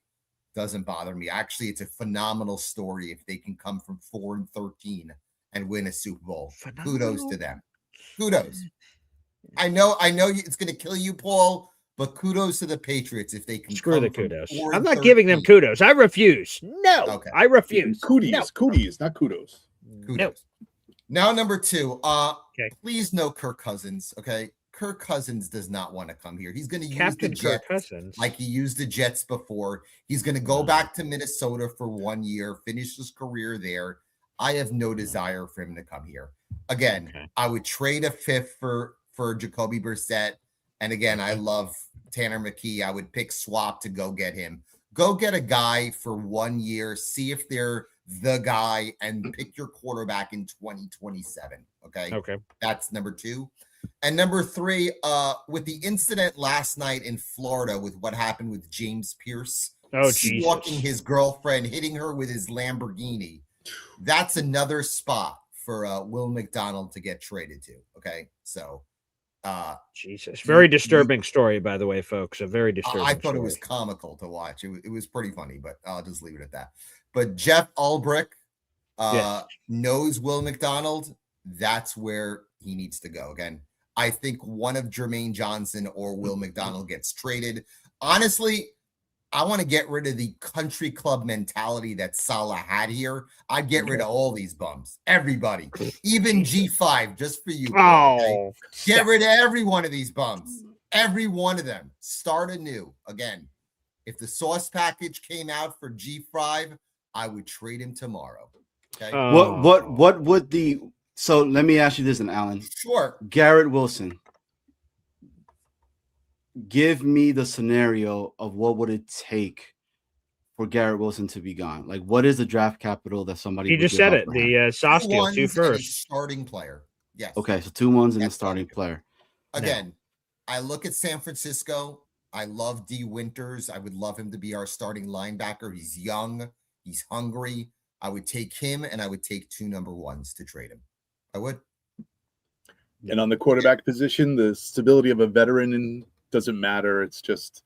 doesn't bother me. Actually, it's a phenomenal story if they can come from 4-13 and win a Super Bowl. Kudos to them. Kudos. I know it's going to kill you, Paul, but kudos to the Patriots if they can. Screw the kudos. I'm not giving them kudos. I refuse. No. Okay. I refuse. Cooties, not kudos. Kudos. Nope. Now, number 2. Please no Kirk Cousins. Okay. Kirk Cousins does not want to come here. He's going to use the Jets like he used the Jets before. He's going to go back to Minnesota for 1 year, finish his career there. I have no desire for him to come here. Again, I would trade a 5th for Jacoby Brissett. And again, I love Tanner McKee. I would pick swap to go get him. Go get a guy for 1 year, see if they're the guy, and pick your quarterback in 2027. Okay. That's number 2. And number 3, with the incident last night in Florida with what happened with James Pierce, stalking his girlfriend, hitting her with his Lamborghini, that's another spot for Will McDonald to get traded to. Okay. So, Jesus, very disturbing story, by the way, folks. A very disturbing I thought it was comical to watch. It was pretty funny, but I'll just leave it at that. But Jeff Ulbrich knows Will McDonald. That's where he needs to go. Again, I think one of Jermaine Johnson or Will McDonald gets traded. Honestly, I want to get rid of the country club mentality that Salah had here. I'd get rid of all these bums, everybody, even G5, just for you. Okay? Get rid of every one of these bums, every one of them. Start anew. Again, if the sauce package came out for G5, I would trade him tomorrow. Okay. What would the So let me ask you this, Alan. Sure. Garrett Wilson. Give me the scenario of what would it take for Garrett Wilson to be gone. Like, what is the draft capital that somebody He would just give said up it. for him? The Sauce deal, 2 2 ones and a firsts. starting player. Yes. Okay, so 2 ones and a That's starting player. Again, I look at San Francisco. I love D. Winters. I would love him to be our starting linebacker. He's young. He's hungry. I would take him, and I would take 2 number 1s to trade him. I would. And on the quarterback position, the stability of a veteran doesn't matter. It's just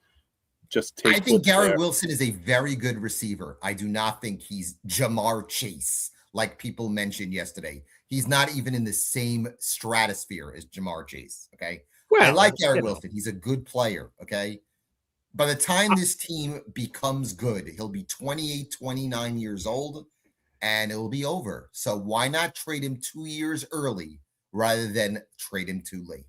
take. I think Garrett Wilson is a very good receiver. I do not think he's Jamar Chase, like people mentioned yesterday. He's not even in the same stratosphere as Jamar Chase. Okay. Well, I like Garrett Wilson. He's a good player. Okay. By the time this team becomes good, he'll be 28, 29 years old, and it'll be over. So why not trade him 2 years early rather than trade him too late?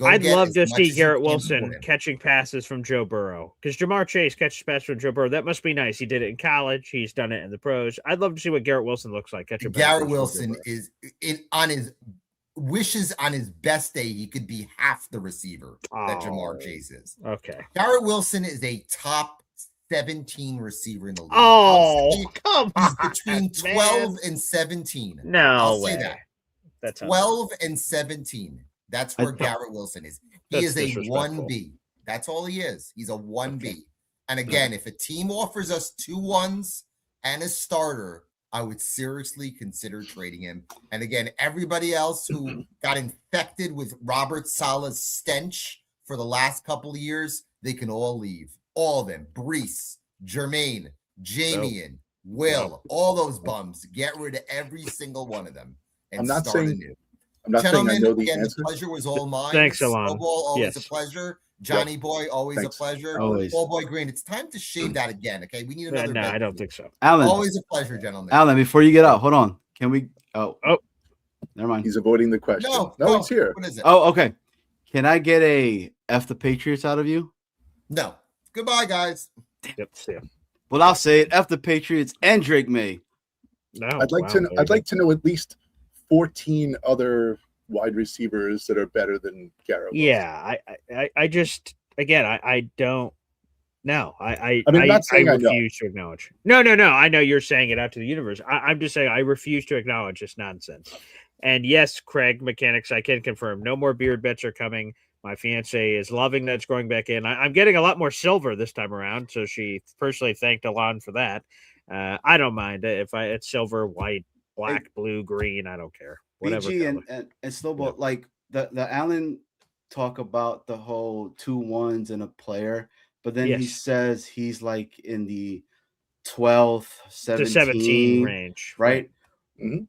I'd love to see Garrett Wilson catching passes from Joe Burrow, because Jamar Chase catches passes from Joe Burrow. That must be nice. He did it in college. He's done it in the pros. I'd love to see what Garrett Wilson looks like catching passes. Garrett Wilson is on his wishes on his best day. He could be half the receiver that Jamar Chase is. Okay. Garrett Wilson is a top 17 receiver in the league. Oh, come on. He's between 12 and 17. No I'll way. say that. That's 12 and 17. That's where Garrett Wilson is. He is a 1B. That's all he is. He's a 1B. Okay. And again, if a team offers us 2 1s and a starter, I would seriously consider trading him. And again, everybody else who got infected with Robert Saleh's stench for the last couple of years, they can all leave. All of them. Brees, Jermaine, Jamian, Will, all those bums. Get rid of every single one of them and start anew. I'm not saying I know the again, answer. The pleasure was all mine. Thanks, Alon. Snowball, always a pleasure. Johnny Boy, always a pleasure. Always. Ball Boy Green, it's time to shave that again, okay? We need another. No, I don't think so. Alan. Always a pleasure, gentlemen. Alan, before you get out, hold on. Can we? Oh, never mind. He's avoiding the question. No, he's here. What is it? Oh, okay. Can I get a F the Patriots out of you? No. Goodbye, guys. Yep, see ya. Well, I'll say it. F the Patriots and Drake May. No, I'd like to know at least 14 other wide receivers that are better than Garrett Wilson. Yeah, I just again I don't know. I refuse to acknowledge. No. I know you're saying it out to the universe. I'm just saying I refuse to acknowledge this nonsense. And yes, Craig Mechanics, I can confirm no more beard bets are coming. My fiance is loving that it's going back in. I'm getting a lot more silver this time around, so she personally thanked Alon for that. I don't mind if it's silver, white, black, blue, green. I don't care. Whatever. BG and Snowball, like the Allen talk about the whole 2 1s and a player, but then he says he's like in the 12th, 17 range, right? Mm-hmm.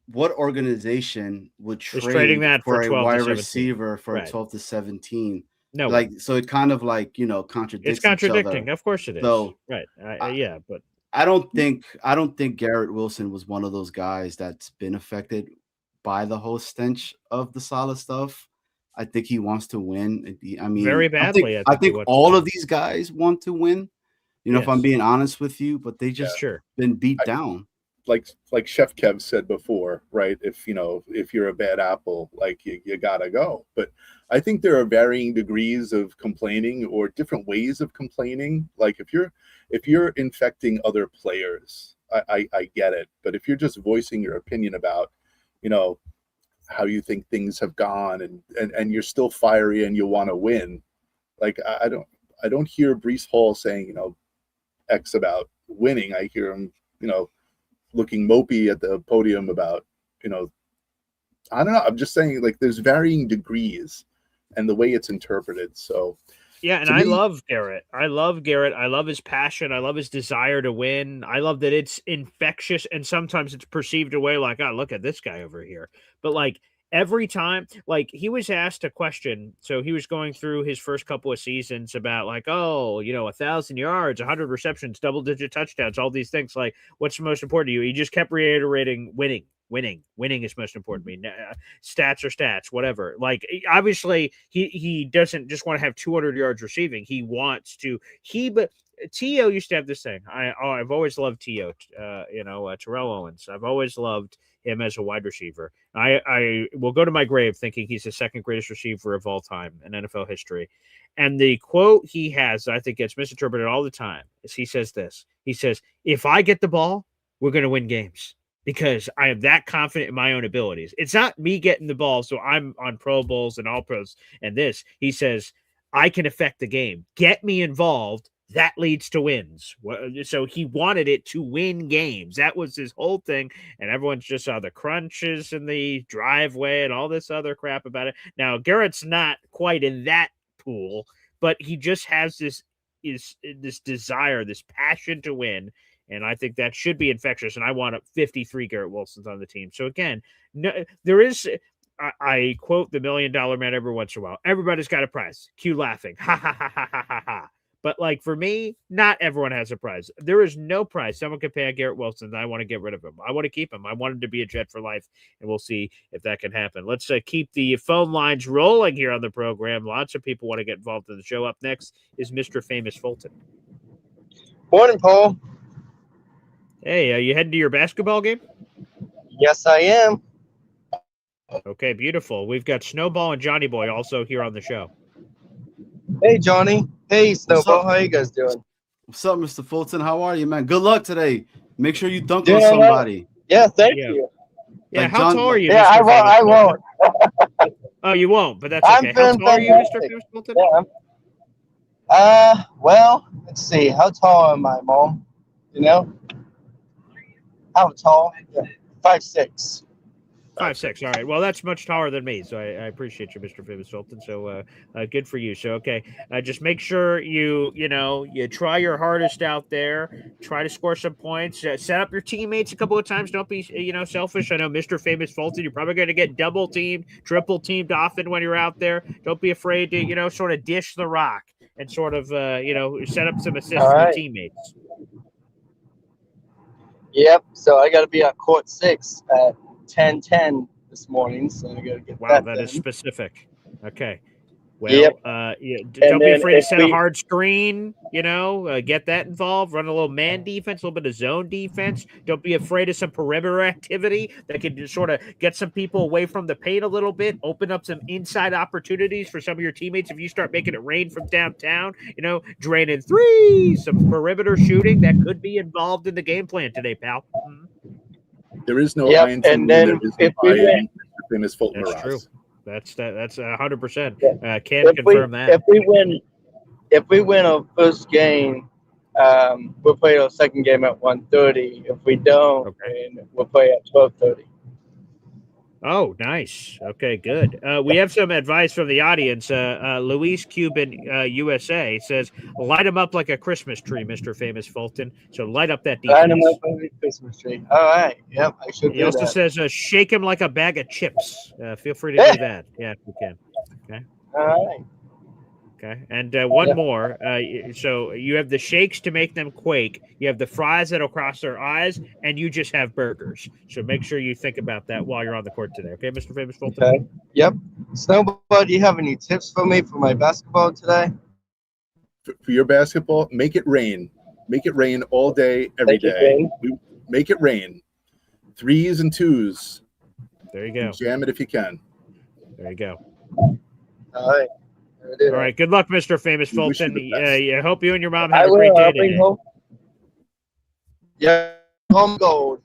What organization would trading that for a wide 17. receiver for a 12 to 17? No, like so it kind of like contradicts. It's contradicting. Each other. Of course it is. So right, but I don't think Garrett Wilson was one of those guys that's been affected by the whole stench of the Saleh stuff. I think he wants to win. I mean, very badly. I think all of these guys want to win. If I'm being honest with you, but they just been beat down. Like Chef Kev said before, right? If you're a bad apple, like you gotta go. But I think there are varying degrees of complaining or different ways of complaining. Like if you're infecting other players, I get it. But if you're just voicing your opinion about, how you think things have gone and you're still fiery and you want to win, like I don't hear Breece Hall saying, X about winning. I hear him, looking mopey at the podium about, I don't know. I'm just saying, like, there's varying degrees and the way it's interpreted. So, yeah, and I love Garrett. I love his passion. I love his desire to win. I love that it's infectious, and sometimes it's perceived away like, oh, look at this guy over here. But like every time, like he was asked a question, so he was going through his first couple of seasons about like, 1,000 yards, 100 receptions, double-digit touchdowns, all these things. Like, what's the most important to you? He just kept reiterating winning. Winning is most important to me. Stats are stats, whatever. Like, obviously, he doesn't just want to have 200 yards receiving. He wants to. But T.O. used to have this thing. I've always loved T.O. Terrell Owens. I've always loved him as a wide receiver. I will go to my grave thinking he's the second greatest receiver of all time in NFL history. And the quote he has, I think gets misinterpreted all the time, is he says this. He says, if I get the ball, we're going to win games because I am that confident in my own abilities. It's not me getting the ball, so I'm on Pro Bowls and All Pros and this. He says, I can affect the game. Get me involved. That leads to wins. So he wanted it to win games. That was his whole thing. And everyone's just saw the crunches in the driveway and all this other crap about it. Now, Garrett's not quite in that pool, but he just has this desire, this passion to win. And I think that should be infectious. And I want 53 Garrett Wilsons on the team. So again, there is... I quote the $1 Million Man every once in a while. Everybody's got a prize. Cue laughing. Ha ha ha ha ha ha ha. But like for me, not everyone has a prize. There is no prize someone can pay a Garrett Wilson. I want to get rid of him. I want to keep him. I want him to be a Jet for life, and we'll see if that can happen. Let's keep the phone lines rolling here on the program. Lots of people want to get involved in the show. Up next is Mr. Famous Fulton. Morning, Paul. Hey, are you heading to your basketball game? Yes, I am. Okay, beautiful. We've got Snowball and Johnny Boy also here on the show. Hey, Johnny. Hey, Snowball. How you guys doing? What's up, Mr. Fulton? How are you, man? Good luck today. Make sure you dunk on somebody. Yeah, thank you. Yeah, Like how tall are you? Yeah, Mr. I won't. Oh, you won't, but that's okay. How tall are you, Mr. Famous Fulton? Yeah. Well, let's see. How tall am I, Mom? You know? How tall? Yeah. 5'6". 5'6". All right. Well, that's much taller than me, so I appreciate you, Mr. Famous Fulton. So good for you. So okay, just make sure you try your hardest out there. Try to score some points. Set up your teammates a couple of times. Don't be selfish. I know Mr. Famous Fulton. You're probably going to get double teamed, triple teamed often when you're out there. Don't be afraid to sort of dish the rock and sort of set up some assists for your teammates. Yep. So I got to be on court 6 at 10:10 this morning, so I gotta get that. Wow, that is specific. Okay. Well, don't be afraid to set a hard screen, get that involved, run a little man defense, a little bit of zone defense. Don't be afraid of some perimeter activity that can just sort of get some people away from the paint a little bit, open up some inside opportunities for some of your teammates. If you start making it rain from downtown, draining threes, some perimeter shooting that could be involved in the game plan today, pal. Mm-hmm. There is no iron team. And then if we win, Famous Fulton. That's true. That's 100%. Yeah. Can confirm that. If we win our first game, we'll play our second game at 1:30. If we don't, we'll play at 12:30. Oh, nice. Okay, good. We have some advice from the audience. Luis Cuban, USA, says, light them up like a Christmas tree, Mr. Famous Fulton. So light up that defense. Light them up like a Christmas tree. All right. Yep, I should do that. He also says, shake him like a bag of chips. Feel free to do that. Yeah, if you can. Okay. All right. Okay. And one more. So you have the shakes to make them quake. You have the fries that'll cross their eyes, and you just have burgers. So make sure you think about that while you're on the court today. Okay, Mr. Famous Fulton? Okay. Yep. Snowball, do you have any tips for me for my basketball today? For your basketball, make it rain. Make it rain all day, every day. Make it rain. 3s and 2s. There you go. Jam it if you can. There you go. All right. All right. Good luck, Mr. Famous Fulton. I hope you and your mom have a great day today. Yeah, home gold.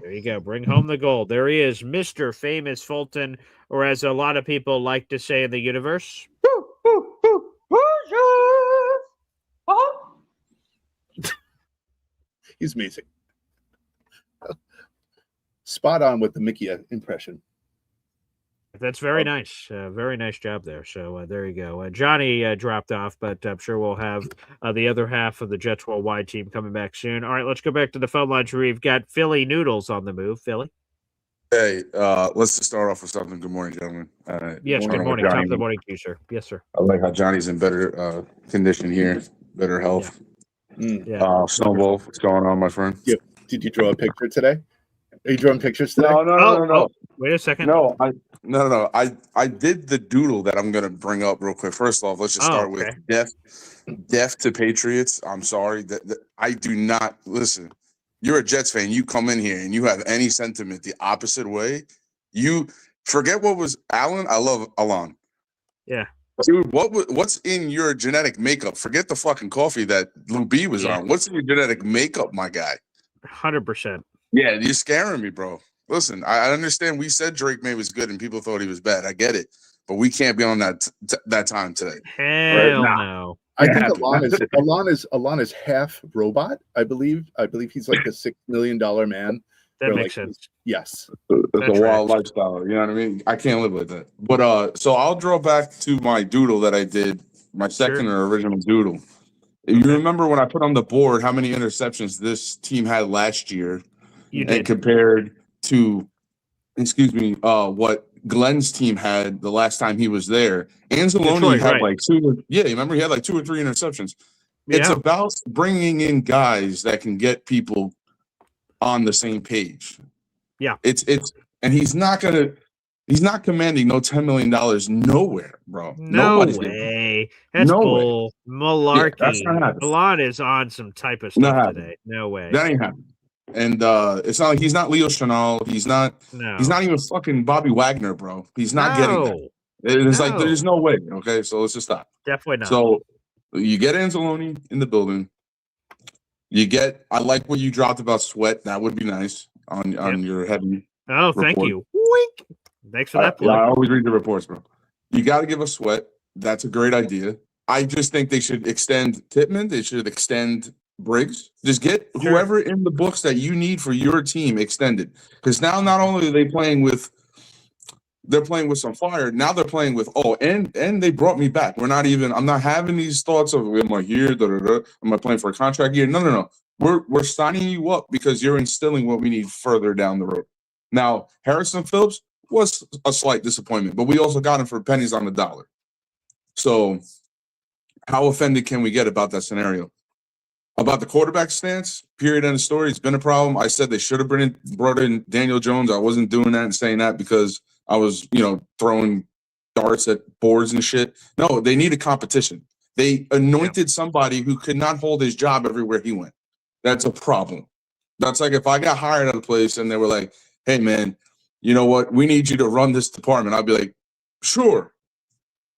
There you go. Bring home the gold. There he is, Mr. Famous Fulton, or as a lot of people like to say in the universe. He's amazing. Spot on with the Mickey impression. That's very nice. Very nice job there. So there you go. Johnny dropped off, but I'm sure we'll have the other half of the Jets Worldwide team coming back soon. All right, let's go back to the phone lines. We've got Philly Noodles on the move. Philly. Hey, let's just start off with something. Good morning, gentlemen. Yes, good morning. Top of the morning to you, sir. Yes, sir. I like how Johnny's in better condition here, better health. Yeah. Snowball, what's going on, my friend? Yep. Did you draw a picture today? Are you drawing pictures today? No. Wait a second. No. I did the doodle that I'm gonna bring up real quick. First off, let's just start with death. death to Patriots. I'm sorry that I do not listen. You're a Jets fan. You come in here and you have any sentiment the opposite way. You forget what was Allen. I love Alon. Yeah. Dude, what's in your genetic makeup? Forget the fucking coffee that Lou B was on. What's in your genetic makeup, my guy? 100%. Yeah, you're scaring me, bro. Listen, I understand we said Drake May was good and people thought he was bad. I get it. But we can't be on that time today. Hell no. I think Alon is half robot. I believe he's like a $6 million man. That makes sense. Yes, it's a wild lifestyle. You know what I mean? I can't live like that. But so I'll draw back to my doodle that I did, my second or original doodle. You remember when I put on the board how many interceptions this team had last year, and compared to, what Glenn's team had the last time he was there. Anzalone had like two. Yeah, remember he had like 2 or 3 interceptions. Yeah. It's about bringing in guys that can get people on the same page. Yeah, it's and he's not commanding no $10 million nowhere, bro. No way. That's bull. Malarkey. Yeah, that's not happening. Milan is on some type of stuff today. No way. That ain't happening. And it's not like he's not Leo Chenal. He's not even fucking Bobby Wagner, bro. He's not getting that. It's like there's no way. Okay, so let's just stop. Definitely not. So you get Anzalone in the building. I like what you dropped about Sweat. That would be nice on your heavy. Oh, report. Thank you. Wink. Thanks for that. I always read the reports, bro. You got to give a Sweat. That's a great idea. I just think they should extend Pittman. They should extend Briggs. Just get whoever in the books that you need for your team extended. Because now not only are they playing with some fire, now they're playing with and they brought me back. I'm not having these thoughts of am I here, am I playing for a contract year? No. We're signing you up because you're instilling what we need further down the road. Now, Harrison Phillips was a slight disappointment, but we also got him for pennies on the dollar. So how offended can we get about that scenario? About the quarterback stance, period, end of story, it's been a problem. I said they should have brought in Daniel Jones. I wasn't doing that and saying that because I was, throwing darts at boards and shit. No, they needed competition. They anointed somebody who could not hold his job everywhere he went. That's a problem. That's like if I got hired at a place and they were like, hey, man, you know what? We need you to run this department. I'd be like, sure.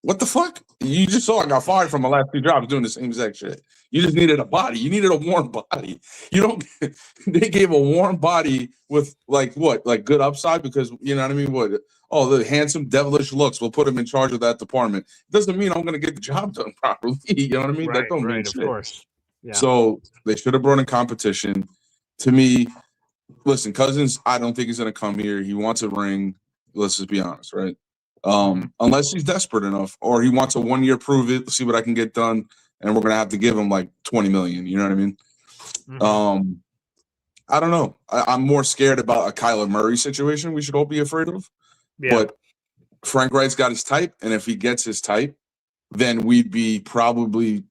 What the fuck? You just saw I got fired from my last 2 jobs doing the same exact shit. You just needed a body. You needed a warm body. They gave a warm body with like good upside because, you know what I mean? The handsome, devilish looks. We'll put him in charge of that department. Doesn't mean I'm going to get the job done properly. You know what I mean? That don't mean shit. Of course. Yeah. So they should have brought in competition. To me, listen, Cousins, I don't think he's going to come here. He wants a ring. Let's just be honest, right? Unless he's desperate enough or he wants a 1-year prove it, see what I can get done. And we're going to have to give him like $20 million. You know what I mean? Mm-hmm. I don't know. I'm more scared about a Kyler Murray situation we should all be afraid of. Yeah. But Frank Wright's got his type. And if he gets his type, then we'd be probably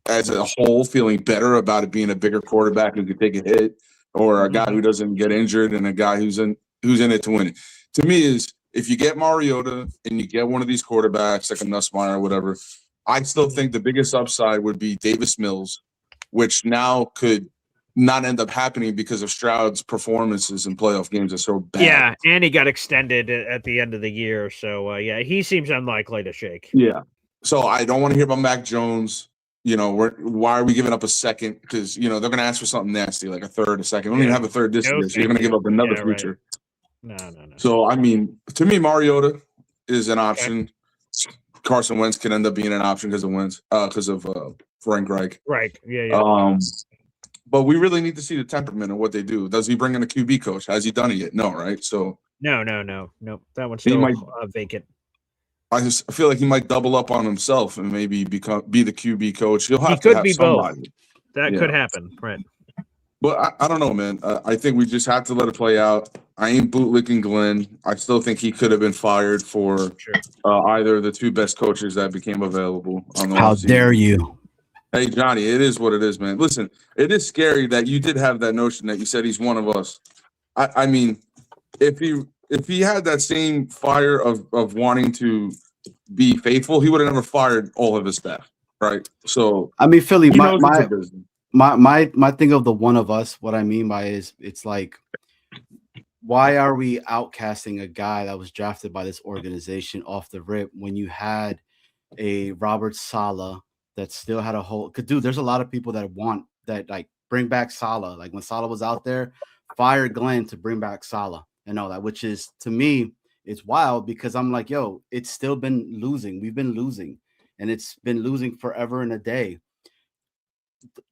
as a whole feeling better about it being a bigger quarterback who could take a hit or a guy who doesn't get injured and a guy who's in it to win it. To me is if you get Mariota and you get one of these quarterbacks like a Nussmeier or whatever, I still think the biggest upside would be Davis Mills, which now could not end up happening because of Stroud's performances in playoff games are so bad. Yeah, and he got extended at the end of the year. So, he seems unlikely to shake. Yeah. So I don't want to hear about Mac Jones. Why are we giving up a second? Because, they're going to ask for something nasty, like a third, a second. We don't even have a third this year, so you're going to give up another future. Right. No. So, I mean, to me, Mariota is an option. Okay. Carson Wentz can end up being an option because of Frank Reich. Right. Yeah. But we really need to see the temperament of what they do. Does he bring in a QB coach? Has he done it yet? No, right? So no. That one's still vacant. I just feel like he might double up on himself and maybe be the QB coach. He could have be somebody. Both. That could happen, right? But I don't know, man. I think we just have to let it play out. I ain't bootlicking Glenn. I still think he could have been fired for either of the 2 best coaches that became available. How dare you? Hey, Johnny, it is what it is, man. Listen, it is scary that you did have that notion that you said he's one of us. I mean, if he had that same fire of wanting to be faithful, he would have never fired all of his staff. right? So I mean, Philly, he my knows it's a business. my thing of the one of us, what I mean by is it's like, why are we outcasting a guy that was drafted by this organization off the rip when you had a Robert Saleh that still had a whole? Cause dude, there's a lot of people that want that, like, bring back Saleh. Like when Saleh was out there, fire Glenn to bring back Saleh and all that, which is, to me, it's wild because I'm like, yo, it's still been losing. We've been losing, and it's been losing forever and a day.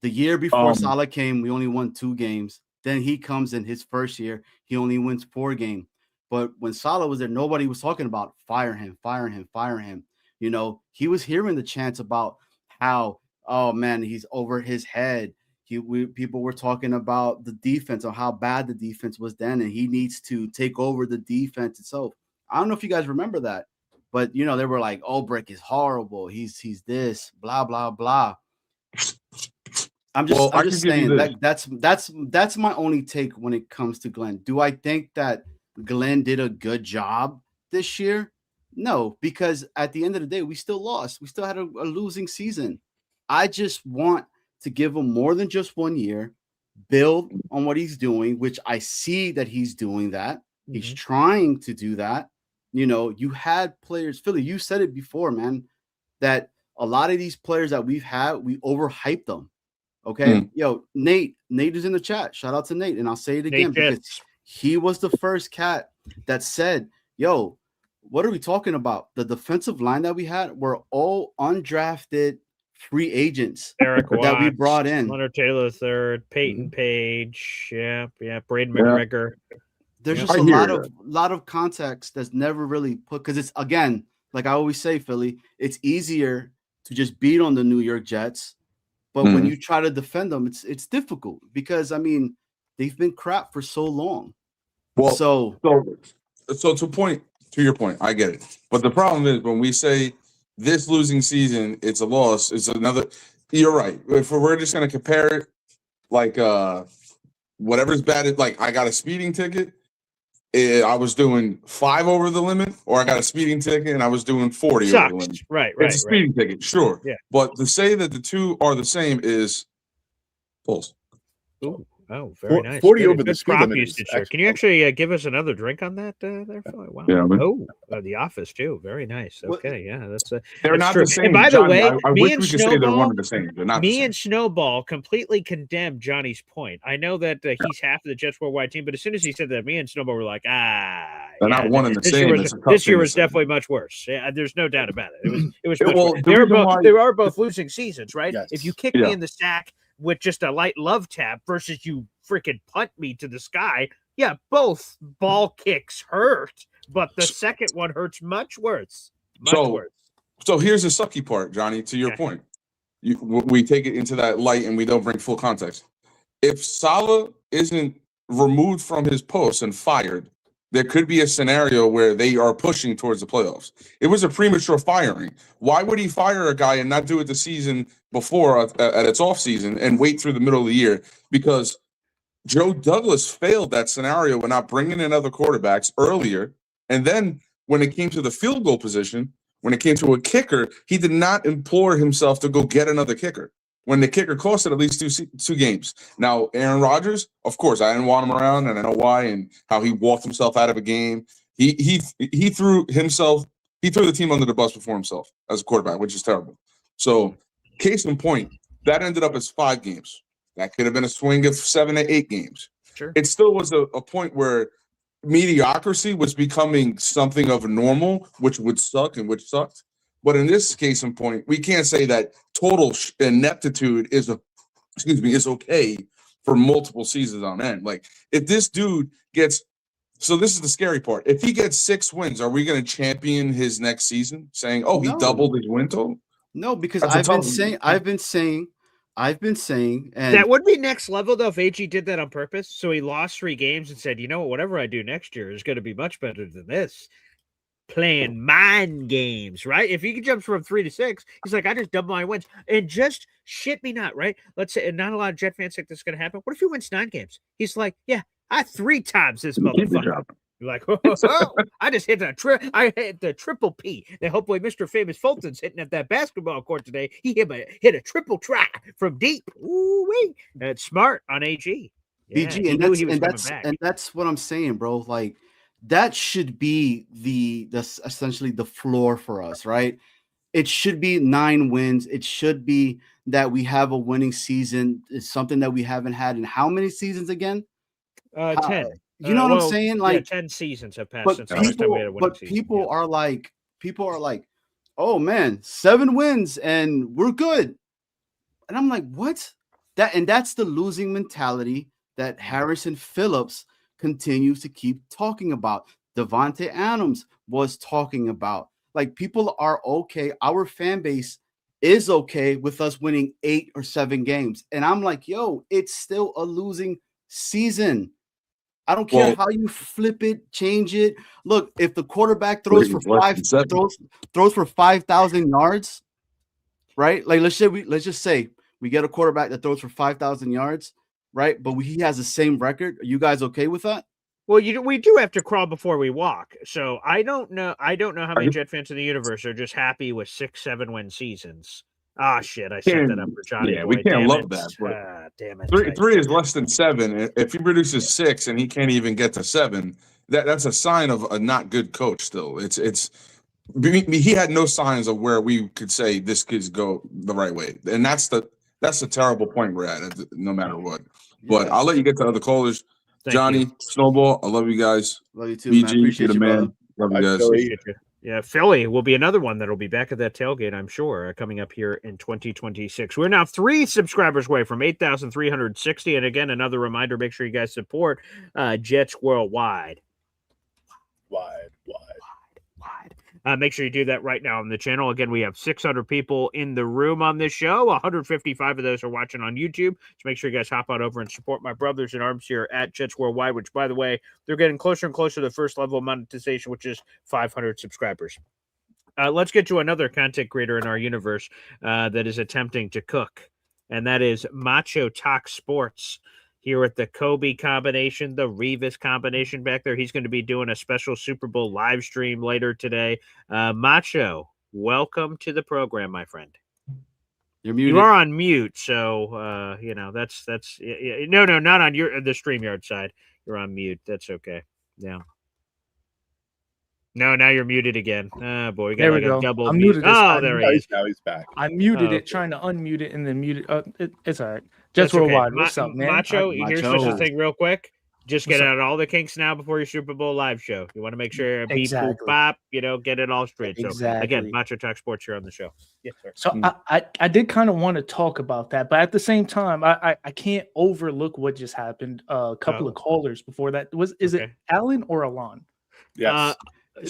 The year before Saleh came, we only won 2 games. Then he comes in his first year, he only wins 4 games. But when Saleh was there, nobody was talking about fire him, fire him, fire him. You know, he was hearing the chants about how, oh man, he's over his head. People were talking about the defense, or how bad the defense was then, and he needs to take over the defense itself. I don't know if you guys remember that, but you know, they were like, Ulbrich is horrible. He's this, blah, blah, blah. I'm just saying that's my only take when it comes to Glenn. Do I think that Glenn did a good job this year? No, because at the end of the day, we still lost. We still had a losing season. I just want to give him more than just 1 year, build on what he's doing, which I see that he's doing that. Mm-hmm. He's trying to do that. You know, you had players, Philly, you said it before, man, that a lot of these players that we've had, we overhyped them. Okay. Yo, Nate is in the chat. Shout out to Nate. And I'll say it again because he was the first cat that said, yo, what are we talking about? The defensive line that we had were all undrafted free agents Eric that Watts, we brought in. Leonard Taylor III, Peyton Page. Yeah. Braden McGregor. There's just a lot of context that's never really put, because it's, again, like I always say, Philly, it's easier to just beat on the New York Jets. But when you try to defend them, it's difficult because, I mean, they've been crap for so long. Well, so to your point, I get it. But the problem is when we say this losing season, it's a loss. It's another. You're right. If we're just going to compare it, like whatever's bad, like I got a speeding ticket. I was doing 5 over the limit, or I got a speeding ticket and I was doing 40 over the limit. Right. It's a speeding ticket, sure. Yeah. But to say that the two are the same is false. Ooh. Oh, very nice. 40 over the speed limit. Can you actually give us another drink on that there? Wow. Yeah, The Office too. Very nice. Okay, yeah, that's they're not true. the same. And by Johnny, the way, I wish we could say they're one and the same. They're not. Me and Snowball completely condemned Johnny's point. I know that he's half of the Jets Worldwide team, but as soon as he said that, me and Snowball were like, they're not one and the same. This year was definitely much worse. Yeah, there's no doubt about it. It was much worse. They are both losing seasons, right? Yes. If you kick me in the sack with just a light love tap versus you freaking punt me to the sky, yeah, both ball kicks hurt, but the second one hurts much worse. So here's the sucky part, Johnny, to your point. We take it into that light and we don't bring full context. If Saleh isn't removed from his post and fired, there could be a scenario where they are pushing towards the playoffs. It was a premature firing. Why would he fire a guy and not do it the season before at its off season and wait through the middle of the year? Because Joe Douglas failed that scenario when not bringing in other quarterbacks earlier. And then when it came to the field goal position, when it came to a kicker, he did not implore himself to go get another kicker. When the kicker costed at least two games. Now, Aaron Rodgers, of course, I didn't want him around, and I know why, and how he walked himself out of a game. He threw the team under the bus before himself as a quarterback, which is terrible. So, case in point, that ended up as 5 games. That could have been a swing of 7 to 8 games. Sure. It still was a point where mediocrity was becoming something of a normal, which would suck and which sucked. But in this case in point, we can't say that total ineptitude is okay for multiple seasons on end. Like if this dude gets, so this is the scary part. If he gets 6 wins, are we going to champion his next season, saying, "Oh, he doubled his win total"? No, because I've been saying, and that would be next level though if AG did that on purpose. So he lost 3 games and said, "You know what? Whatever I do next year is going to be much better than this." Playing mind games, right? If he jumps from 3 to 6, he's like, I just double my wins. And just shit me not, right? Let's say, and not a lot of Jet fans think this is going to happen. What if he wins 9 games? He's like, yeah, I 3 times this motherfucker. You're like, I just hit I hit the triple P. And hopefully Mr. Famous Fulton's hitting at that basketball court today. He hit a triple try from deep. Ooh-wee. That's smart on AG. Yeah, BG, and that's what I'm saying, bro. Like that should be that's essentially the floor for us, right? It should be 9 wins. It should be that we have a winning season. It's something that we haven't had in how many seasons again? 10. You know what I'm saying? Like 10 seasons have passed since the last time people, we had a winning but season. people are like, oh man, 7 wins and we're good. And I'm like, what? That's the losing mentality that Harrison Phillips continues to keep talking about. Devontae Adams was talking about. Like, people are okay. Our fan base is okay with us winning 8 or 7 games. And I'm like, yo, it's still a losing season. I don't care how you flip it, change it. Look, if the quarterback throws for 5,000 yards, right? Like let's just say we get a quarterback that throws for 5,000 yards, right? But he has the same record. Are you guys okay with that? Well, we do have to crawl before we walk. So I don't know how many Jet fans in the universe are just happy with 6-7 win seasons. Ah, shit! I set that up for Johnny. Yeah, Boy. we can't Damn love it. that. But damn it! 3 is less than 7. If he produces 6 and he can't even get to 7, that's a sign of a not good coach. Still, he had no signs of where we could say this could go the right way, and that's the terrible point we're at. No matter what. But I'll let you get to other callers. Thank Johnny, you. Snowball, I love you guys. Love you too, BG, man. Appreciate the you, man. brother. Love you guys. Appreciate you. Yeah, Philly will be another one that'll be back at that tailgate, I'm sure, coming up here in 2026. We're now 3 subscribers away from 8,360. And again, another reminder, make sure you guys support Jets Worldwide. Wide. Make sure you do that right now on the channel. Again, we have 600 people in the room on this show. 155 of those are watching on YouTube. So make sure you guys hop on over and support my brothers in arms here at Jets Worldwide, which, by the way, they're getting closer and closer to the first level of monetization, which is 500 subscribers. Let's get to another content creator in our universe that is attempting to cook, and that is Macho Talk Sports. Here at the Kobe combination, the Revis combination back there. He's going to be doing a special Super Bowl live stream later today. Macho, welcome to the program, my friend. You're muted. You are on mute, so that's no, not on the StreamYard side. You're on mute. That's okay. Yeah. No, now you're muted again. Oh boy, we got like a double I'm mute. muted. Oh, there he is. Now he's back. I muted Oh, it, trying to unmute it, and then mute it. It's all right. That's Jets Worldwide. What's up, man? Macho, here's just the thing real quick. Just get out all the kinks now before your Super Bowl live show. You want to make sure beep, boop, bop, get it all straight. So again, Macho Talk Sports here on the show. Yes, sir. So I did kind of want to talk about that, but at the same time, I can't overlook what just happened. A couple of callers before that. Is it Alan or Alon? Yes.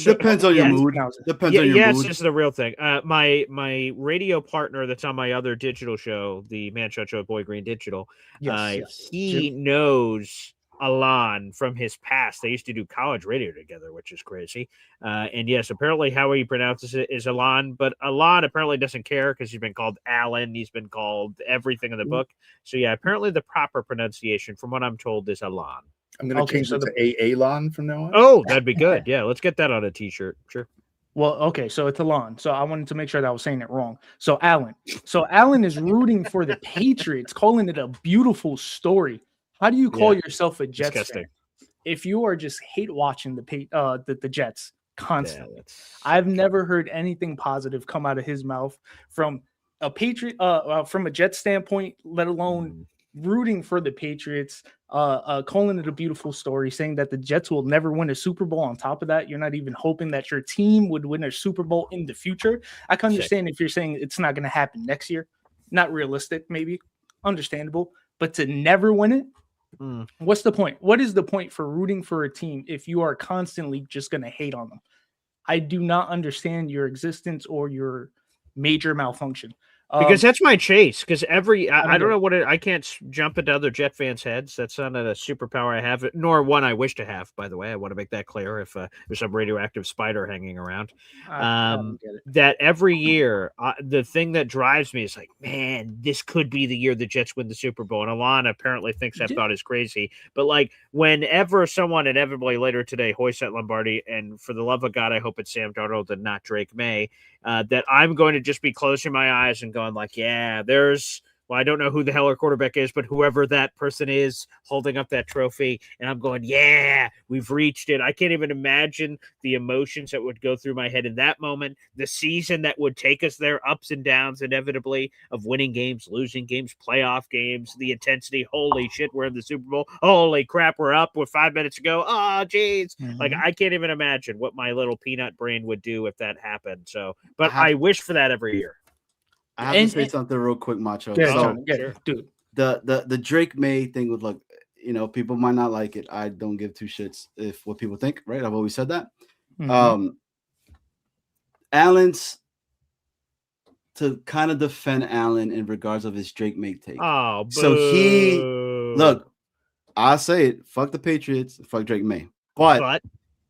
Depends on your mood. Depends on your mood. This is the real thing. My radio partner that's on my other digital show, the Man Shot Show at Boy Green Digital, he knows Alon from his past. They used to do college radio together, which is crazy. And yes, apparently how he pronounces it is Alon, but Alon apparently doesn't care because he's been called Alan. He's been called everything in the book. So yeah, apparently the proper pronunciation, from what I'm told, is Alon. I'm going to change it to Alon from now on. Oh, that'd be good. Yeah, let's get that on a T-shirt. Sure. Well, okay, so it's Alon. So I wanted to make sure that I was saying it wrong. So Alan. So Alan is rooting for the Patriots, calling it a beautiful story. How do you call yourself a Jets fan if you are just hate watching the Jets constantly? I've never heard anything positive come out of his mouth from a Patriot, from a Jets standpoint, let alone rooting for the Patriots, calling it a beautiful story, saying that the Jets will never win a Super Bowl. On top of that, you're not even hoping that your team would win a Super Bowl in the future. I can understand if you're saying it's not going to happen next year. Not realistic, maybe. Understandable. But to never win it, what's the point? What is the point for rooting for a team if you are constantly just going to hate on them? I do not understand your existence or your major malfunction. Because that's my chase. Because I don't get know what I can't jump into other Jet fans' heads. That's not a superpower I have, nor one I wish to have. By the way, I want to make that clear. If there's some radioactive spider hanging around, I don't get it. that every year the thing that drives me is like, man, this could be the year the Jets win the Super Bowl. And Alon apparently thinks that thought is crazy. But like, whenever someone inevitably later today hoists that Lombardi, and for the love of God, I hope it's Sam Darnold and not Drake May. That I'm going to just be closing my eyes and going like, yeah, well, I don't know who the hell our quarterback is, but whoever that person is holding up that trophy. And I'm going, yeah, we've reached it. I can't even imagine the emotions that would go through my head in that moment, the season that would take us there, ups and downs, inevitably, of winning games, losing games, playoff games, the intensity. Holy shit, we're in the Super Bowl. Holy crap, we're up with 5 minutes to go. Oh, geez. Like, I can't even imagine what my little peanut brain would do if that happened. So, but I wish for that every year. I have to say something real quick, Macho. Dude. The Drake May thing with, like, people might not like it. I don't give two shits if what people think, right? I've always said that. Allen's to kind of defend Allen in regards of his Drake May take. Oh, so I'll say it. Fuck the Patriots. Fuck Drake May. But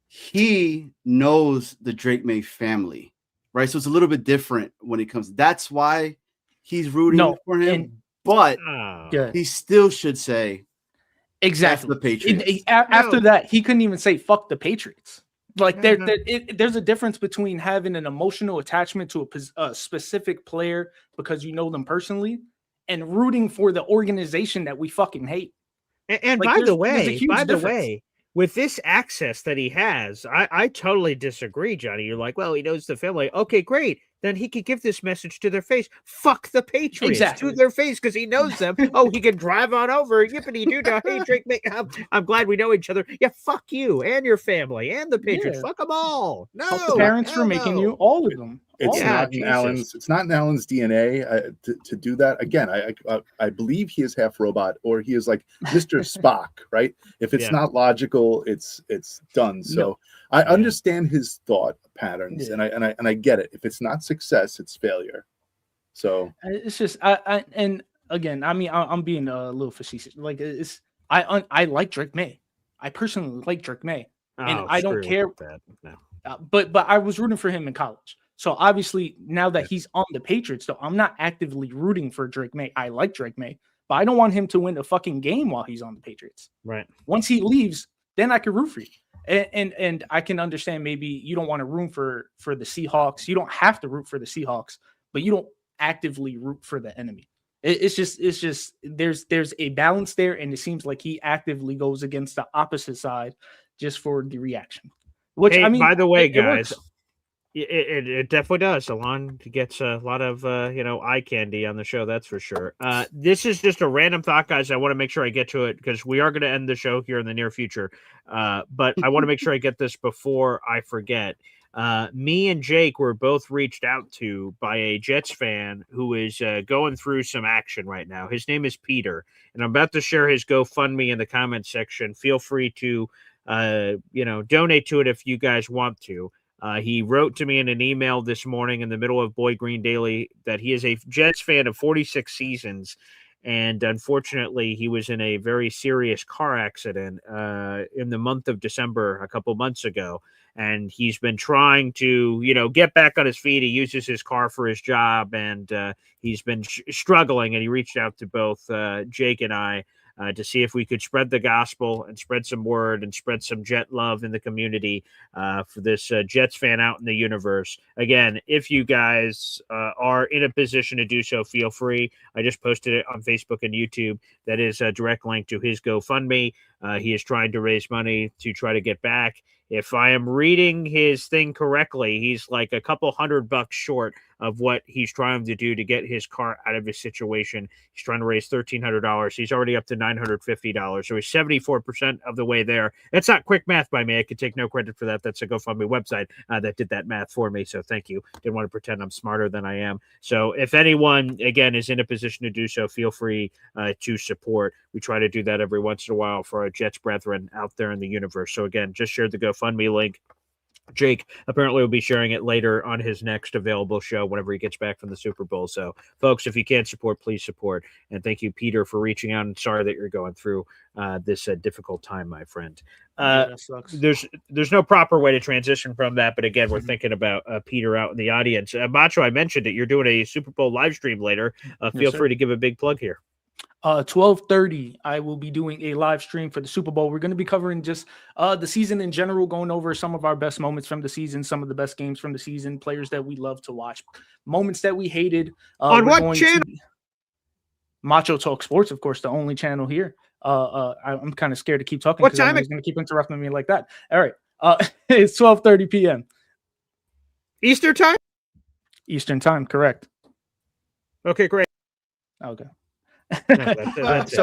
he knows the Drake May family. Right, so it's a little bit different when it comes. That's why he's rooting for him. But he still should say exactly the Patriots. After that, he couldn't even say "fuck the Patriots." Like there's a difference between having an emotional attachment to a specific player because you know them personally, and rooting for the organization that we fucking hate. And like, by the way, with this access that he has, I totally disagree, Johnny. You're like, well, he knows the family. Okay, great. Then he could give this message to their face. Fuck the Patriots to their face because he knows them. Oh, he can drive on over. Yippity doo dah. Hey, Drake, I'm glad we know each other. Yeah, fuck you and your family and the Patriots. Fuck them all. No, fuck the parents for making you. All of them. It's not in Allen's. It's not in Allen's DNA to do that. Again, I believe he is half robot, or he is like Mr. Spock, right? If it's not logical, it's done. So I understand his thought patterns, and I get it. If it's not success, it's failure. So it's just and again, I mean, I'm being a little facetious. Like I like Drake May. I personally like Drake May, and I don't care. But I was rooting for him in college. So obviously, now that he's on the Patriots, though, I'm not actively rooting for Drake May. I like Drake May, but I don't want him to win a fucking game while he's on the Patriots. Right. Once he leaves, then I can root for you. And I can understand maybe you don't want to root for the Seahawks. You don't have to root for the Seahawks, but you don't actively root for the enemy. It's just there's a balance there, and it seems like he actively goes against the opposite side just for the reaction. Which I mean, by the way, guys. It definitely does. Alon gets a lot of eye candy on the show, that's for sure. This is just a random thought, guys. I want to make sure I get to it because we are going to end the show here in the near future. But I want to make sure I get this before I forget. Me and Jake were both reached out to by a Jets fan who is going through some action right now. His name is Peter, and I'm about to share his GoFundMe in the comment section. Feel free to donate to it if you guys want to. He wrote to me in an email this morning in the middle of Boy Green Daily that he is a Jets fan of 46 seasons. And unfortunately, he was in a very serious car accident in the month of December a couple months ago. And he's been trying to, get back on his feet. He uses his car for his job, and he's been struggling. And he reached out to both Jake and I to see if we could spread the gospel and spread some word and spread some Jet love in the community for this Jets fan out in the universe. Again, if you guys are in a position to do so, feel free. I just posted it on Facebook and YouTube. That is a direct link to his GoFundMe. He is trying to raise money to try to get back. If I am reading his thing correctly, he's like a couple $100 short of what he's trying to do to get his car out of his situation. He's trying to raise $1,300. He's already up to $950. So he's 74% of the way there. That's not quick math by me. I could take no credit for that. That's a GoFundMe website that did that math for me. So thank you. Didn't want to pretend I'm smarter than I am. So if anyone, again, is in a position to do so, feel free to support. We try to do that every once in a while for our Jets brethren out there in the universe. So again, just share the GoFundMe link Jake apparently will be sharing it later on his next available show whenever he gets back from the Super Bowl. So, folks, if you can support, please support. And thank you, Peter, for reaching out. And sorry that you're going through this difficult time, my friend. That sucks. There's no proper way to transition from that. But again, we're thinking about Peter out in the audience. Macho, I mentioned it. You're doing a Super Bowl live stream later. Feel free to give a big plug here. 12:30, I will be doing a live stream for the Super Bowl. We're going to be covering just the season in general, going over some of our best moments from the season, some of the best games from the season, players that we love to watch, moments that we hated. On what channel? Macho Talk Sports, of course, the only channel here. I'm kind of scared to keep talking. What time? He's going to keep interrupting me like that. All right. It's 12:30 p.m. Eastern time? Eastern time, correct. Okay, great. Okay. That's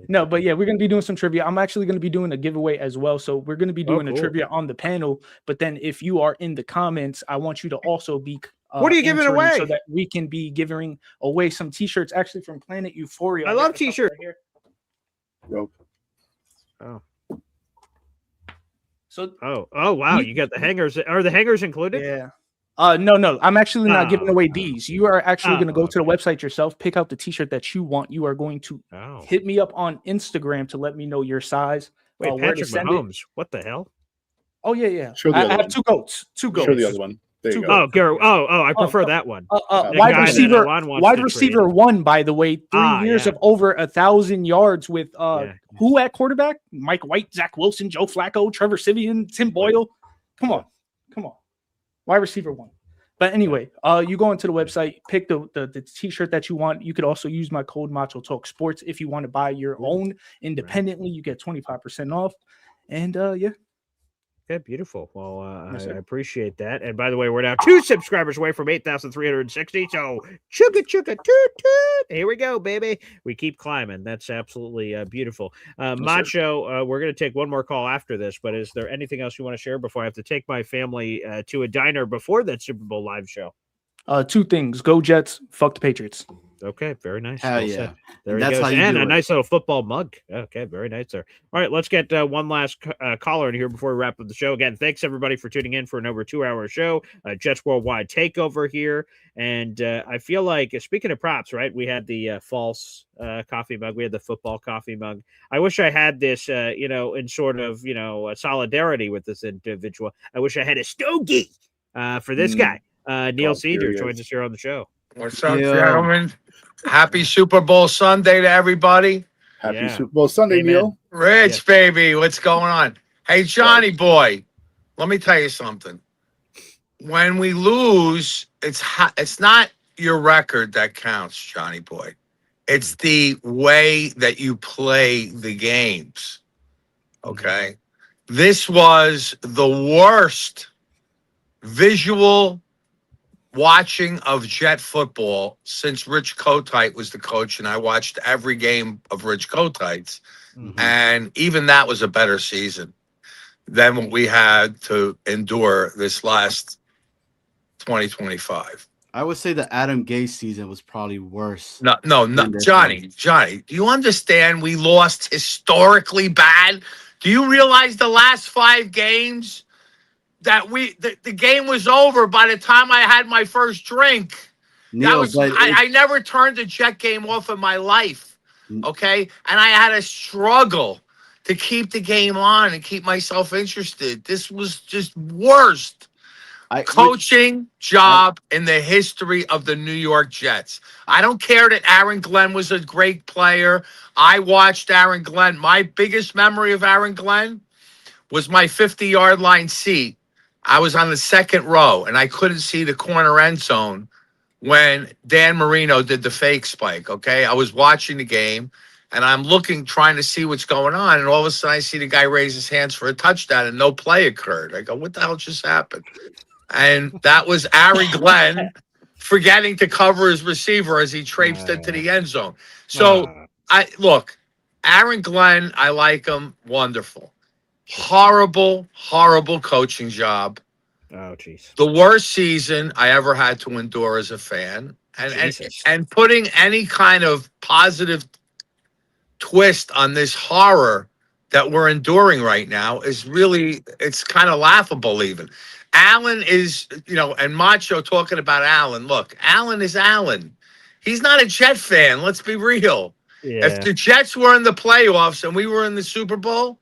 No, but yeah, we're going to be doing some trivia. I'm actually going to be doing a giveaway as well. So we're going to be doing a trivia on the panel. But then if you are in the comments, I want you to also be what are you giving away? So that we can be giving away some t-shirts actually from Planet Euphoria. I love t-shirts. Right oh. So oh wow, you got the hangers. Are the hangers included? Yeah. No, I'm actually not giving away these. You are actually going to go to the website yourself, pick out the t-shirt that you want. You are going to hit me up on Instagram to let me know your size. Wait, Patrick Mahomes. What the hell? Oh, yeah. I have two goats. Show the other one. There you go. Oh, Garrett. I prefer that one. Wide receiver 1, by the way. 3 years of over 1,000 yards with who at quarterback? Mike White, Zach Wilson, Joe Flacco, Trevor Siemian, Tim Boyle. Come on. Wide receiver 1. But anyway, you go into the website, pick the t-shirt that you want. You could also use my code Macho Talk Sports if you want to buy your own independently. You get 25% off. And yeah. Okay, beautiful. Well, I appreciate that. And by the way, we're now 2 subscribers away from 8,360. So chugga toot toot. Here we go, baby. We keep climbing. That's absolutely beautiful. Macho, we're going to take one more call after this, but is there anything else you want to share before I have to take my family to a diner before that Super Bowl live show? 2 things. Go Jets. Fuck the Patriots. Okay, very nice. Hell yeah. Said. There he goes. And a nice little football mug. Okay, very nice there. All right, let's get one last caller in here before we wrap up the show. Again, thanks everybody for tuning in for an over 2-hour show. Jets Worldwide Takeover here. And I feel like, speaking of props, right, we had the false coffee mug. We had the football coffee mug. I wish I had this, in sort of, solidarity with this individual. I wish I had a stogie for this guy. Neil Senior joins us here on the show. What's up, gentlemen? Happy Super Bowl Sunday to everybody. Happy Super Bowl Sunday, Neil. Rich, baby, what's going on? Hey, Johnny boy, let me tell you something. When we lose, it's not your record that counts, Johnny boy. It's the way that you play the games. Okay? This was the worst visual watching of Jet football since Rich Kotite was the coach, and I watched every game of Rich Kotite's, and even that was a better season than what we had to endure this last 2025. I would say the Adam Gase season was probably worse. No, Johnny, do you understand we lost historically bad? Do you realize the last 5 games that the game was over by the time I had my first drink? Neil, I never turned a Jet game off in my life, okay? And I had a struggle to keep the game on and keep myself interested. This was just worst coaching job in the history of the New York Jets. I don't care that Aaron Glenn was a great player. I watched Aaron Glenn. My biggest memory of Aaron Glenn was my 50-yard line seat. I was on the second row, and I couldn't see the corner end zone when Dan Marino did the fake spike, okay? I was watching the game, and I'm looking, trying to see what's going on, and all of a sudden I see the guy raise his hands for a touchdown, and no play occurred. I go, what the hell just happened? And that was Aaron Glenn forgetting to cover his receiver as he traipsed into the end zone. So, look, Aaron Glenn, I like him, wonderful. Horrible coaching job. Oh, jeez. The worst season I ever had to endure as a fan. And putting any kind of positive twist on this horror that we're enduring right now is really, it's kind of laughable even. Allen is, and Macho talking about Allen. Look, Allen is Allen. He's not a Jet fan. Let's be real. If the Jets were in the playoffs and we were in the Super Bowl,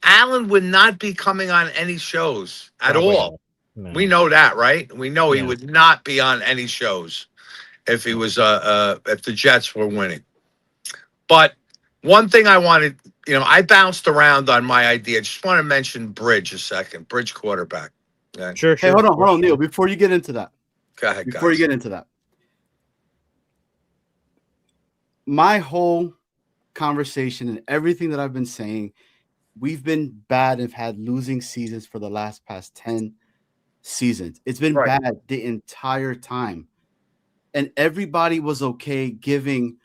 Allen would not be coming on any shows at all. No. We know that, right? We know he would not be on any shows if he was if the Jets were winning. But one thing I wanted, I bounced around on my idea. Just want to mention Bridge a second. Bridge quarterback. Okay. Sure. Hey, hold on, Neil. Before you get into that, go ahead. Before you get into that, my whole conversation and everything that I've been saying, we've been bad and have had losing seasons for the past 10 seasons. It's been bad the entire time. And everybody was okay giving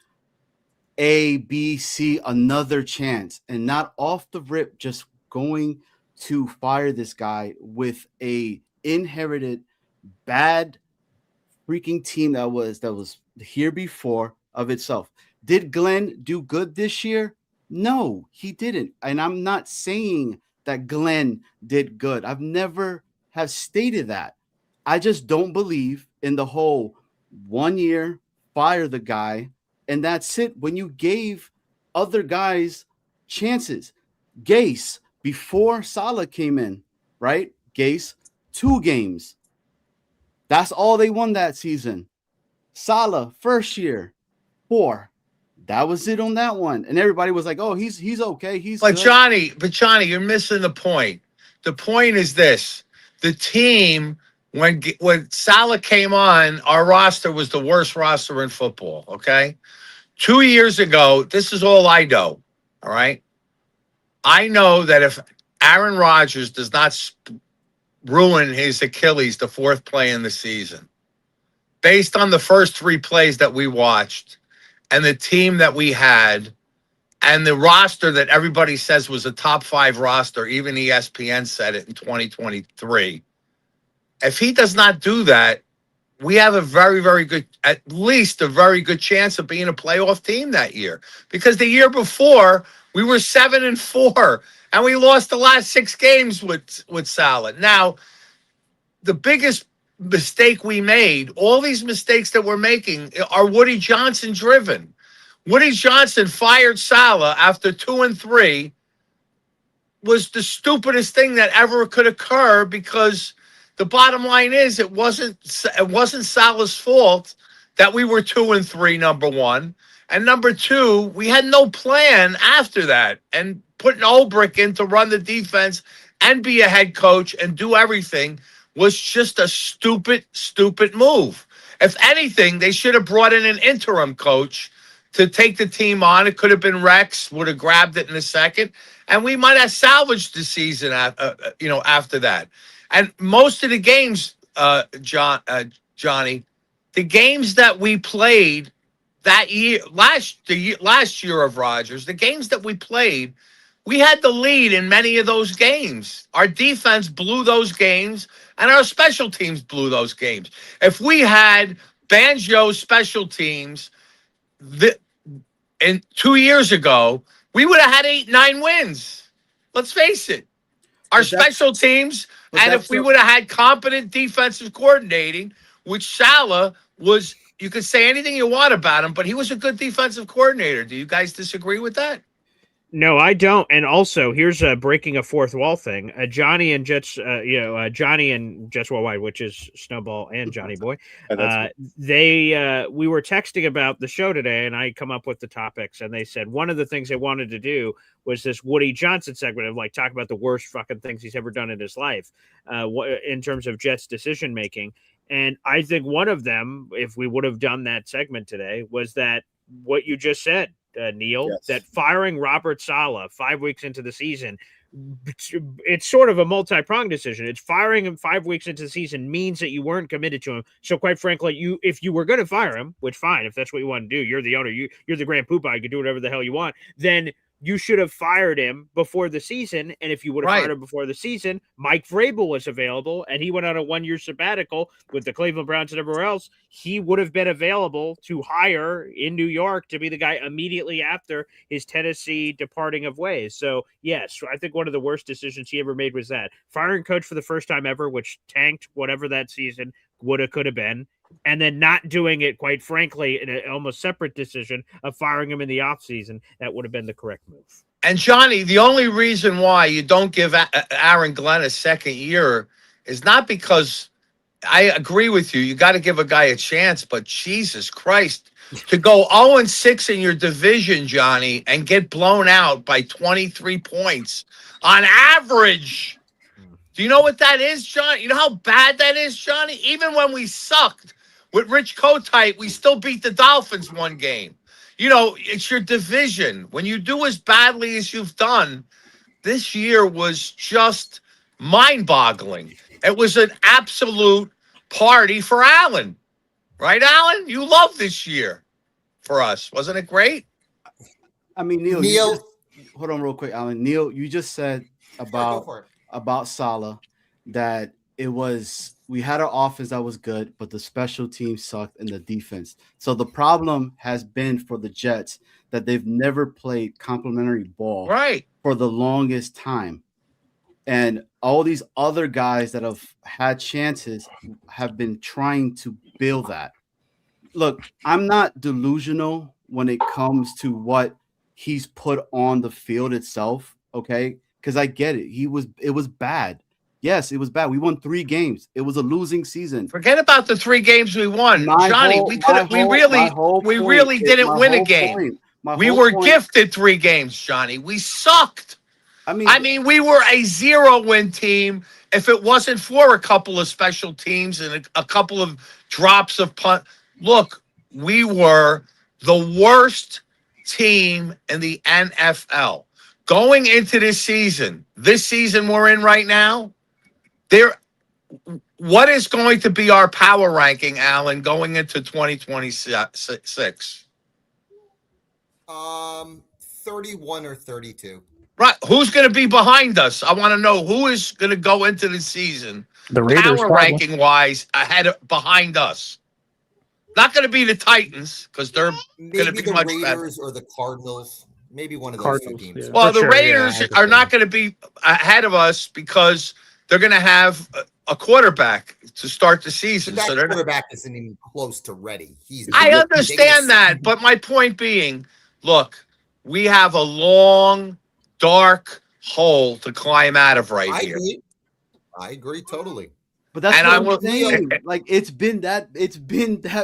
A, B, C another chance and not off the rip just going to fire this guy with a inherited bad freaking team that was here before of itself. Did Glenn do good this year? No, he didn't. And I'm not saying that Glenn did good. I've never have stated that. I just don't believe in the whole 1 year, fire the guy, and that's it. When you gave other guys chances, Gase, before Salah came in, right? Gase, 2 games. That's all they won that season. Salah, first year, 4. That was it on that one. And everybody was like, oh, he's okay. But Johnny, you're missing the point. The point is this. The team, when Salah came on, our roster was the worst roster in football, okay? 2 years ago, this is all I know, all right? I know that if Aaron Rodgers does not ruin his Achilles the 4th play in the season, based on the first 3 plays that we watched and the team that we had and the roster that everybody says was a top 5 roster, even ESPN said it in 2023. If he does not do that, we have a very, very good, at least a very good chance of being a playoff team that year. Because the year before, we were 7-4, and we lost the last 6 games with Salah. Now, the biggest mistake we made, all these mistakes that we're making are Woody Johnson driven. Woody Johnson fired Salah after 2 and 3 was the stupidest thing that ever could occur, because the bottom line is it wasn't Salah's fault that we were 2 and 3, number one. And number two, we had no plan after that. And putting Ulbrich in to run the defense and be a head coach and do everything was just a stupid, stupid move. If anything, they should have brought in an interim coach to take the team on. It could have been Rex, would have grabbed it in a second, and we might have salvaged the season after that. And most of the games, Johnny, the games that we played that year, last year of Rodgers, the games that we played, we had the lead in many of those games. Our defense blew those games, and our special teams blew those games. If we had Banjo's special teams and 2 years ago, we would have had 8-9 wins. Let's face it. Our special teams, and if we would have had competent defensive coordinating, which Salah was, you could say anything you want about him, but he was a good defensive coordinator. Do you guys disagree with that? No, I don't. And also, here's breaking a fourth wall thing. Johnny and Jets, Johnny and Jets Worldwide, which is Snowball and Johnny Boy. We were texting about the show today, and I come up with the topics, and they said one of the things they wanted to do was this Woody Johnson segment of like talk about the worst fucking things he's ever done in his life, in terms of Jets decision making. And I think one of them, if we would have done that segment today, was that what you just said. Neil, yes. That firing Robert Saleh 5 weeks into the season, it's sort of a multi-pronged decision. It's firing him 5 weeks into the season means that you weren't committed to him. So quite frankly, if you were going to fire him, which fine, if that's what you want to do, you're the owner, you're the grand poobah, you can do whatever the hell you want, then you should have fired him before the season. And if you would have fired him before the season, Mike Vrabel was available and he went on a 1-year sabbatical with the Cleveland Browns and everywhere else. He would have been available to hire in New York to be the guy immediately after his Tennessee departing of ways. So, yes, I think one of the worst decisions he ever made was that. Firing coach for the first time ever, which tanked whatever that season could have been. And then not doing it, quite frankly, in an almost separate decision of firing him in the offseason, that would have been the correct move. And, Johnny, the only reason why you don't give Aaron Glenn a second year is not because I agree with you. You got to give a guy a chance. But, Jesus Christ, to go 0-6 in your division, Johnny, and get blown out by 23 points on average. Do you know what that is, Johnny? You know how bad that is, Johnny? Even when we sucked with Rich Kotite, we still beat the Dolphins one game. You know, it's your division. When you do as badly as you've done, this year was just mind-boggling. It was an absolute party for Allen. Right, Allen? You loved this year for us. Wasn't it great? I mean, Neil, hold on real quick, Allen. Neil, you just said about Saleh that we had an offense that was good, but the special team sucked and the defense. So the problem has been for the Jets that they've never played complementary ball for the longest time. And all these other guys that have had chances have been trying to build that. Look, I'm not delusional when it comes to what he's put on the field itself, okay? Because I get it. It was bad. Yes, it was bad. We won 3 games. It was a losing season. Forget about the 3 games we won, Johnny. We really didn't win a game. We were gifted 3 games, Johnny. We sucked. I mean, we were a 0-win team. If it wasn't for a couple of special teams and a couple of drops of punt, look, we were the worst team in the NFL. Going into this season we're in right now, what is going to be our power ranking, Alan, going into 2026? 31 or 32. Right. Who's going to be behind us? I want to know who is going to go into the season, the Raiders, power ranking wise, behind us. Not going to be the Titans because they're going to be the much Raiders better. or the Cardinals. Maybe one of those 2 teams. Yeah. Well, the Raiders are not going to be ahead of us because they're going to have a quarterback to start the season. But that so quarterback isn't even close to ready. I understand that, but my point being, look, we have a long, dark hole to climb out of here. I agree totally. But that's what I'm saying. Like it's been that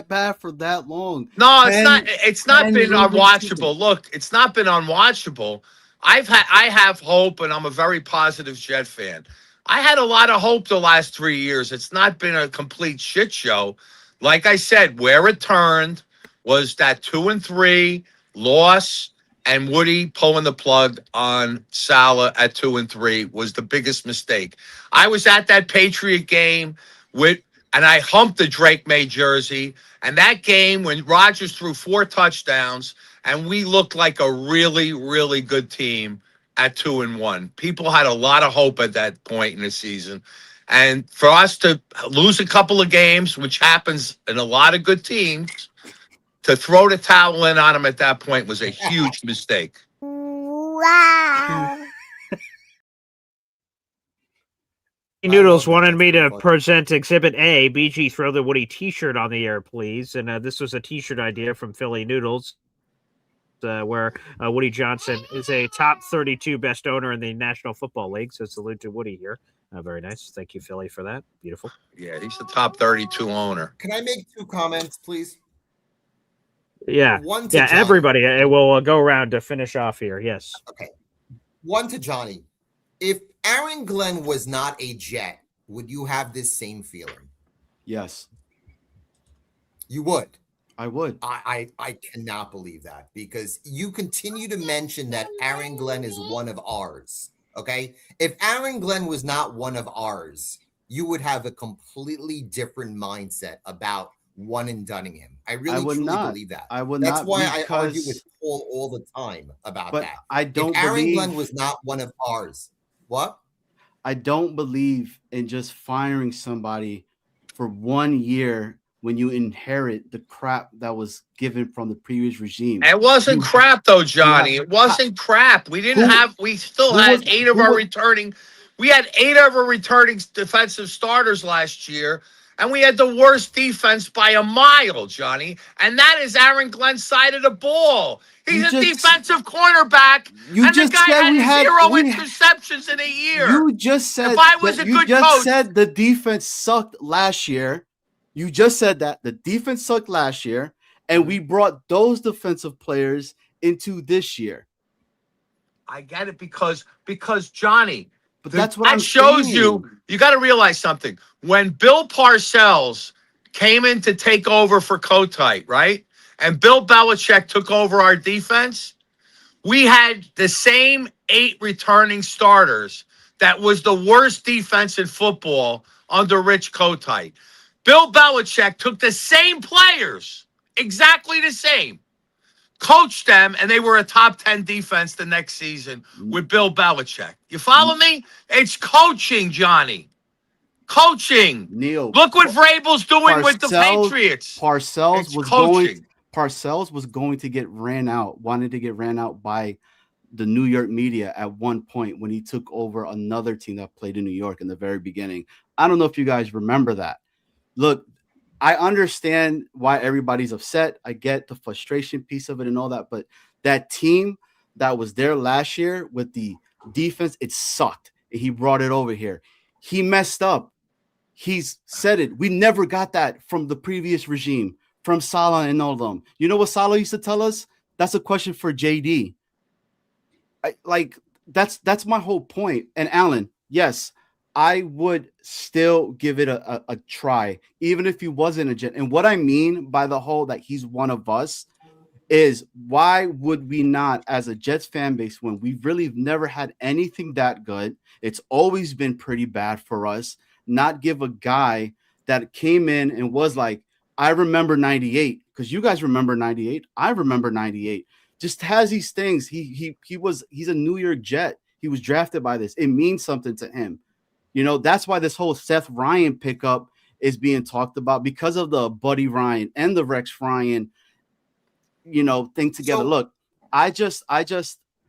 bad for that long. No, it's not been unwatchable. Look, it's not been unwatchable. I have hope, and I'm a very positive Jet fan. I had a lot of hope the last 3 years. It's not been a complete shit show. Like I said, where it turned was that 2-3 loss, and Woody pulling the plug on Saleh at 2-3 was the biggest mistake. I was at that Patriot game and I humped the Drake May jersey. And that game when Rodgers threw 4 touchdowns and we looked like a really, really good team at 2-1. People had a lot of hope at that point in the season. And for us to lose a couple of games, which happens in a lot of good teams, to throw the towel in on them at that point was a huge mistake. Wow. Noodles wanted me to present Exhibit A. BG, throw the Woody t-shirt on the air, please. And this was a t-shirt idea from Philly Noodles, where Woody Johnson is a top 32 best owner in the National Football League. So salute to Woody here. Very nice. Thank you, Philly, for that. Beautiful. Yeah, he's the top 32 owner. Can I make 2 comments, please? Yeah. Johnny. Everybody. It will go around to finish off here. Yes. Okay. One to Johnny. If Aaron Glenn was not a Jet, would you have this same feeling? Yes. You would? I would. I cannot believe that because you continue to mention that Aaron Glenn is one of ours. Okay? If Aaron Glenn was not one of ours, you would have a completely different mindset about one and dunning him. I I really would truly not. believe that. I would That's not why I argue with because, Paul all the time about but that. I If don't Aaron Glenn believe, was not one of ours, what? I don't believe in just firing somebody for 1 year when you inherit the crap that was given from the previous regime. It wasn't crap though, You have Johnny. It wasn't crap. We didn't have. We still had eight of our returning. We had 8 of our returning defensive starters last year, and we had the worst defense by a mile, Johnny. And that is Aaron Glenn's side of the ball. He's a defensive cornerback, and the guy had 0 interceptions in a year. You just said if I was that a you good just coach, said the defense sucked last year. You just said that the defense sucked last year, and we brought those defensive players into this year. I get it because Johnny. But that's what that I'm shows saying. you got to realize something. When Bill Parcells came in to take over for Kotite, right? And Bill Belichick took over our defense, we had the same 8 returning starters. That was the worst defense in football under Rich Kotite. Bill Belichick took the same players, exactly the same, coached them, and they were a top 10 defense the next season with Bill Belichick. You follow me? It's coaching, Johnny. Coaching. Neil, look what Vrabel's doing with the Patriots. Parcells It's was coaching. Parcells was going to get ran out, wanted to get ran out by the New York media at one point when he took over another team that played in New York in the very beginning. I don't know if you guys remember that. Look, I understand why everybody's upset. I get the frustration piece of it and all that, but that team that was there last year with the defense, it sucked. He brought it over here. He messed up. He's said it. We never got that from the previous regime, from Saleh and all of them. You know what Saleh used to tell us? That's a question for JD. That's my whole point. And Alan, yes, I would still give it a try, even if he wasn't a Jet. And what I mean by the whole that he's one of us is why would we not, as a Jets fan base, when we've really never had anything that good, it's always been pretty bad for us, not give a guy that came in and was like, I remember 98, because you guys remember 98. I remember 98. Just has these things. He's a New York Jet. He was drafted by this. It means something to him. You know, that's why this whole Seth Ryan pickup is being talked about, because of the Buddy Ryan and the Rex Ryan, thing together. Look, I just,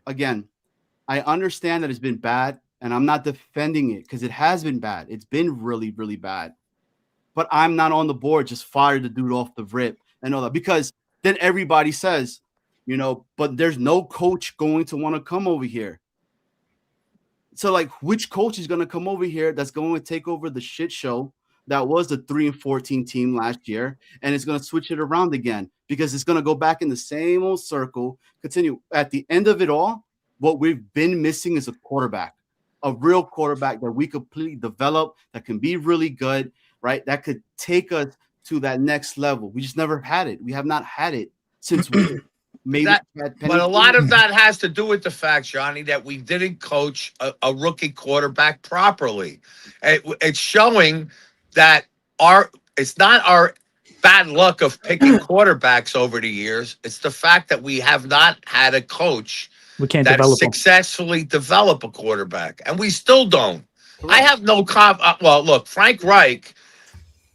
again, I understand that it's been bad, and I'm not defending it because it has been bad. It's been really, really bad. But I'm not on the board just fire the dude off the rip and all that, because then everybody says, but there's no coach going to want to come over here. So, which coach is going to come over here that's going to take over the shit show that was the 3-14 team last year, and it's going to switch it around again, because it's going to go back in the same old circle, continue. At the end of it all, what we've been missing is a quarterback, a real quarterback that we completely develop, that can be really good, right? That could take us to that next level. We just never had it. We have not had it since we But a lot of that has to do with the fact, Johnny, that we didn't coach a rookie quarterback properly. It's showing that it's not our bad luck of picking quarterbacks over the years. It's the fact that we have not had a coach that successfully develop a quarterback, and we still don't. Correct. I have no well, look, Frank Reich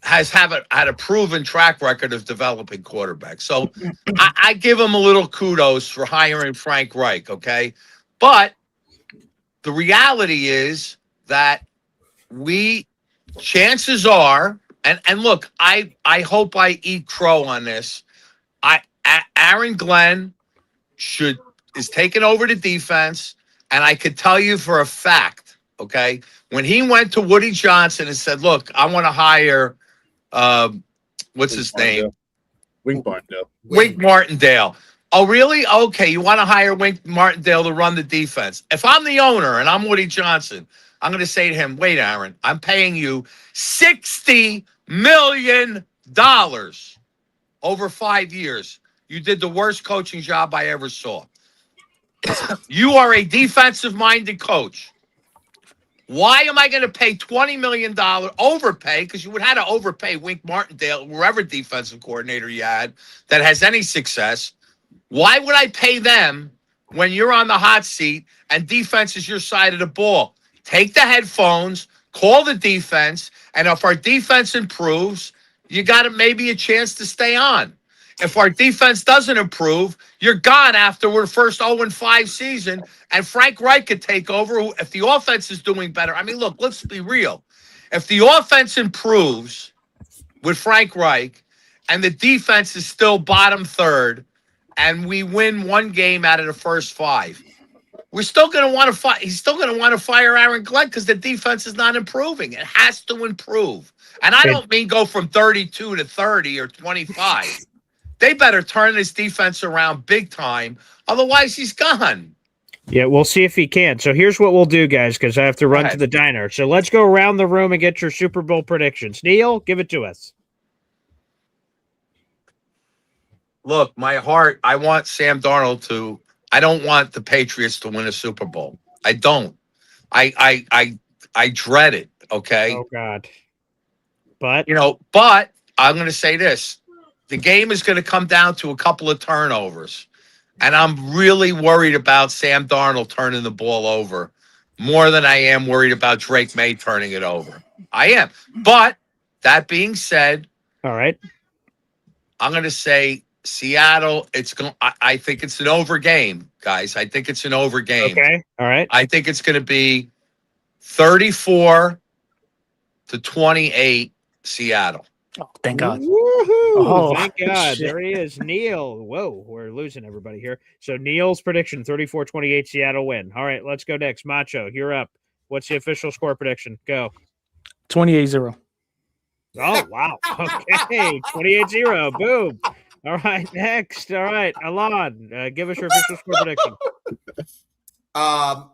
had a proven track record of developing quarterbacks. So I give him a little kudos for hiring Frank Reich, okay? But the reality is that chances are, and look, I hope I eat crow on this. Aaron Glenn is taking over the defense, and I could tell you for a fact, okay, when he went to Woody Johnson and said, look, I want to hire what's his name? Wink Martindale. Wink Martindale. Oh, really? Okay, you want to hire Wink Martindale to run the defense. If I'm the owner and I'm Woody Johnson, I'm going to say to him, wait, Aaron, I'm paying you $60 million over 5 years. You did the worst coaching job I ever saw. You are a defensive-minded coach. Why am I going to pay $20 million overpay? Because you would have to overpay Wink Martindale, wherever defensive coordinator you had that has any success. Why would I pay them when you're on the hot seat and defense is your side of the ball? Take the headphones, call the defense, and if our defense improves, you got maybe a chance to stay on. If our defense doesn't improve, you're gone after we're first 0-5 season, and Frank Reich could take over if the offense is doing better. I mean, look, let's be real. If the offense improves with Frank Reich and the defense is still bottom third and we win one game out of the first 5, we're still going to want to fight. He's still going to want to fire Aaron Glenn because the defense is not improving. It has to improve. And I don't mean go from 32 to 30 or 25. They better turn this defense around big time. Otherwise, he's gone. Yeah, we'll see if he can. So here's what we'll do, guys, because I have to run to the diner. So let's go around the room and get your Super Bowl predictions. Neil, give it to us. Look, my heart, I want Sam Darnold to. I don't want the Patriots to win a Super Bowl. I don't. I dread it. Okay. Oh God. But but I'm going to say this: the game is going to come down to a couple of turnovers, and I'm really worried about Sam Darnold turning the ball over more than I am worried about Drake May turning it over. I am. But that being said, all right, I'm going to say Seattle. I think it's an over game, guys. I think it's an over game. Okay. All right. I think it's going to be 34-28 Seattle. Oh, thank God. Woohoo! Thank God. Shit. There he is. Neil. Whoa, we're losing everybody here. So Neil's prediction, 34-28 Seattle win. All right, let's go next. Macho, you're up. What's the official score prediction? Go. 28-0. Oh, wow. Okay. 28-0. Boom. All right, next. All right, Alon, give us your official score prediction.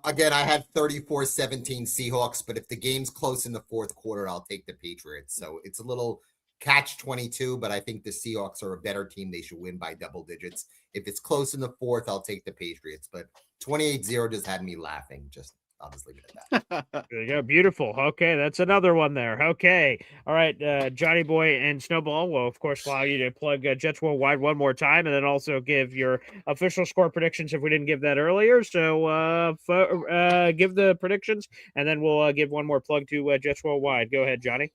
Again, I had 34-17 Seahawks, but if the game's close in the fourth quarter, I'll take the Patriots. So it's a little catch-22, but I think the Seahawks are a better team. They should win by double digits. If it's close in the fourth, I'll take the Patriots. But 28-0 just had me laughing. Just I'll just leave it at that. There you go. Beautiful. Okay, that's another one there. Okay. All right, Johnny Boy and Snowball will, of course, allow you to plug Jets Worldwide one more time and then also give your official score predictions if we didn't give that earlier. So give the predictions, and then we'll give one more plug to Jets Worldwide. Go ahead, Johnny.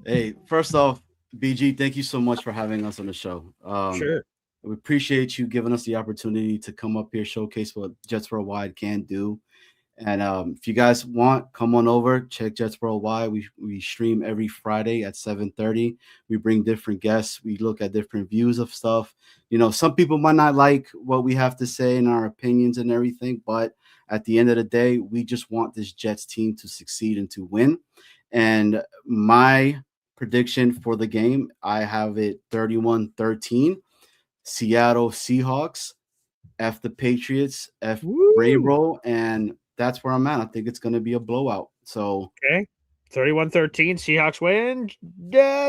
Hey, first off, BG, thank you so much for having us on the show. Sure. We appreciate you giving us the opportunity to come up here, showcase what Jets Worldwide can do. And if you guys want, come on over, check Jets Worldwide. We stream every Friday at 7:30. We bring different guests. We look at different views of stuff. Some people might not like what we have to say and our opinions and everything, but at the end of the day, we just want this Jets team to succeed and to win. And my prediction for the game, I have it 31-13. Seattle Seahawks, F the Patriots, F Ray-Roll, and that's where I'm at. I think it's going to be a blowout. So okay, 31-13, Seahawks win.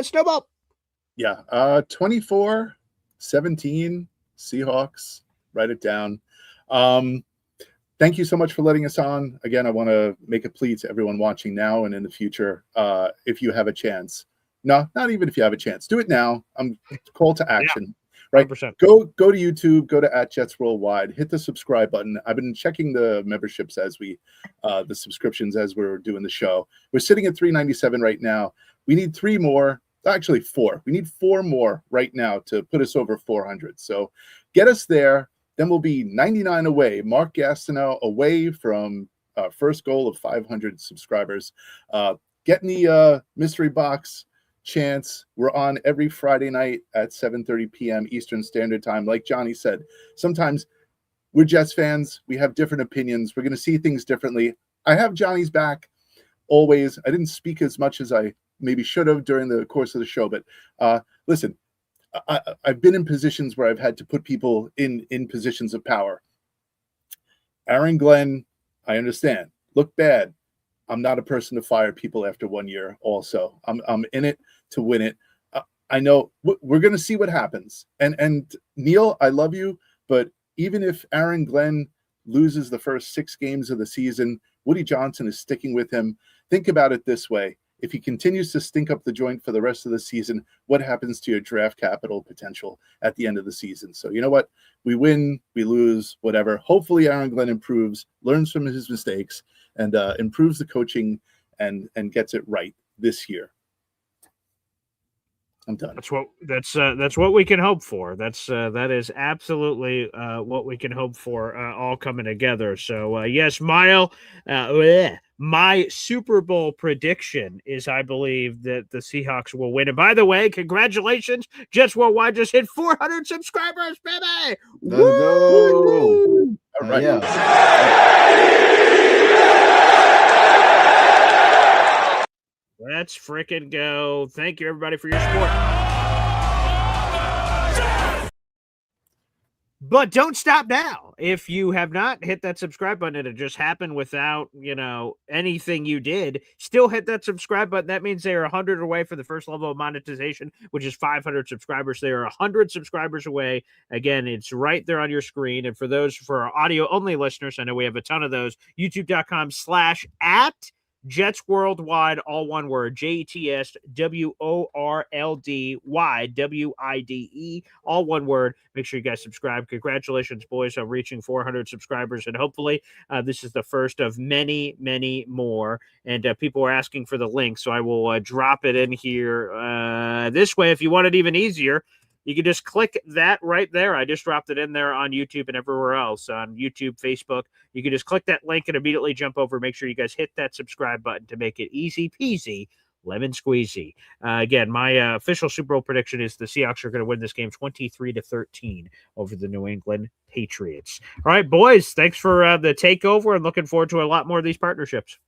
Snowball. Yeah, 24-17 Seahawks. Write it down. Thank you so much for letting us on. Again, I want to make a plea to everyone watching now and in the future. If you have a chance, no, not even if you have a chance, do it now. Call to action. Yeah. Right. 100%. Go to YouTube, go to @Jets Worldwide, hit the subscribe button. I've been checking the memberships the subscriptions as we're doing the show. We're sitting at 397 right now. We need 3 more, actually 4. We need 4 more right now to put us over 400. So get us there. Then we'll be 99 away. Mark Gastineau away from first goal of 500 subscribers. Get in the mystery box chance. We're on every Friday night at 7:30 p.m. Eastern Standard Time. Like Johnny said, sometimes we're Jets fans. We have different opinions. We're going to see things differently. I have Johnny's back always. I didn't speak as much as I maybe should have during the course of the show, but listen, I've been in positions where I've had to put people in positions of power. Aaron Glenn, I understand. Look bad. I'm not a person to fire people after 1 year. Also, I'm in it to win it. I know we're going to see what happens. And Neil, I love you, but even if Aaron Glenn loses the first 6 games of the season, Woody Johnson is sticking with him. Think about it this way. If he continues to stink up the joint for the rest of the season, what happens to your draft capital potential at the end of the season? So you know what? We win, we lose, whatever. Hopefully Aaron Glenn improves, learns from his mistakes, and improves the coaching and gets it right this year. I'm done. That's what we can hope for. That is absolutely what we can hope for, all coming together. So yes, my Super Bowl prediction is I believe that the Seahawks will win. And by the way, congratulations, Jets Worldwide just hit 400 subscribers, baby. Let's go. All right. Let's frickin' go. Thank you, everybody, for your support. But don't stop now. If you have not hit that subscribe button and it just happened without, anything you did, still hit that subscribe button. That means they are 100 away for the first level of monetization, which is 500 subscribers. They are 100 subscribers away. Again, it's right there on your screen. And for our audio-only listeners, I know we have a ton of those, youtube.com/@ Jets Worldwide, all one word, JETSWORLDWIDE, WIDE, all one word. Make sure you guys subscribe. Congratulations, boys, on reaching 400 subscribers. And hopefully this is the first of many, many more. And people are asking for the link, so I will drop it in here. This way, if you want it even easier, you can just click that right there. I just dropped it in there on YouTube and everywhere else, on YouTube, Facebook. You can just click that link and immediately jump over. Make sure you guys hit that subscribe button to make it easy peasy, lemon squeezy. Again, my official Super Bowl prediction is the Seahawks are going to win this game 23-13 over the New England Patriots. All right, boys, thanks for the takeover, and looking forward to a lot more of these partnerships.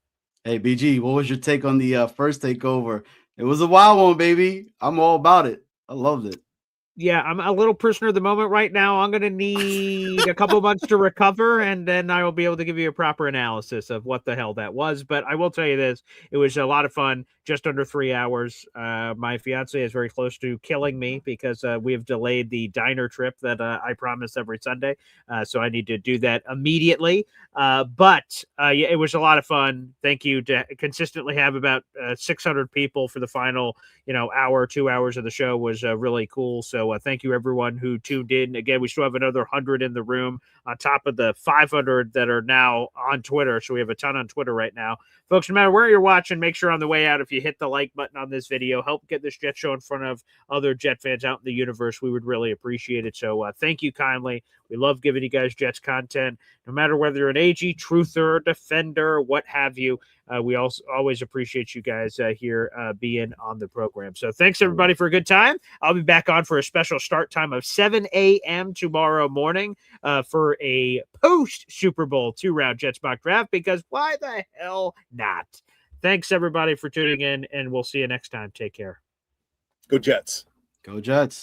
Hey, BG, what was your take on the first takeover? It was a wild one, baby. I'm all about it. I loved it. Yeah, I'm a little prisoner of the moment right now. I'm going to need a couple months to recover, and then I will be able to give you a proper analysis of what the hell that was. But I will tell you this. It was a lot of fun, just under 3 hours. My fiance is very close to killing me because we have delayed the diner trip that I promise every Sunday. So I need to do that immediately. But yeah, it was a lot of fun. Thank you to consistently have about 600 people for the final, hour, 2 hours of the show was really cool. So thank you, everyone who tuned in. Again, we still have another 100 in the room on top of the 500 that are now on Twitter. So we have a ton on Twitter right now. Folks, no matter where you're watching, make sure on the way out, if you hit the like button on this video, help get this Jet show in front of other Jet fans out in the universe. We would really appreciate it. So thank you kindly. We love giving you guys Jets content, no matter whether you're an AG, truther, defender, what have you. We also always appreciate you guys here being on the program. So thanks, everybody, for a good time. I'll be back on for a special start time of 7 a.m. tomorrow morning for a post-Super Bowl 2-round Jets mock draft, because why the hell not? Thanks, everybody, for tuning in, and we'll see you next time. Take care. Go Jets. Go Jets.